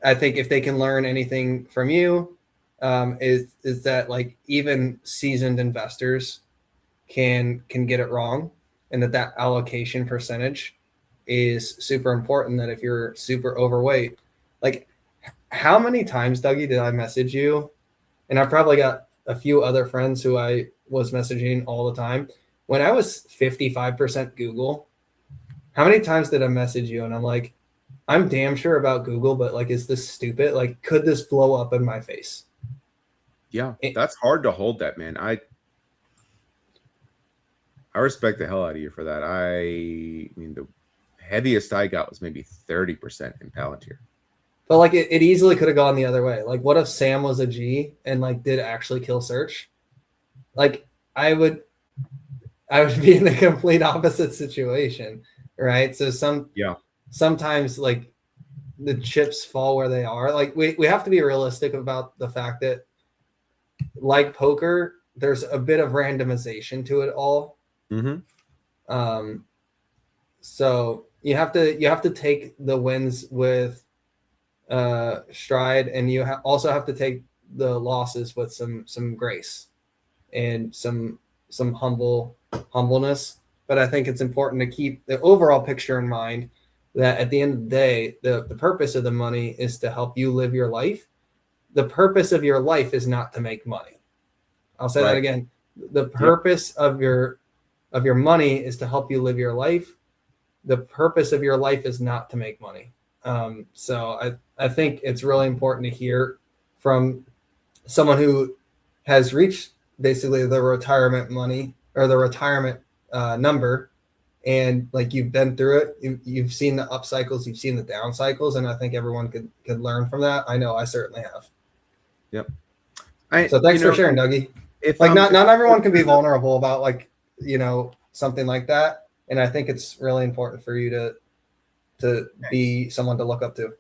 I think if they can learn anything from you, is that like even seasoned investors can get it wrong, and that allocation percentage is super important. That if you're super overweight, like how many times, Dougie, did I message you? And I've probably got a few other friends who I was messaging all the time. When I was 55% Google, how many times did I message you? And I'm like, I'm damn sure about Google, but like, is this stupid? Like, could this blow up in my face? Yeah, that's hard to hold that, man. I respect the hell out of you for that. I mean, the heaviest I got was maybe 30% in Palantir. But like, it easily could have gone the other way. Like, what if Sam was a G and like did actually kill search? Like, I would be in the complete opposite situation, right? So sometimes like the chips fall where they are. Like we have to be realistic about the fact that, like poker, there's a bit of randomization to it all. Mm-hmm. So you have to take the wins with stride, and you also have to take the losses with some grace and some humbleness. But I think it's important to keep the overall picture in mind, that at the end of the day, the purpose of the money is to help you live your life. The purpose of your life is not to make money. I'll say that again. The purpose of your money is to help you live your life. The purpose of your life is not to make money. So I think it's really important to hear from someone who has reached basically the retirement money or the retirement number, and like you've been through it. You've seen the up cycles, you've seen the down cycles, and I think everyone could learn from that. I know I certainly have. Yep. So thanks for sharing, Dougie. Not everyone can be vulnerable about like, you know, something like that. And I think it's really important for you to be someone to look up to.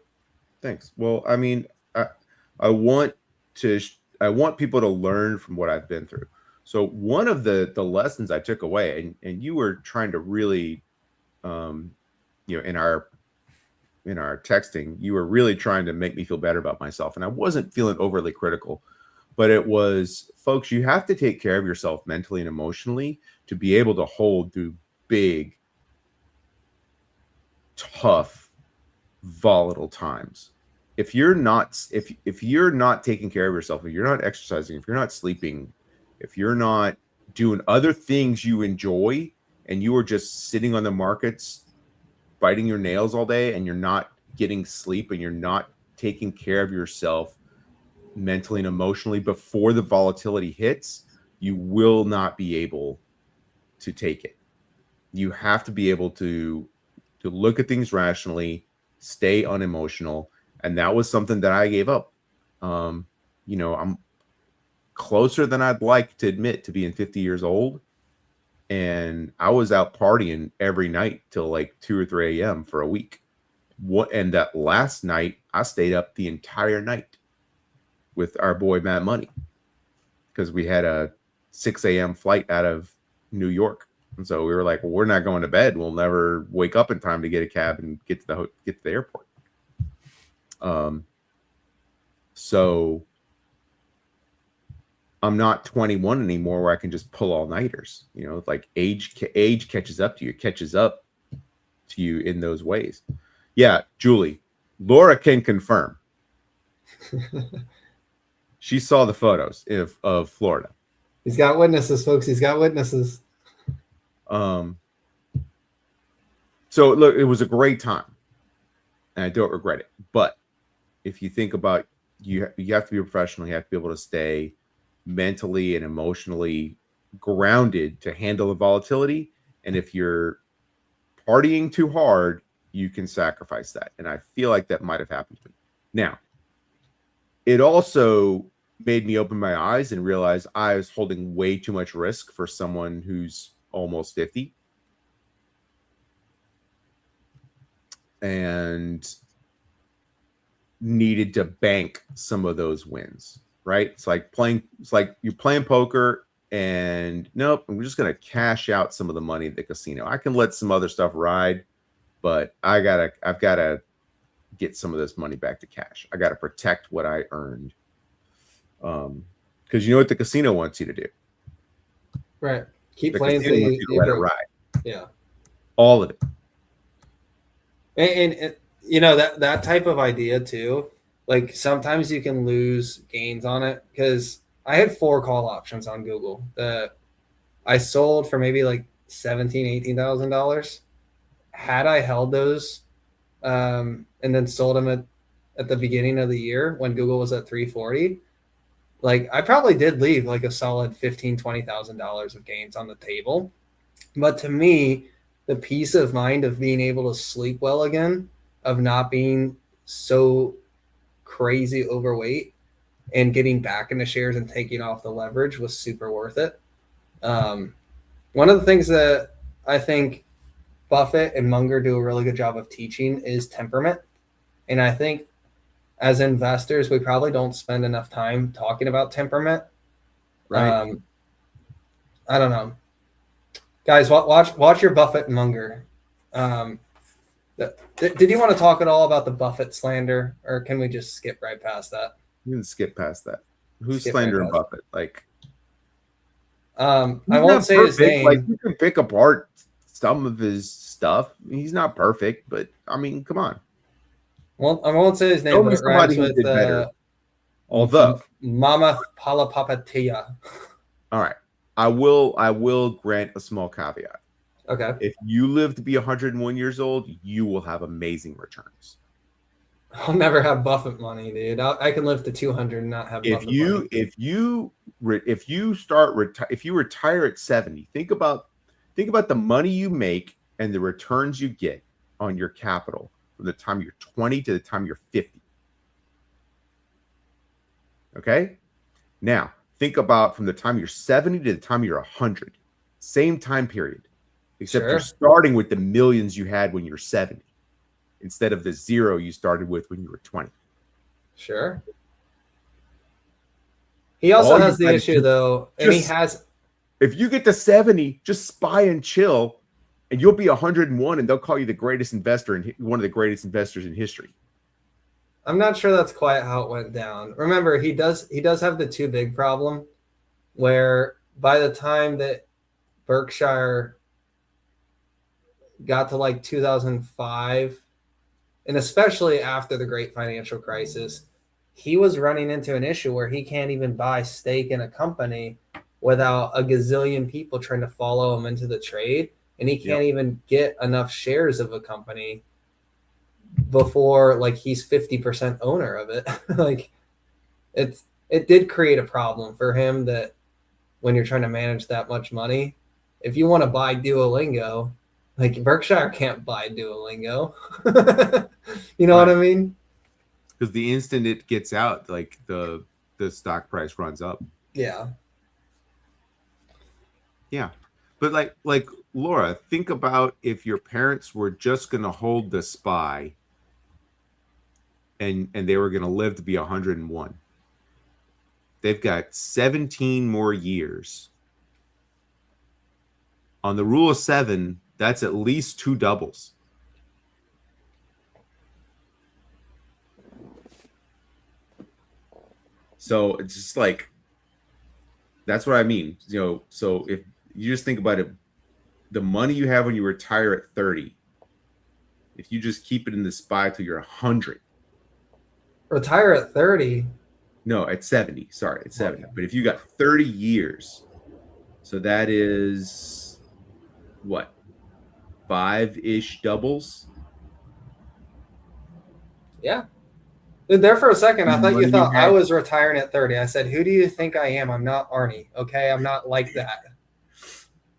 Thanks. Well, I mean, I want people to learn from what I've been through. So one of the lessons I took away, and you were trying to really, in our texting, you were really trying to make me feel better about myself, and I wasn't feeling overly critical, but it was, folks, you have to take care of yourself mentally and emotionally to be able to hold through big, tough, volatile times. If you're not taking care of yourself, if you're not exercising, if you're not sleeping, if you're not doing other things you enjoy, and you are just sitting on the markets biting your nails all day, and you're not getting sleep, and you're not taking care of yourself mentally and emotionally before the volatility hits, you will not be able to take it. You have to be able to look at things rationally, stay unemotional. And that was something that I gave up. I'm closer than I'd like to admit to being 50 years old. And I was out partying every night till like 2 or 3 a.m. for a week. And that last night, I stayed up the entire night with our boy Matt Money, because we had a 6 a.m. flight out of New York. And so we were like, well, we're not going to bed. We'll never wake up in time to get a cab and get to the airport. So I'm not 21 anymore where I can just pull all-nighters. Like age catches up to you in those ways. Yeah, Julie, Laura can confirm. She saw the photos of Florida. He's got witnesses, folks. He's got witnesses. So look, it was a great time, and I don't regret it. But if you think about, you have to be a professional. You have to be able to stay mentally and emotionally grounded to handle the volatility. And if you're partying too hard, you can sacrifice that. And I feel like that might have happened to me. Now, it also made me open my eyes and realize I was holding way too much risk for someone who's almost 50. And needed to bank some of those wins, right? It's like you're playing poker and nope, I'm just going to cash out some of the money at the casino. I can let some other stuff ride, but I've got to get some of this money back to cash. I got to protect what I earned. Because you know what the casino wants you to do. Right. Keep The playing casino until wants you to let it ride. Yeah. All of it. And that type of idea too, like sometimes you can lose gains on it, because I had 4 call options on Google that I sold for maybe like $17,000-$18,000. Had I held those and then sold them at the beginning of the year when Google was at 340, like I probably did leave like a solid $15,000-$20,000 of gains on the table. But to me, the peace of mind of being able to sleep well again, of not being so crazy overweight and getting back into shares and taking off the leverage was super worth it. One of the things that I think Buffett and Munger do a really good job of teaching is temperament. And I think as investors, we probably don't spend enough time talking about temperament. Right. I don't know. Guys, watch your Buffett and Munger. Did you want to talk at all about the Buffett slander, or can we just skip right past that? You can skip past that. Who's slandering Buffett? Like, I won't say his name. Like, you can pick apart some of his stuff. He's not perfect, but I mean, come on. Well, I won't say his name, but it rhymes with although Mama Palapapatia. All right. I will grant a small caveat. Okay. If you live to be 101 years old, you will have amazing returns. I'll never have Buffett money, dude. I can live to 200 and not have Buffett money. If you retire at 70, think about the money you make and the returns you get on your capital from the time you're 20 to the time you're 50. Okay? Now, think about from the time you're 70 to the time you're 100. Same time period. Except You're starting with the millions you had when you're 70. instead of the 0 you started with when you were 20. Sure. He also All you has the gotta issue do- though, and he just- has If you get to 70, just spy and chill, and you'll be 101, and they'll call you the greatest investor and one of the greatest investors in history. I'm not sure that's quite how it went down. Remember, he does have the too big problem where by the time that Berkshire got to like 2005, and especially after the great financial crisis, he was running into an issue where he can't even buy stake in a company without a gazillion people trying to follow him into the trade, and he can't even get enough shares of a company before like he's 50% owner of it. Like it did create a problem for him that when you're trying to manage that much money, if you want to buy Duolingo, like Berkshire can't buy Duolingo. You know what I mean? Because the instant it gets out, like the stock price runs up. Yeah. Yeah. But like Laura, think about if your parents were just going to hold the SPY and they were going to live to be 101. They've got 17 more years. On the rule of 7, that's at least 2 doubles. So it's just like, that's what I mean. You know, so if you just think about it, the money you have when you retire at 30, if you just keep it in the SPY till you're 100. Retire at 30. No, at 70. Sorry, at 70. Okay. But if you got 30 years, so that is what? 5-ish doubles? Yeah. Dude, there for a second, I thought you Money thought you I had. was retiring at 30. I said, who do you think I am? I'm not Arnie. Okay. I'm not like that.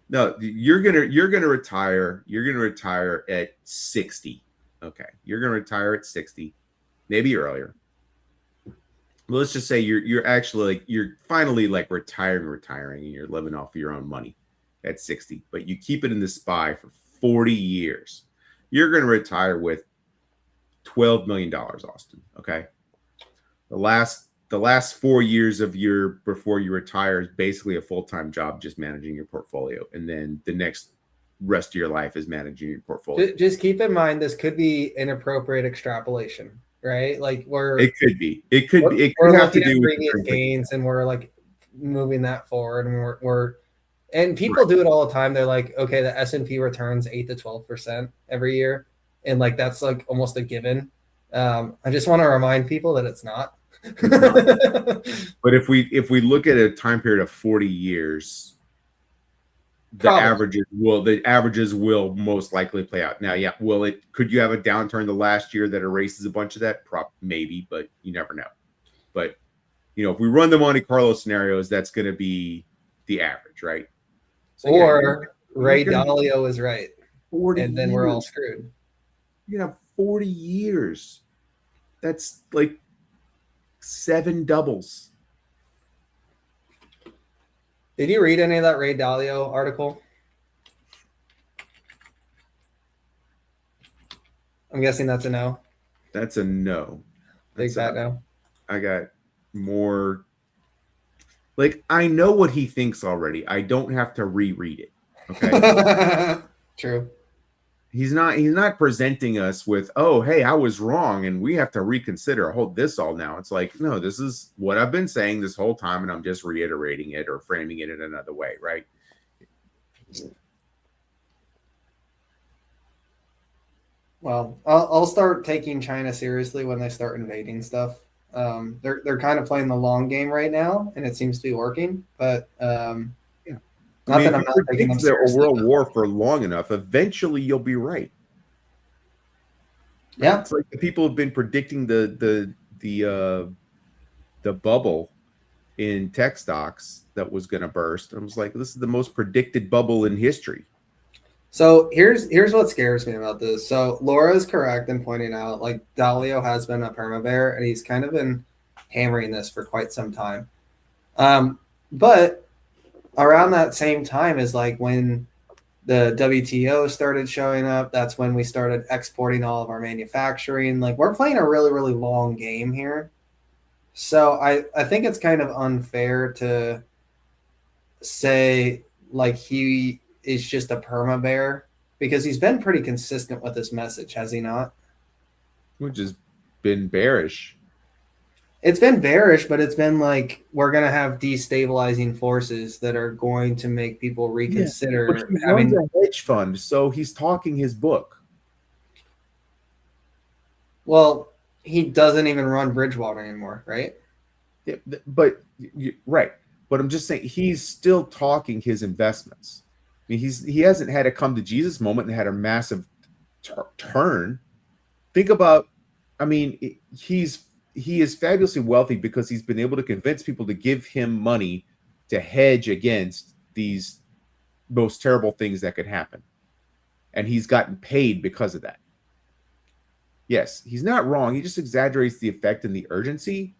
No, you're gonna retire. You're gonna retire at 60. Okay, you're gonna retire at 60, maybe earlier. Well, let's just say you're actually like you're finally like retiring, and you're living off of your own money at 60. But you keep it in the SPY for 40 years. You're gonna retire with $12 million, Austin. Okay, the last 4 years of before you retire is basically a full-time job just managing your portfolio, and then the next rest of your life is managing your portfolio. Just keep in mind this could be inappropriate extrapolation, right? Like It could be. It could we're have to looking at do with previous gains and we're like moving that forward, and and people do it all the time. They're like, okay, the S&P returns 8 to 12% every year, and like that's like almost a given. I just want to remind people that it's not. But if we look at a time period of 40 years, the averages will most likely play out. Now, yeah, could you have a downturn the last year that erases a bunch of that? Maybe, but you never know. But if we run the Monte Carlo scenarios, that's going to be the average, right? So, or Ray Dalio is right, 40 and then we're all screwed. You have 40 years. That's like 7 doubles. Did you read any of that Ray Dalio article? I'm guessing that's a no. That's a no. Big fat no. I got more. Like, I know what he thinks already. I don't have to reread it. Okay. True. He's not presenting us with, oh, hey, I was wrong and we have to reconsider. Hold this all now. It's like, no, this is what I've been saying this whole time, and I'm just reiterating it or framing it in another way, right? Well, I'll start taking China seriously when they start invading stuff. They're kind of playing the long game right now, and it seems to be working. But not that I'm not taking them seriously. A world war for long enough, eventually you'll be right. Yeah, it's like the people have been predicting the bubble in tech stocks that was going to burst. I was like, this is the most predicted bubble in history. So here's what scares me about this. So Laura is correct in pointing out, like, Dalio has been a perma bear, and he's kind of been hammering this for quite some time. But around that same time is like when the WTO started showing up. That's when we started exporting all of our manufacturing. Like, we're playing a really, really long game here. So I think it's kind of unfair to say like he is just a perma bear, because he's been pretty consistent with his message, has he not? Which has been bearish. It's been bearish, but it's been like, we're going to have destabilizing forces that are going to make people reconsider But he having. runs a hedge fund, so he's talking his book. Well, he doesn't even run Bridgewater anymore, right? Yeah, but right. But I'm just saying he's still talking his investments. I mean, he hasn't had a come to Jesus moment and had a massive turn. Think about, I mean, he is fabulously wealthy because he's been able to convince people to give him money to hedge against these most terrible things that could happen. And he's gotten paid because of that. Yes, he's not wrong. He just exaggerates the effect and the urgency.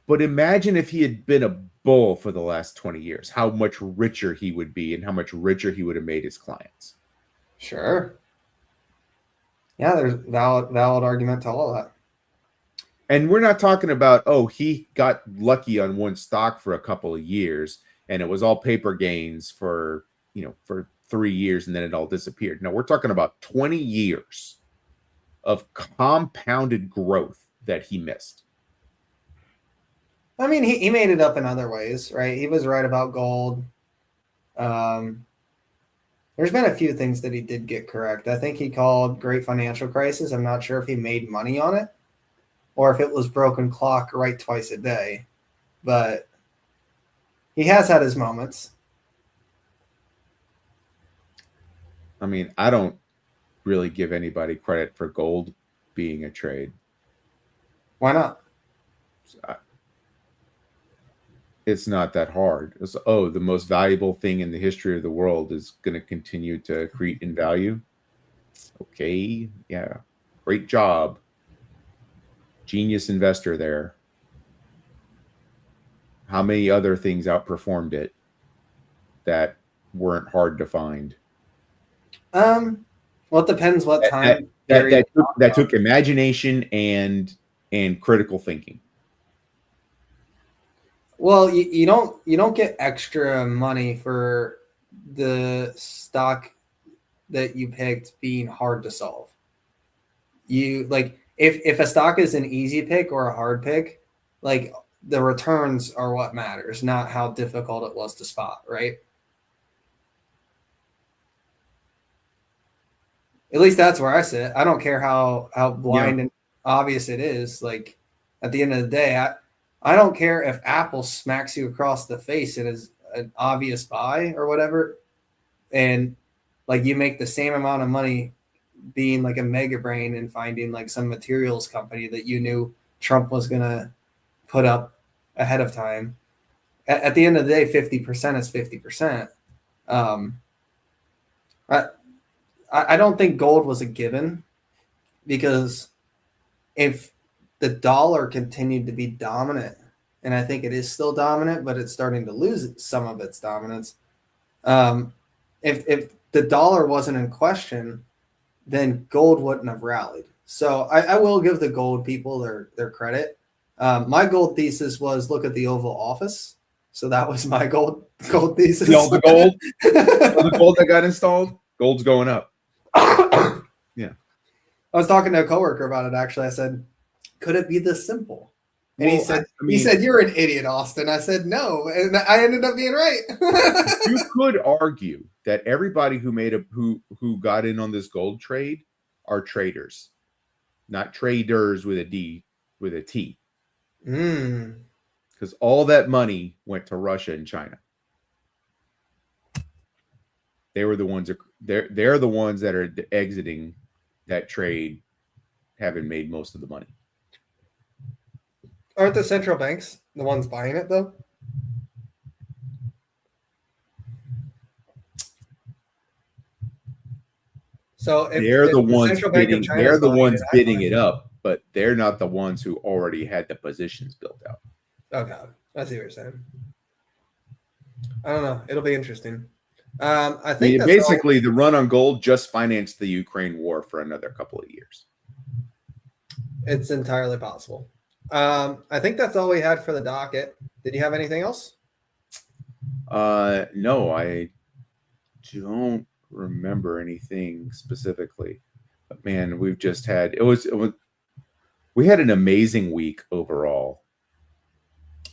But imagine if he had been a bull for the last 20 years, how much richer he would be and how much richer he would have made his clients. Sure. Yeah, there's valid argument to all of that. And we're not talking about, oh, he got lucky on one stock for a couple of years and it was all paper gains for 3 years and then it all disappeared. No, we're talking about 20 years of compounded growth that he missed. I mean, he made it up in other ways, right? He was right about gold. There's been a few things that he did get correct. I think he called great financial crisis. I'm not sure if he made money on it or if it was broken clock right twice a day. But he has had his moments. I mean, I don't really give anybody credit for gold being a trade. Why not? It's not that hard. It's, the most valuable thing in the history of the world is going to continue to accrete in value. Okay, yeah, great job. Genius investor there. How many other things outperformed it that weren't hard to find? Well, it depends what time. That took imagination and critical thinking. Well, you don't get extra money for the stock that you picked being hard to solve. You like if a stock is an easy pick or a hard pick, like the returns are what matters, not how difficult it was to spot, right? At least that's where I sit. I don't care how blind and obvious it is. Like at the end of the day, I don't care if Apple smacks you across the face and is an obvious buy or whatever, and like you make the same amount of money being like a mega brain and finding like some materials company that you knew Trump was going to put up ahead of time. At the end of the day, 50% is 50%. I don't think gold was a given, because if the dollar continued to be dominant, and I think it is still dominant, but it's starting to lose some of its dominance. If the dollar wasn't in question, then gold wouldn't have rallied. So I will give the gold people their credit. My gold thesis was look at the Oval Office. So that was my gold thesis. The gold, the gold that got installed, gold's going up. Yeah. I was talking to a coworker about it, actually. I said, could it be this simple? And he said, you're an idiot, Austin. I said, no. And I ended up being right. You could argue that everybody who got in on this gold trade are traders, not traders with a D, with a T. Because all that money went to Russia and China. They were the ones they're the ones that are exiting that trade, having made most of the money. Aren't the central banks the ones buying it though? So if they're the ones bidding, they're the ones bidding it up, but they're not the ones who already had the positions built out. Oh God, I see what you're saying. I don't know. It'll be interesting. I I think mean, that's basically the run on gold just financed the Ukraine war for another couple of years. it's entirely possible. I think that's all we had for the docket. Did you have anything else? No, I don't remember anything specifically. But man, we've just had we had an amazing week overall.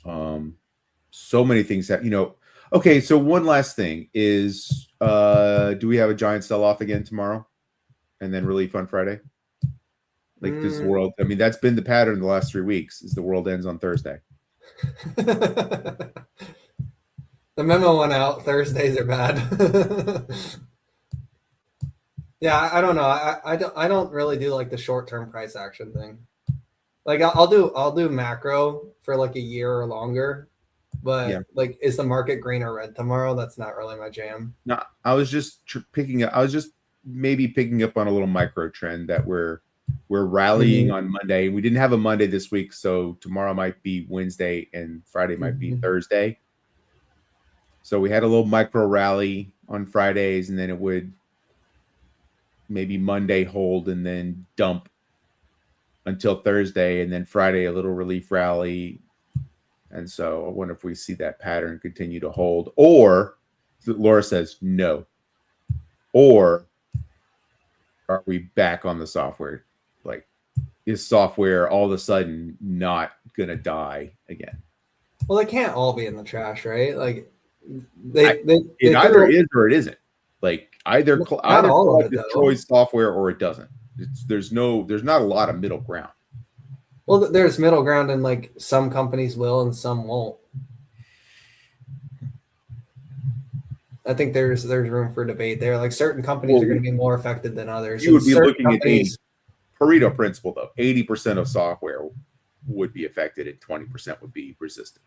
So many things that okay, so one last thing is do we have a giant sell-off again tomorrow and then relief on Friday? Like this world, I mean, that's been the pattern the last 3 weeks is the world ends on Thursday. The memo went out. Thursdays are bad. Yeah, I don't know. I don't really do like the short-term price action thing. Like I'll do macro for like a year or longer, but Yeah. like is the market green or red tomorrow? That's not really my jam. No, I was just maybe picking up on a little micro trend that we're rallying on Monday. We didn't have a Monday this week, so tomorrow might be Wednesday and Friday might be Thursday. So we had a little micro rally on Fridays, and then it would maybe Monday hold and then dump until Thursday, and then Friday a little relief rally. And so I wonder if we see that pattern continue to hold, or Laura says no, or are we back on the software? Like, is software all of a sudden not gonna die again? Well, they can't all be in the trash, right? Like It either is or it isn't. Like either all of it, destroys software or it doesn't. There's not a lot of middle ground. Well, there's middle ground, and like some companies will and some won't. I think there's room for debate there. Like certain companies are going to be more affected than others. You would be certain looking at the Pareto principle, though. 80% of software would be affected and 20% would be resistant.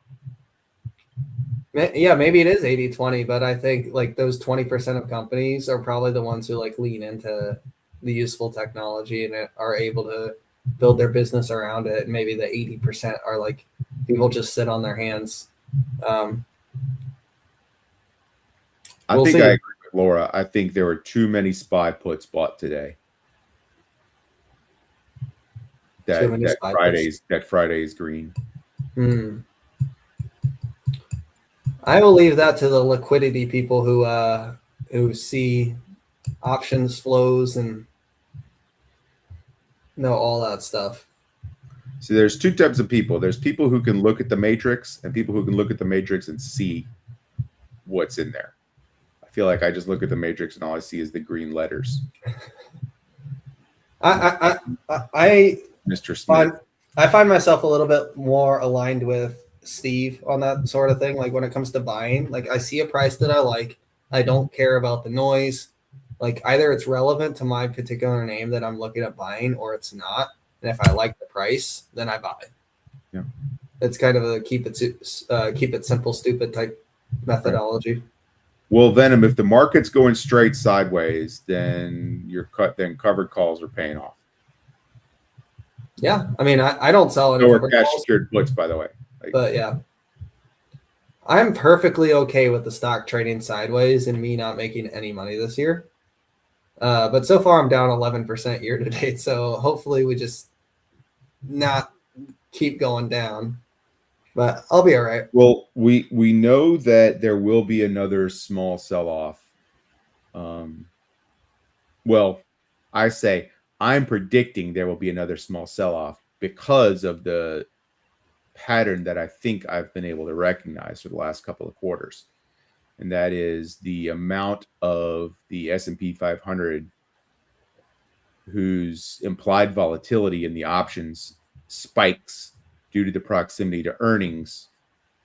Yeah, maybe it is 80-20, but I think like those 20% of companies are probably the ones who like lean into the useful technology and are able to build their business around it. And maybe the 80% are like people just sit on their hands. I think I agree with Laura. I think there were too many SPY puts bought today. That Friday's green. I will leave that to the liquidity people who see options flows and know all that stuff. See, there's two types of people. There's people who can look at the matrix and people who can look at the matrix and see what's in there. I feel like I just look at the matrix and all I see is the green letters. I Mr. Smith. I find myself a little bit more aligned with Steve on that sort of thing. Like when it comes to buying, like I see a price that I like. I don't care about the noise. Like either it's relevant to my particular name that I'm looking at buying or it's not. And if I like the price, then I buy. Yeah. It's kind of a keep it simple, stupid type methodology. Right. Well, Venom, if the market's going straight sideways, then covered calls are paying off. Yeah, I mean, I don't sell any or cash secured puts, by the way. But yeah, I'm perfectly okay with the stock trading sideways and me not making any money this year. But so far, I'm down 11% year to date. So hopefully, we just not keep going down. But I'll be all right. Well, we know that there will be another small sell-off. Well, I say I'm predicting there will be another small sell-off because of the pattern that I think I've been able to recognize for the last couple of quarters. And that is the amount of the S&P 500 whose implied volatility in the options spikes due to the proximity to earnings,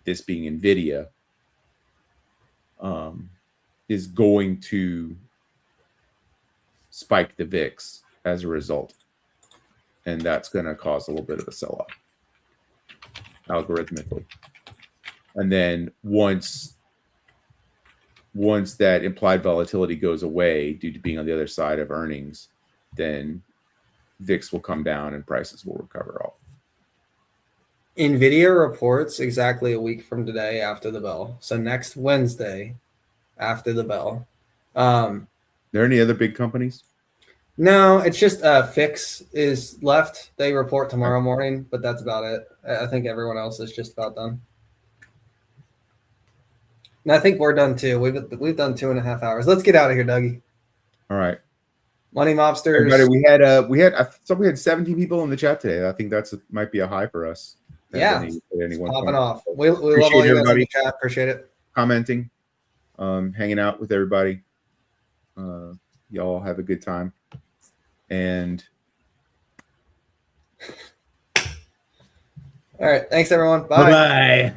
this being NVIDIA, is going to spike the VIX as a result. And that's going to cause a little bit of a sell-off algorithmically. And then once that implied volatility goes away due to being on the other side of earnings, then VIX will come down and prices will recover all. NVIDIA reports exactly a week from today after the bell. So next Wednesday, after the bell. There any other big companies? No, it's just Fix is left. They report tomorrow morning, but that's about it. I think everyone else is just about done. And I think we're done too. We've done 2.5 hours. Let's get out of here, Dougie. All right. Money Mobsters. Everybody, I thought we had 17 people in the chat today. I think might be a high for us. Yeah, popping off. We love all Appreciate you guys in everybody. the chat. Appreciate it. Commenting, hanging out with everybody. Y'all have a good time. And all right, thanks everyone. Bye. Bye.